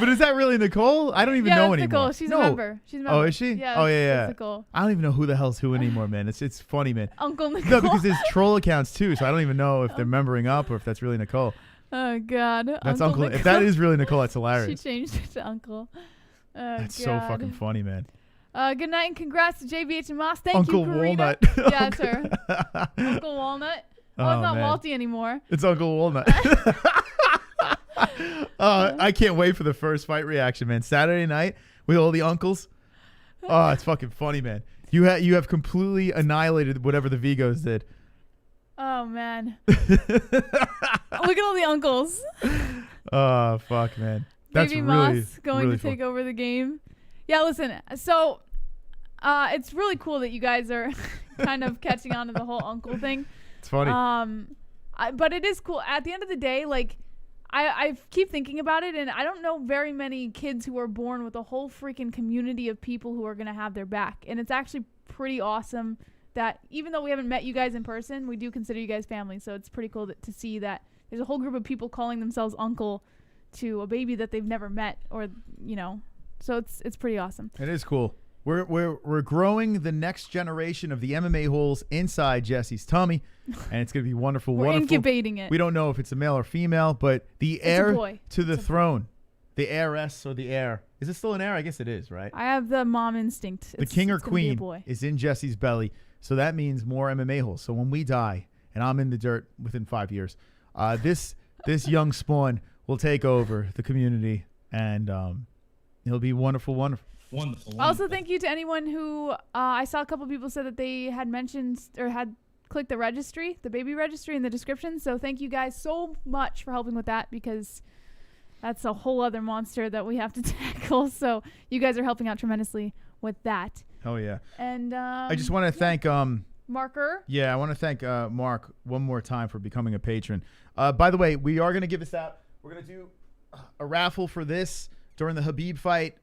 But is that really Nicole? I don't even know anymore. Nicole. She's a member. She's a member. Oh, is she? Yeah. Oh, yeah. That's Nicole. I don't even know who the hell's who anymore, man. It's funny, man. Uncle Nicole. No, because there's troll accounts too, so I don't even know if they're membering up or if that's really Nicole. Oh God. That's Uncle. If that is really Nicole, that's She hilarious. changed it to Uncle. Oh, That's God. so fucking funny, man. Good night and congrats to JBH and Moss. Thank Uncle you, Karina. Walnut. Yeah, it's her. Uncle Walnut. Oh, it's not man. Walty anymore. It's Uncle Walnut. I can't wait for the first fight reaction, man. Saturday night with all the uncles. Oh, it's fucking funny, man. You have completely annihilated whatever the Vigos did. Oh man. Look at all the uncles. Oh fuck, man. That's Baby really Moss going really to take fun. over the game. Yeah, listen. So, it's really cool that you guys are kind of catching on to the whole uncle thing. It's funny. But it is cool. At the end of the day, like, I keep thinking about it, and I don't know very many kids who are born with a whole freaking community of people who are going to have their back. And it's actually pretty awesome that even though we haven't met you guys in person, we do consider you guys family. So it's pretty cool to see that there's a whole group of people calling themselves uncle to a baby that they've never met, or, you know. So it's pretty awesome. It is cool. We're growing the next generation of the MMA holes inside Jesse's tummy, and it's going to be wonderful. We're wonderful. incubating it. We don't know if it's a male or female, but the It's a heir boy. to the throne, the heiress or the heir. Is it still an heir? I guess it is, right? I have the mom instinct. The king or it's gonna be a queen boy. is in Jesse's belly, so that means more MMA holes. So when we die, and I'm in the dirt within 5 years, this young spawn will take over the community, and it'll be wonderful, wonderful. Wonderful. Also, thank you to anyone who I saw a couple people said that they had mentioned or had click the registry, the baby registry in the description. So thank you guys so much for helping with that, because that's a whole other monster that we have to tackle. So you guys are helping out tremendously with that. Oh yeah. And I just want to thank Marker. Yeah, I want to thank Mark one more time for becoming a patron. By the way, we are going to give this out. We're going to do a raffle for this during the Khabib fight.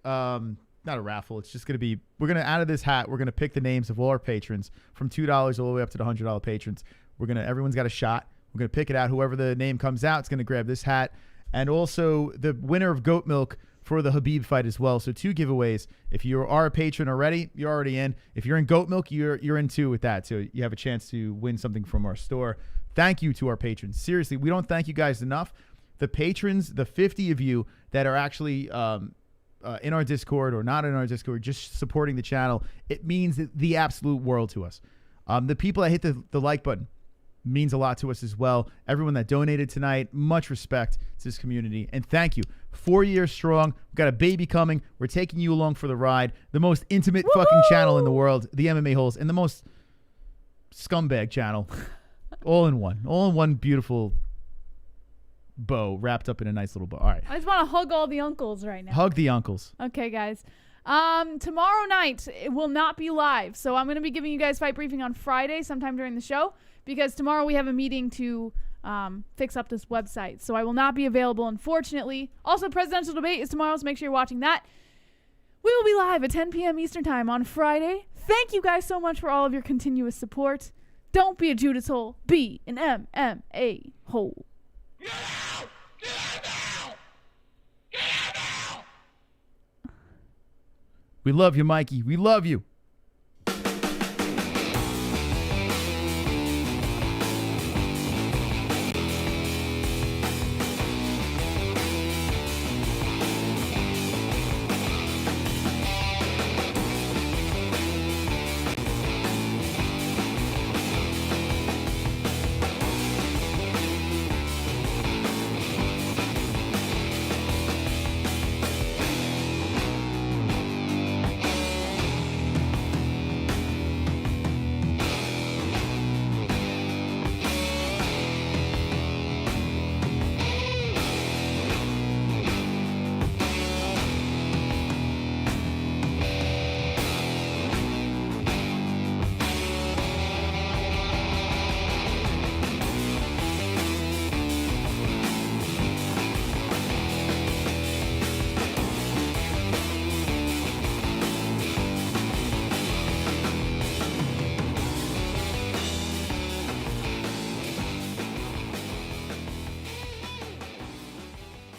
Not a raffle. It's just going to be, we're going to, out of this hat, we're going to pick the names of all our patrons from $2 all the way up to the $100 patrons. Everyone's got a shot. We're going to pick it out. Whoever the name comes out, it's going to grab this hat. And also the winner of goat milk for the Khabib fight as well. So 2 giveaways. If you are a patron already, you're already in. If you're in goat milk, you're in too with that. So you have a chance to win something from our store. Thank you to our patrons. Seriously, we don't thank you guys enough. The patrons, the 50 of you that are actually in our Discord or not in our Discord, just supporting the channel, it means the absolute world to us. The people that hit the like button means a lot to us as well. Everyone that donated tonight, much respect to this community. And thank you. 4 years strong. We've got a baby coming. We're taking you along for the ride. The most intimate fucking channel in the world, the MMA Holes, and the most scumbag channel. All in one beautiful bow wrapped up in a nice little bow. All right. I just want to hug all the uncles right now. Hug the uncles. Okay, guys. Tomorrow night it will not be live, so I'm going to be giving you guys fight briefing on Friday sometime during the show, because tomorrow we have a meeting to fix up this website, so I will not be available, unfortunately. Also, presidential debate is tomorrow, so make sure you're watching that. We will be live at 10 p.m. Eastern time on Friday. Thank you guys so much for all of your continuous support. Don't be a Judas hole. Be an MMA hole. Get out! Get out now! Get out now! We love you, Mikey. We love you.